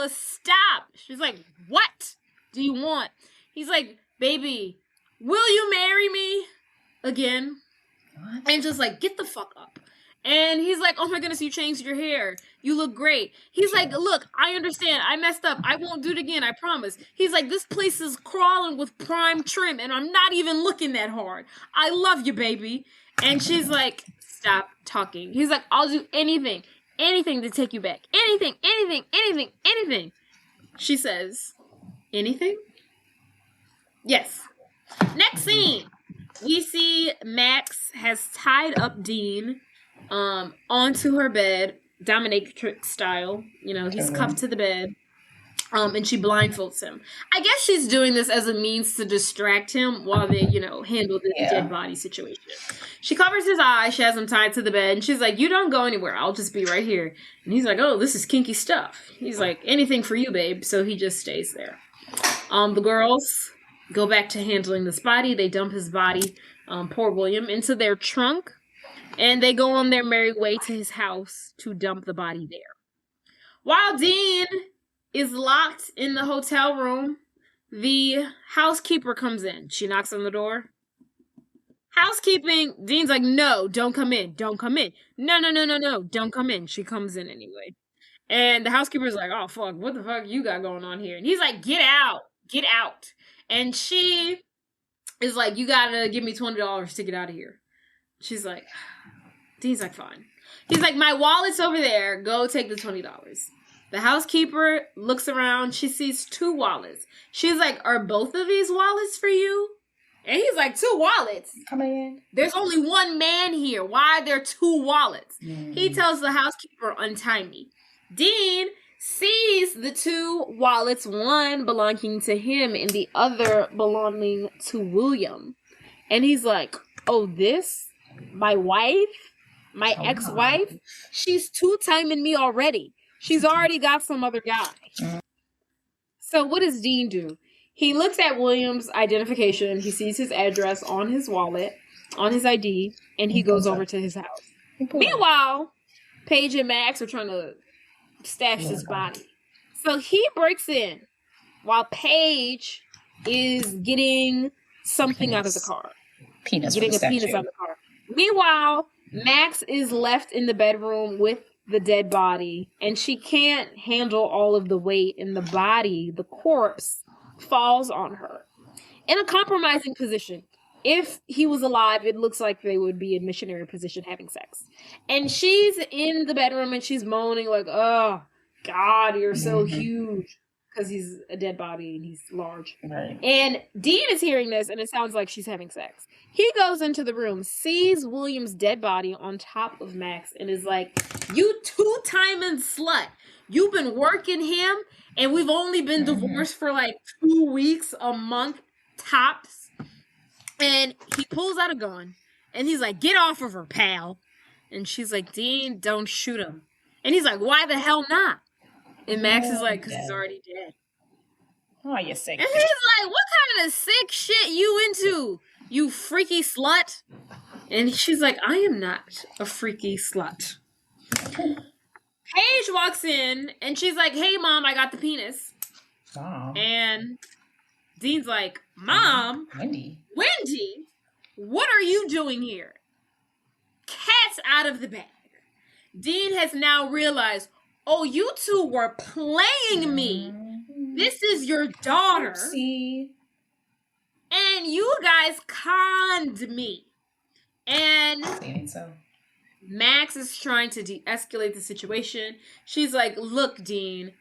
Speaker 3: stop. She's like, what do you want? He's like, baby, will you marry me again? What? Angela's like, get the fuck up. And he's like, oh my goodness, you changed your hair. You look great. He's like, look, I understand. I messed up. I won't do it again. I promise. He's like, this place is crawling with prime trim, and I'm not even looking that hard. I love you, baby. And she's like, stop talking. He's like, I'll do anything to take you back. Anything. She says, anything? Yes. Next scene. We see Max has tied up Dean onto her bed, dominatrix style. You know, he's cuffed to the bed. And she blindfolds him. I guess she's doing this as a means to distract him while they, you know, handle this dead body situation. She covers his eyes. She has him tied to the bed. And she's like, you don't go anywhere. I'll just be right here. And he's like, oh, this is kinky stuff. He's like, anything for you, babe. So he just stays there. The girls go back to handling this body. They dump his body, poor William, into their trunk. And they go on their merry way to his house to dump the body there. While Dean is locked in the hotel room, the housekeeper comes in. She knocks on the door. Housekeeping. Dean's like, no, don't come in. Don't come in. No, don't come in. She comes in anyway. And the housekeeper's like, oh, fuck, what the fuck you got going on here? And he's like, get out. And she is like, you gotta give me $20 to get out of here. She's like, Dean's like, fine. He's like, my wallet's over there. Go take the $20. The housekeeper looks around. She sees 2 wallets. She's like, are both of these wallets for you? And he's like, 2 wallets?
Speaker 2: Come in.
Speaker 3: There's only one man here. Why are there 2 wallets? He tells the housekeeper, untie me. Dean sees the 2 wallets, one belonging to him and the other belonging to William. And he's like, oh, this? My wife? My ex-wife? She's 2-timing me already. She's already got some other guy. So what does Dean do? He looks at William's identification. He sees his address on his wallet, on his ID, and he goes over to his house. Meanwhile, Paige and Max are trying to stashed his body. So he breaks in while Paige is getting something out of the car. Getting a penis out of the car. Meanwhile, Max is left in the bedroom with the dead body, and she can't handle all of the weight, and the body, the corpse, falls on her in a compromising position. If he was alive, it looks like they would be in missionary position having sex. And she's in the bedroom and she's moaning like, oh, God, you're so huge. Because he's a dead body and he's large.
Speaker 2: Right.
Speaker 3: And Dean is hearing this and it sounds like she's having sex. He goes into the room, sees William's dead body on top of Max and is like, you two-timing slut. You've been working him and we've only been divorced for like 2 weeks, a month, tops. And he pulls out a gun, and he's like, get off of her, pal. And she's like, Dean, don't shoot him. And he's like, why the hell not? And Max is like, because he's already dead.
Speaker 2: Oh, you sick.
Speaker 3: And he's like, what kind of sick shit you into, you freaky slut? And she's like, I am not a freaky slut. Paige walks in, and she's like, hey, Mom, I got the penis.
Speaker 2: Oh.
Speaker 3: And Dean's like, Mom, Wendy, what are you doing here? Cat's out of the bag. Dean has now realized, oh, you two were playing me. This is your daughter.
Speaker 2: Oopsie.
Speaker 3: And you guys conned me. And Max is trying to de-escalate the situation. She's like, look, Dean,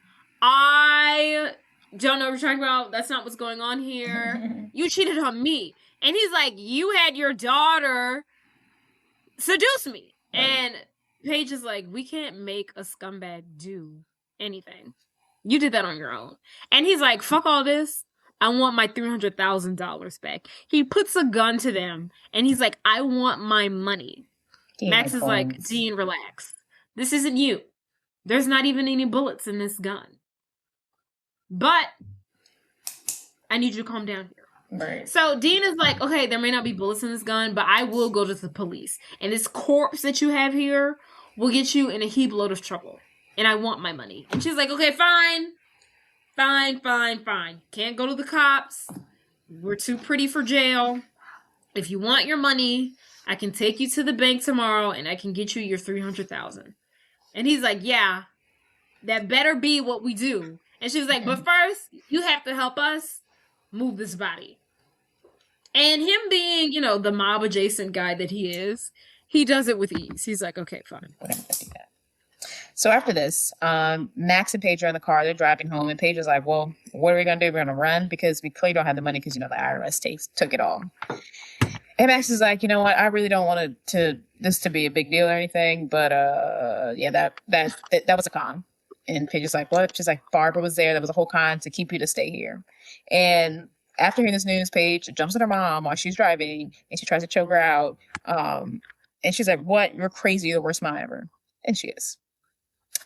Speaker 3: I don't know what you're talking about. That's not what's going on here. You cheated on me. And he's like, you had your daughter seduce me. Right. And Paige is like, we can't make a scumbag do anything. You did that on your own. And he's like, fuck all this. I want my $300,000 back. He puts a gun to them. And he's like, I want my money. Max is like, Dean, relax. This isn't you. There's not even any bullets in this gun. But I need you to calm down here.
Speaker 2: Right.
Speaker 3: So Dean is like, okay, there may not be bullets in this gun, but I will go to the police. And this corpse that you have here will get you in a heap load of trouble. And I want my money. And she's like, okay, fine. Can't go to the cops. We're too pretty for jail. If you want your money, I can take you to the bank tomorrow and I can get you your $300,000. And he's like, yeah, that better be what we do. And she was like, but first, you have to help us move this body. And him being, the mob adjacent guy that he is, he does it with ease. He's like, okay, fine.
Speaker 2: So after this, Max and Paige are in the car. They're driving home. And Paige is like, well, what are we going to do? We're going to run because we clearly don't have the money because, the IRS took it all. And Max is like, you know what? I really don't want this to be a big deal or anything. But yeah, that was a con. And Paige is like, what? She's like, Barbara was there. There was a whole con to keep you to stay here. And after hearing this news, Paige jumps at her mom while she's driving and she tries to choke her out. And she's like, what? You're crazy. You're the worst mom ever. And she is.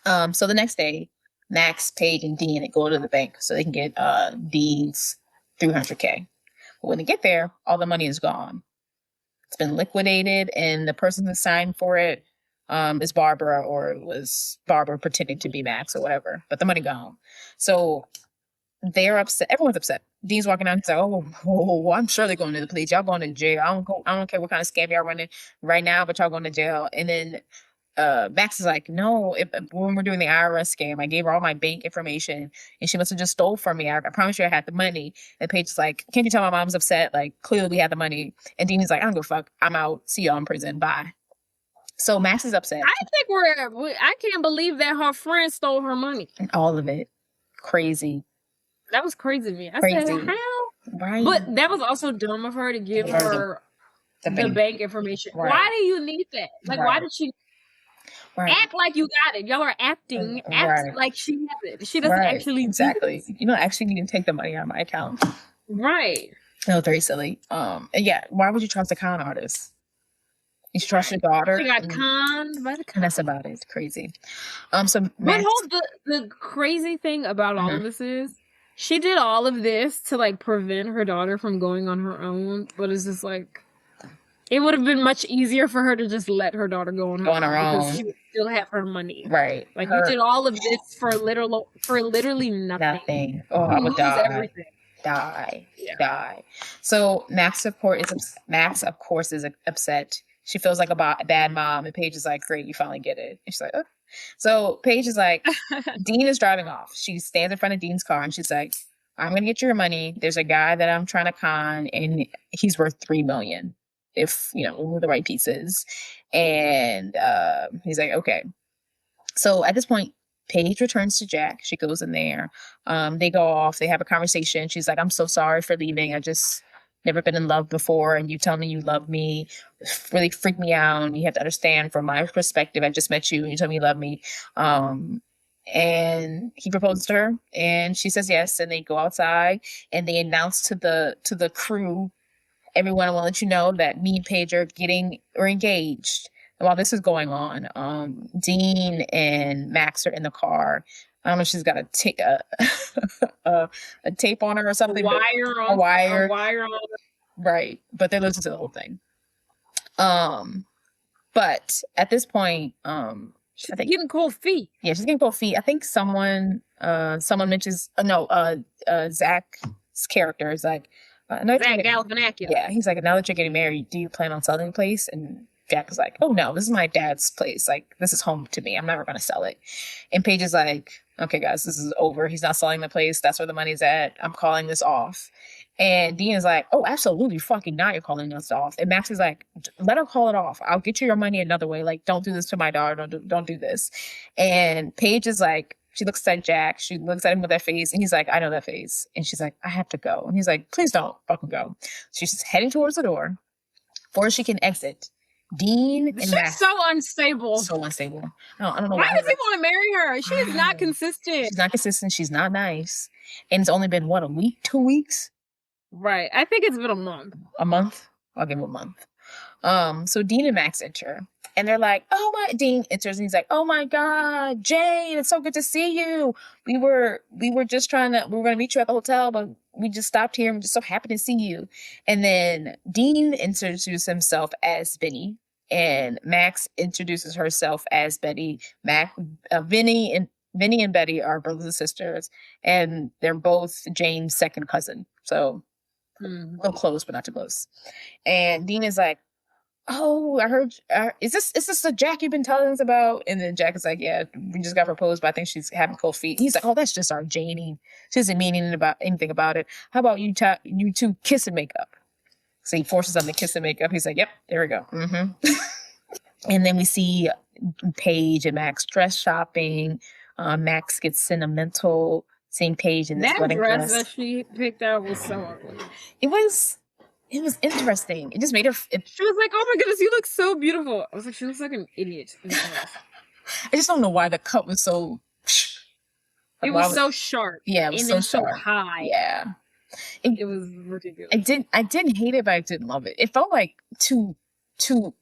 Speaker 2: So the next day, Max, Paige, and Dean go to the bank so they can get Dean's $300K. But when they get there, all the money is gone. It's been liquidated, and the person who signed for it is Barbara, or it was Barbara pretending to be Max or whatever. But the money gone. So they're upset. Everyone's upset. Dean's walking down. He's like, oh, I'm sure they're going to the police. Y'all going to jail. I don't care what kind of scam y'all running right now, but y'all going to jail. And then Max is like, no, when we're doing the IRS scam, I gave her all my bank information and she must have just stole from me. I promise you I had the money. And Paige is like, can't you tell my mom's upset? Like, clearly we had the money. And Dean is like, I don't give a fuck. I'm out. See y'all in prison. Bye. So Max is upset.
Speaker 3: I think I can't believe that her friend stole her money.
Speaker 2: And all of it. Crazy.
Speaker 3: That was crazy to me. I
Speaker 2: Crazy.
Speaker 3: said, how?
Speaker 2: Right.
Speaker 3: But that was also dumb of her to give her the bank information.
Speaker 2: Right.
Speaker 3: Why do you need that? Like, why did she act like you got it? Y'all are acting. Act like she has it. She doesn't actually.
Speaker 2: Exactly. You don't actually need to take the money out of my account.
Speaker 3: Right.
Speaker 2: No, very silly. And yeah, why would you trust a con artist? You should trust your daughter.
Speaker 3: She got conned by the con.
Speaker 2: And that's about it. It's crazy. So
Speaker 3: but the crazy thing about all of this is she did all of this to like prevent her daughter from going on her own, but it's just like It would have been much easier for her to just let her daughter go on
Speaker 2: her own.
Speaker 3: because she would still have her money.
Speaker 2: Right.
Speaker 3: Like, you did all of this for literally nothing.
Speaker 2: Nothing. Oh, I would die.
Speaker 3: Everything.
Speaker 2: Die. So Max, of course, is upset. She feels like a bad mom, and Paige is like, "Great, you finally get it." And she's like, "Oh." So Paige is like, Dean is driving off. She stands in front of Dean's car, and she's like, "I'm gonna get your money. There's a guy that I'm trying to con, and he's worth $3 million if with the right pieces." And he's like, "Okay." So at this point, Paige returns to Jack. She goes in there. They go off. They have a conversation. She's like, "I'm so sorry for leaving. I just never been in love before. And you tell me you love me. Really freaked me out. And you have to understand from my perspective, I just met you and you tell me you love me." And he proposes to her and she says yes. And they go outside and they announce to the crew, "Everyone, I want to let you know that me and Paige are engaged." And while this is going on, Dean and Max are in the car. I don't know if she's got a tape on her or something. A wire on. Right. But they listen to the whole thing. But at this point,
Speaker 3: she's getting cold feet.
Speaker 2: Yeah, she's getting cold feet. I think someone mentions, Zach's character is like,
Speaker 3: Zach Galifianakis.
Speaker 2: Yeah, he's like, "Now that you're getting married, do you plan on selling the place?" And Jack is like, "Oh no, this is my dad's place. Like, this is home to me. I'm never going to sell it." And Paige is like, "Okay, guys, this is over. He's not selling the place. That's where the money's at. I'm calling this off." And Dean is like, "Oh, absolutely fucking not. You're calling us off." And Max is like, "Let her call it off. I'll get you your money another way. Like, don't do this to my daughter. Don't do this." And Paige is like, she looks at Jack. She looks at him with that face. And he's like, "I know that face." And she's like, "I have to go." And he's like, "Please don't fucking go." She's heading towards the door before she can exit. Dean and Max.
Speaker 3: She's so unstable.
Speaker 2: So unstable. I don't know
Speaker 3: why does he want to marry her? She is not consistent.
Speaker 2: She's not consistent. She's not nice. And it's only been, what, a week? 2 weeks?
Speaker 3: Right. I think it's been a month.
Speaker 2: A month? I'll give him a month. So Dean and Max enter. And they're like, "Oh my," Dean enters and he's like, "Oh my God, Jane, it's so good to see you. We were just we were going to meet you at the hotel, but we just stopped here. I'm just so happy to see you." And then Dean introduces himself as Benny and Max introduces herself as Betty. Vinny and Betty are brothers and sisters and they're both Jane's second cousin. So a little close, but not too close. And Dean is like, "Oh, I heard, is this the Jack you've been telling us about?" And then Jack is like, "Yeah, we just got proposed, but I think she's having cold feet." He's like, "Oh, that's just our Janie. She doesn't mean anything about it. How about you two kiss and make up?" So he forces them to kiss and make up. He's like, "Yep, there we go." Mm-hmm. And then we see Paige and Max dress shopping. Max gets sentimental seeing Paige in this wedding dress.
Speaker 3: That she picked out was so ugly.
Speaker 2: It was interesting. It just made her.
Speaker 3: She was like, "Oh my goodness, you look so beautiful." I was like, she looks like an idiot.
Speaker 2: I just don't know why the cut was so.
Speaker 3: It was so sharp.
Speaker 2: Yeah, it was so sharp.
Speaker 3: High.
Speaker 2: Yeah,
Speaker 3: it was ridiculous.
Speaker 2: I didn't hate it, but I didn't love it. It felt like too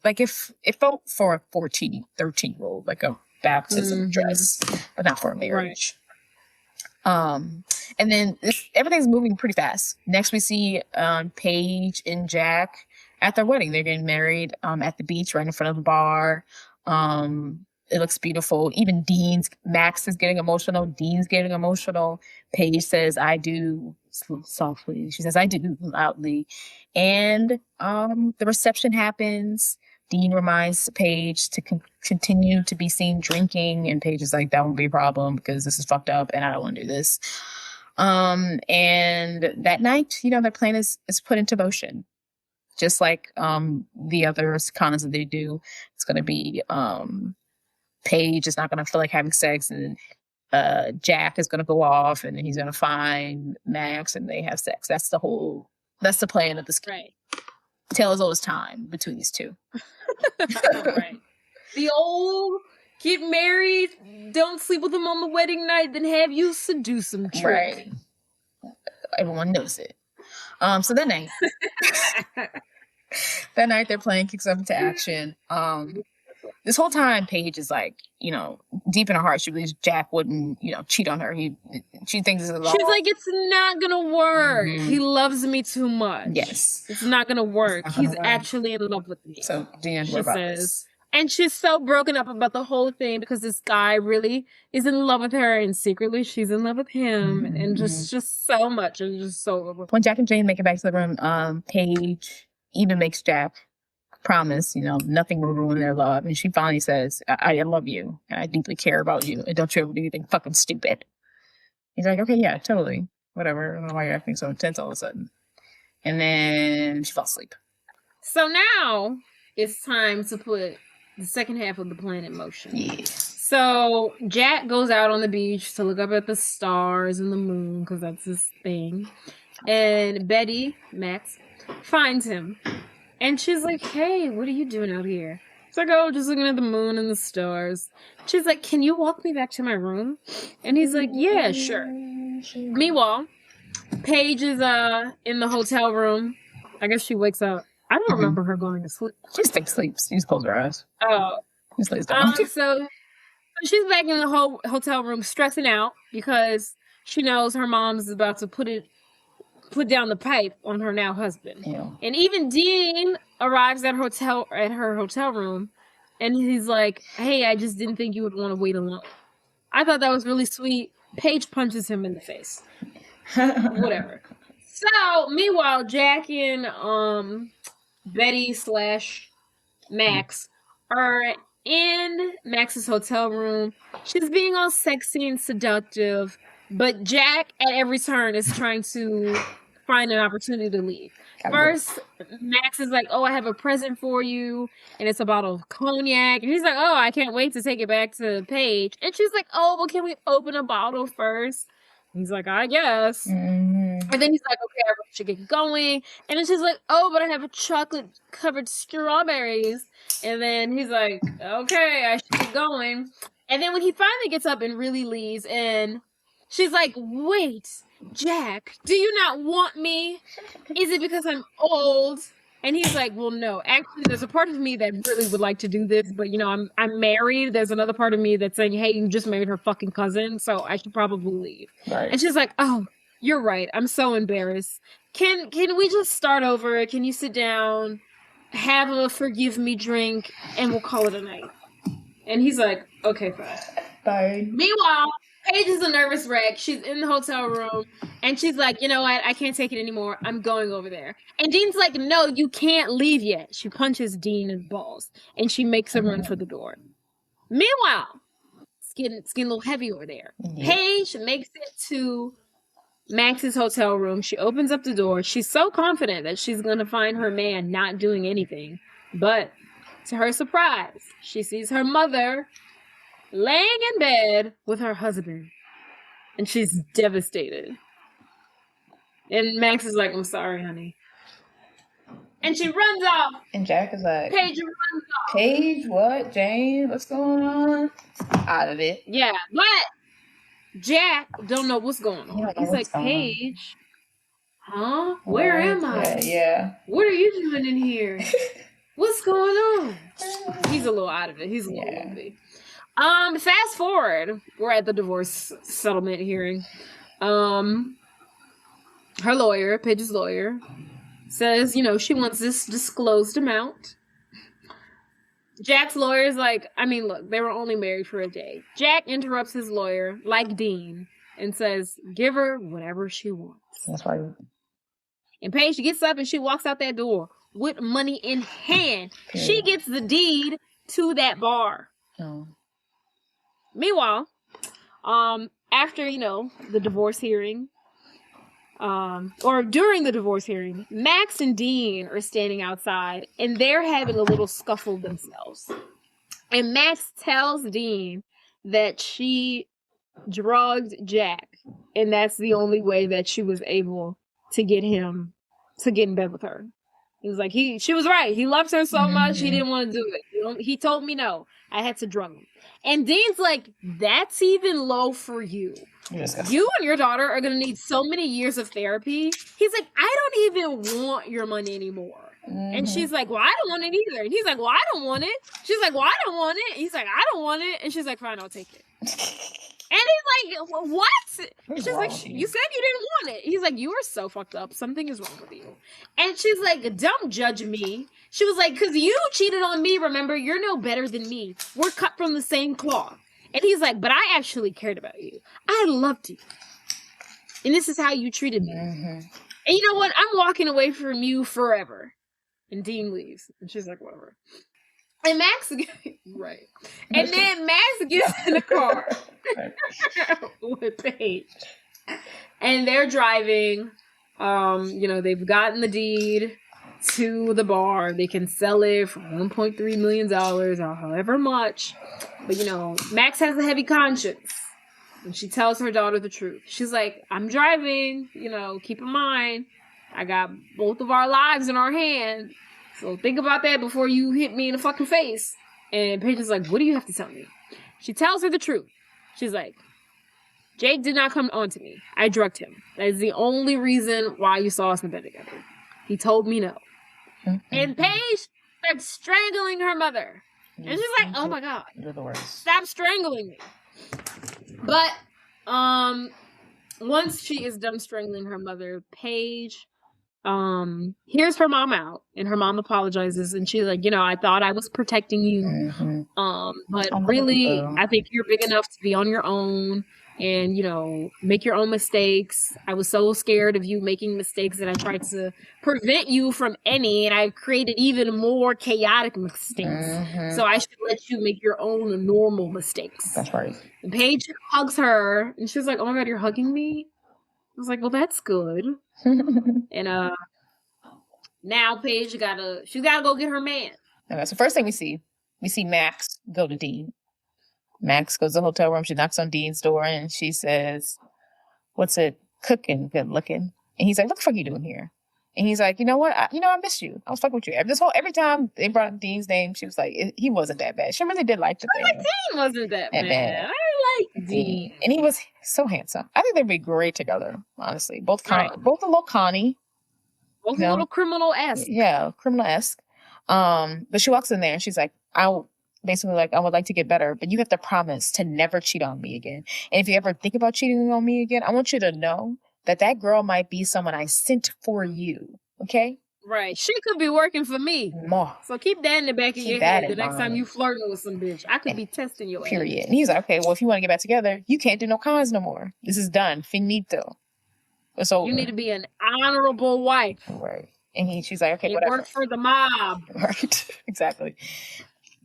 Speaker 2: like if it felt for a 14, 13-year-old like a baptism dress, but not for a marriage. Right. And then everything's moving pretty fast. Next, we see Paige and Jack at their wedding. They're getting married at the beach right in front of the bar. It looks beautiful. Even Max is getting emotional. Dean's getting emotional. Paige says, "I do," softly. She says, "I do," loudly. And the reception happens. Dean reminds Paige to continue to be seen drinking. And Paige is like, "That won't be a problem because this is fucked up and I don't want to do this." And that night, their plan is put into motion. Just like the other cons that they do. It's going to be Paige is not going to feel like having sex, and Jack is going to go off, and then he's going to find Max, and they have sex. That's the plan of this game. Right. Tale as old as time between these two.
Speaker 3: Right. The old get married, don't sleep with them on the wedding night, then have you seduce them trick.
Speaker 2: Right. Everyone knows it. So that night, their plan kicks up into action. this whole time, Paige is like, you know, deep in her heart, she believes Jack wouldn't, you know, cheat on her. She thinks it's all.
Speaker 3: She's like, it's not gonna work.
Speaker 2: Mhm.
Speaker 3: He loves me too much.
Speaker 2: Yes.
Speaker 3: It's not gonna work.
Speaker 2: It's not gonna
Speaker 3: He's
Speaker 2: work.
Speaker 3: actually in love with me.
Speaker 2: So, Dean,
Speaker 3: She
Speaker 2: what about
Speaker 3: says.
Speaker 2: this?
Speaker 3: And she's so broken up about the whole thing because this guy really is in love with her, and secretly she's in love with him, and just so much, and just so.
Speaker 2: When Jack and Jane make it back to the room, Paige even makes Jack promise, you know, nothing will ruin their love, and she finally says, "I love you, and I deeply care about you, and don't you ever do anything fucking stupid." He's like, "Okay, yeah, totally, whatever. I don't know why you're acting so intense all of a sudden." And then she falls asleep.
Speaker 3: So now it's time to put the second half of the plan in motion.
Speaker 2: Yeah.
Speaker 3: So Jack goes out on the beach to look up at the stars and the moon because that's his thing. And Betty, Max, finds him. And she's like, hey, what are you doing out here? He's like, oh, just looking at the moon and the stars. She's like, can you walk me back to my room? And he's like, yeah, sure. Meanwhile, Paige is in the hotel room. I guess she wakes up. I don't remember her going to sleep.
Speaker 2: She just sleeps. She just closes her eyes.
Speaker 3: Oh.
Speaker 2: Just lays down.
Speaker 3: So she's back in the hotel room stressing out because she knows her mom's about to put down the pipe on her now husband.
Speaker 2: Yeah.
Speaker 3: And even Dean arrives at her hotel room, and he's like, hey, I just didn't think you would want to wait alone. I thought that was really sweet. Paige punches him in the face. Whatever. So, meanwhile, Jack and Betty / Max are in Max's hotel room. She's being all sexy and seductive, but Jack at every turn is trying to find an opportunity to leave. First, Max is like, oh, I have a present for you, and it's a bottle of cognac. And he's like, oh, I can't wait to take it back to Paige. And she's like, oh, well, can we open a bottle first? He's like, I guess. And then he's like, okay, I should get going. And then she's like, oh, but I have a chocolate-covered strawberries. And then he's like, okay, I should get going. And then when he finally gets up and really leaves, and she's like, wait, Jack, do you not want me? Is it because I'm old? And he's like, well, no. Actually, there's a part of me that really would like to do this, but, you know, I'm married. There's another part of me that's saying, hey, you just married her fucking cousin, so I should probably leave.
Speaker 2: Right.
Speaker 3: And she's like, oh, you're right. I'm so embarrassed. Can we just start over? Can you sit down, have a forgive me drink, and we'll call it a night? And he's like, okay, fine.
Speaker 2: Bye.
Speaker 3: Meanwhile, Paige is a nervous wreck. She's in the hotel room, and she's like, you know what? I can't take it anymore. I'm going over there. And Dean's like, no, you can't leave yet. She punches Dean in the balls, and she makes him run for the door. Meanwhile, it's getting a little heavy over there.
Speaker 2: Yeah.
Speaker 3: Paige makes it to Max's hotel room. She opens up the door. She's so confident that she's going to find her man not doing anything. But to her surprise, she sees her mother laying in bed with her husband. And she's devastated. And Max is like, I'm sorry, honey. And she runs off.
Speaker 2: And Jack is like,
Speaker 3: Paige runs off.
Speaker 2: Paige, what? Jane, what's going on? Out of it.
Speaker 3: Yeah, but Jack don't know what's going on. He's like, Paige, huh? Where am I?
Speaker 2: Yeah.
Speaker 3: What are you doing in here? What's going on? He's a little out of it. He's a little lumpy. Fast forward, we're at the divorce settlement hearing. Her lawyer, Paige's lawyer, says, you know, she wants this disclosed amount. Jack's lawyer is like, I mean, look, they were only married for a day. Jack interrupts his lawyer, like Dean, and says, give her whatever she wants.
Speaker 2: That's right.
Speaker 3: And Paige gets up and she walks out that door with money in hand.
Speaker 2: Yeah.
Speaker 3: She gets the deed to that bar.
Speaker 2: Oh.
Speaker 3: Meanwhile, after, you know, the divorce hearing, or during the divorce hearing, Max and Dean are standing outside and they're having a little scuffle themselves. And Max tells Dean that she drugged Jack, and that's the only way that she was able to get him to get in bed with her. He was like, she was right. He loves her so much, he didn't want to do it. He told me no. I had to drug him. And Dean's like, that's even low for you.
Speaker 2: Yes.
Speaker 3: You and your daughter are going to need so many years of therapy. He's like, I don't even want your money anymore. And she's like, well, I don't want it either. And he's like, well, I don't want it. She's like, well, I don't want it. He's like, I don't want it. And she's like, fine, I'll take it. And he's like, what? And she's like, you said you didn't want it. He's like, you are so fucked up. Something is wrong with you. And she's like, don't judge me. She was like, because you cheated on me, remember? You're no better than me. We're cut from the same cloth. And he's like, but I actually cared about you. I loved you. And this is how you treated me. And you know what? I'm walking away from you forever. And Dean leaves. And she's like, whatever. And Max, right. And then Max gets in the car with Paige. And they're driving. They've gotten the deed to the bar. They can sell it for $1.3 million or however much. But, Max has a heavy conscience. And she tells her daughter the truth. She's like, I'm driving, keep in mind, I got both of our lives in our hand. So think about that before you hit me in the fucking face. And Paige is like, what do you have to tell me? She tells her the truth. She's like, Jake did not come on to me. I drugged him. That is the only reason why you saw us in bed together. He told me no. And Paige starts strangling her mother. And she's like, oh my God.
Speaker 2: You're the worst.
Speaker 3: Stop strangling me. But once she is done strangling her mother, Paige hears her mom out, and her mom apologizes, and she's like, I thought I was protecting you, but really, I think you're big enough to be on your own and, make your own mistakes. I was so scared of you making mistakes that I tried to prevent you from any, and I created even more chaotic mistakes. So I should let you make your own normal mistakes.
Speaker 2: That's right.
Speaker 3: And Paige hugs her, and she's like, oh my God, you're hugging me? I was like, well, that's good. And now Paige she's gotta go get her man.
Speaker 2: Okay, so first thing we see Max go to Dean. Max goes to the hotel room. She knocks on Dean's door and she says, what's it cooking, good looking? And he's like, what the fuck are you doing here? And he's like, you know what? I missed you. I was fucking with you. Every time they brought up Dean's name, she was like, he wasn't that bad. She really did like the thing.
Speaker 3: Dean wasn't that bad. I like Dean.
Speaker 2: And he was so handsome. I think they'd be great together, honestly. Both a little Connie.
Speaker 3: Both a little criminal-esque.
Speaker 2: Yeah, criminal-esque. But she walks in there and she's like, I would like to get better, but you have to promise to never cheat on me again. And if you ever think about cheating on me again, I want you to know that girl might be someone I sent for you. Okay?
Speaker 3: Right. She could be working for me. So keep that in the back of your head. The next time you flirting with some bitch, I could be testing your
Speaker 2: period. And he's like, okay, well, if you want to get back together, you can't do no cons no more. This is done. Finito. It's over.
Speaker 3: You need to be an honorable wife.
Speaker 2: Right. And she's like, okay,
Speaker 3: it
Speaker 2: whatever.
Speaker 3: Work for the mob.
Speaker 2: Right. Exactly.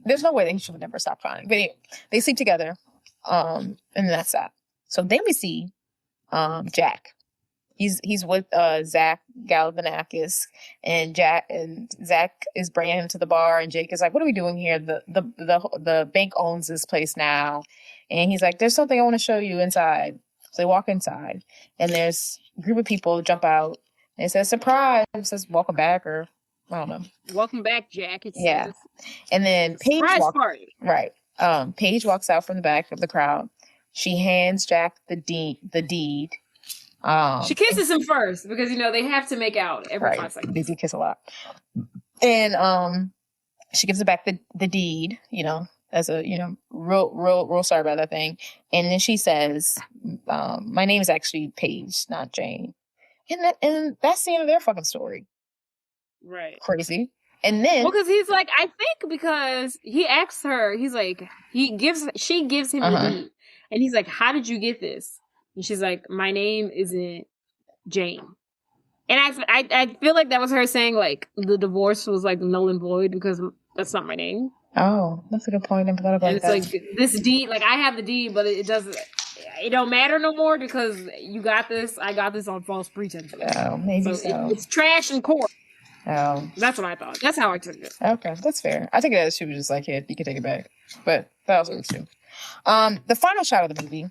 Speaker 2: There's no way that he should have never stopped crying. But anyway, they sleep together. And that's that. So then we see Jack. He's with Zach Galifianakis, and Zach is bringing him to the bar, and Jake is like, "What are we doing here? The bank owns this place now," and he's like, "There's something I want to show you inside." So they walk inside, and there's a group of people jump out, and it says "Surprise!" It says "Welcome back," or I don't know.
Speaker 3: Welcome back, Jack.
Speaker 2: Yeah, and then Paige
Speaker 3: party.
Speaker 2: Right. Paige walks out from the back of the crowd. She hands Jack the deed.
Speaker 3: She kisses him first because they have to make out every 5 seconds.
Speaker 2: They do kiss a lot, and she gives it back the deed. As a real sorry about that thing. And then she says, "My name is actually Paige, not Jane." And that's the end of their fucking story.
Speaker 3: Right.
Speaker 2: Crazy. And then
Speaker 3: because he's like, I think because he asks her, he's like, she gives him the deed, and he's like, "How did you get this?" And she's like, "My name isn't Jane." And I feel like that was her saying like the divorce was like null and void because that's not my name.
Speaker 2: Oh, that's a good point. I thought about
Speaker 3: that. It's like this deed, like I have the deed, but it don't matter no more because you got this. I got this on false pretenses.
Speaker 2: Oh, maybe so.
Speaker 3: It's trash in court.
Speaker 2: Oh,
Speaker 3: that's what I thought. That's how I took it.
Speaker 2: Okay, that's fair. I think that she was just like, "Here, you can take it back," but that also was true. The final shot of the movie.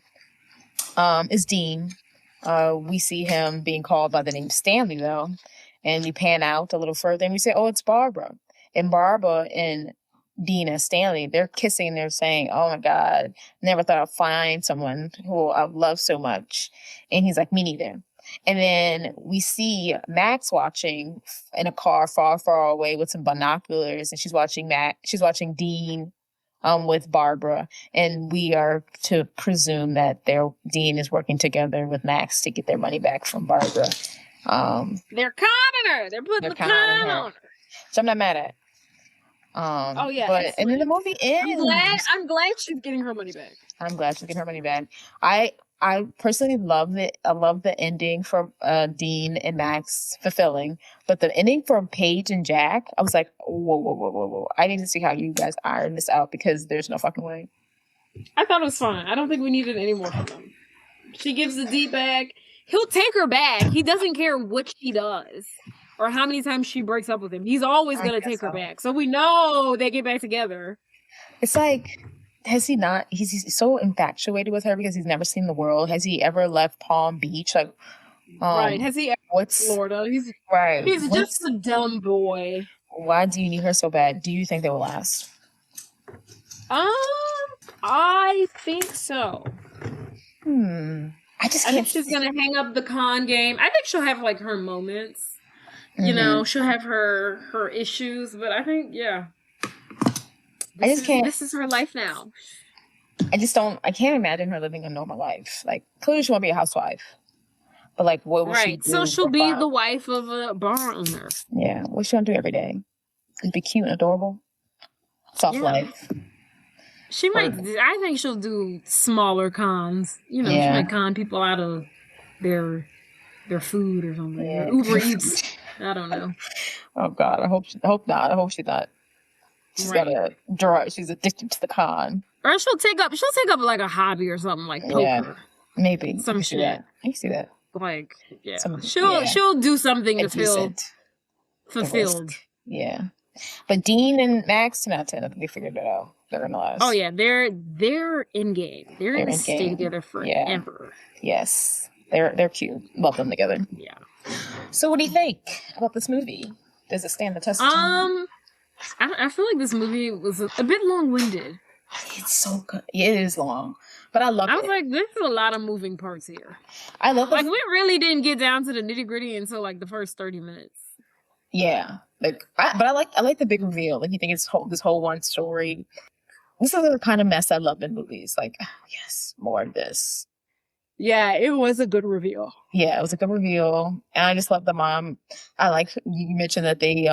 Speaker 2: Is Dean. We see him being called by the name Stanley, though. And we pan out a little further and we say, oh, it's Barbara. And Barbara and Dean as Stanley, they're kissing and they're saying, oh, my God, never thought I'd find someone who I love so much. And he's like, me neither. And then we see Max watching in a car far, far away with some binoculars, and she's watching Dean with Barbara, and we are to presume that Dean is working together with Max to get their money back from Barbara.
Speaker 3: They're conning her. They're putting the con on her.
Speaker 2: So I'm not mad at.
Speaker 3: Oh yeah,
Speaker 2: but and then the movie ends.
Speaker 3: I'm glad she's getting her money back.
Speaker 2: I'm glad she's getting her money back. I personally love it. I love the ending for Dean and Max fulfilling, but the ending for Paige and Jack, I was like, whoa. I need to see how you guys iron this out because there's no fucking way.
Speaker 3: I thought it was fun. I don't think we needed any more from them. She gives the D back. He'll take her back. He doesn't care what she does or how many times she breaks up with him. He's always going to take her back. So we know they get back together.
Speaker 2: It's like, has he not? He's so infatuated with her because he's never seen the world. Has he ever left Palm Beach? Like,
Speaker 3: right. Has he ever left Florida? He's just a dumb boy.
Speaker 2: Why do you need her so bad? Do you think they will last?
Speaker 3: I think so.
Speaker 2: I
Speaker 3: think she's gonna hang up the con game. I think she'll have like her moments. You know, she'll have her issues, but I think this is her life now.
Speaker 2: I can't imagine her living a normal life. Like, clearly she won't be a housewife. But like, what will she do?
Speaker 3: So she'll be the wife of a bar owner.
Speaker 2: Yeah, what's she gonna do every day? Just be cute and adorable. Soft life.
Speaker 3: She might. I think she'll do smaller cons. You know, she might con people out of their food or something.
Speaker 2: Yeah.
Speaker 3: Uber Eats. I don't know.
Speaker 2: Oh God, I hope not. I hope she's not. She's got a draw. She's addicted to the con.
Speaker 3: Or she'll take up like a hobby or something like poker.
Speaker 2: Yeah, maybe
Speaker 3: some shit.
Speaker 2: I can see that.
Speaker 3: Like she'll do something to feel fulfilled.
Speaker 2: Yeah, but Dean and Max 10 out of 10. I think they figured it out. They're gonna last.
Speaker 3: Oh yeah, they're in game. They're gonna stay together forever.
Speaker 2: Yes, they're cute. Love them together.
Speaker 3: Yeah.
Speaker 2: So what do you think about this movie? Does it stand the test of time?
Speaker 3: I feel like this movie was a bit long-winded.
Speaker 2: It's so good. It is long, but I love it.
Speaker 3: I was like, there's a lot of moving parts here.
Speaker 2: I love
Speaker 3: we really didn't get down to the nitty-gritty until like the first 30 minutes.
Speaker 2: Yeah, but I like the big reveal. Like, you think it's this whole one story. This is the kind of mess I love in movies. Like, yes, more of this.
Speaker 3: Yeah, it was a good reveal.
Speaker 2: Yeah, it was a good reveal. And I just love the mom. I like you mentioned that they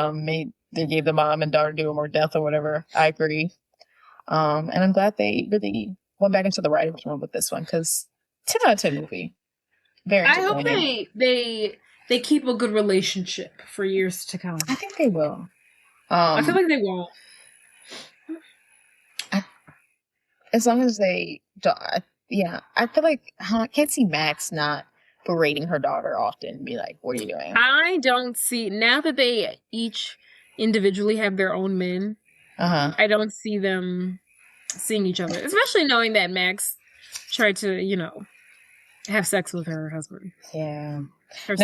Speaker 2: gave the mom and daughter doom or death or whatever. I agree. And I'm glad they really went back into the writing room with this one because 10 out of 10 movie. Very
Speaker 3: I hope they keep a good relationship for years to come.
Speaker 2: I think they will.
Speaker 3: I feel like they won't.
Speaker 2: As long as they don't. I feel like I can't see Max not berating her daughter often and be like, what are you doing?
Speaker 3: I don't see, now that they each individually have their own men, I don't see them seeing each other. Especially knowing that Max tried to, have sex with her husband.
Speaker 2: Yeah.
Speaker 3: Her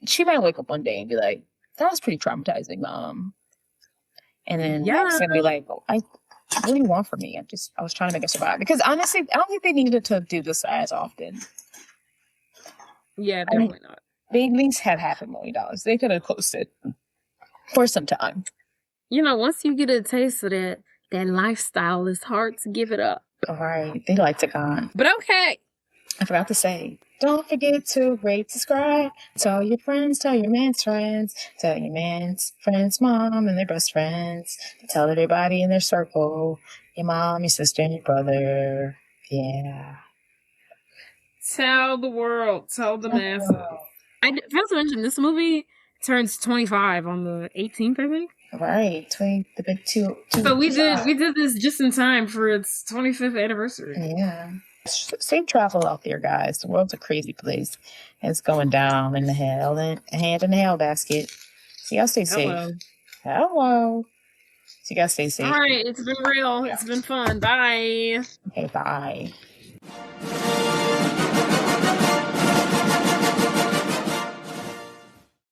Speaker 2: she might wake up one day and be like, that was pretty traumatizing, Mom. And then Max gonna be like, what do you want from me? I was trying to make her survive. Because honestly, I don't think they needed to do this as often.
Speaker 3: Yeah, definitely not.
Speaker 2: They at least had $500,000. They could have closed it for some time.
Speaker 3: Once you get a taste of that lifestyle, it's hard to give it up.
Speaker 2: All right. They like to con.
Speaker 3: But okay.
Speaker 2: I forgot to say, don't forget to rate, subscribe. Tell your friends, tell your man's friends. Tell your man's friends' mom and their best friends. Tell everybody in their circle. Your mom, your sister, and your brother. Yeah.
Speaker 3: Tell the world. Tell the masses. I forgot to mention, this movie turns 25 on the 18th, I think.
Speaker 2: Right. The big two.
Speaker 3: So we did this just in time for its 25th anniversary.
Speaker 2: Yeah. Safe travel out there, guys. The world's a crazy place. It's going down in the hell and hand in the hell basket. So y'all stay safe. Hello. So you guys stay safe.
Speaker 3: All right. It's been real. It's been fun. Bye.
Speaker 2: Okay, bye.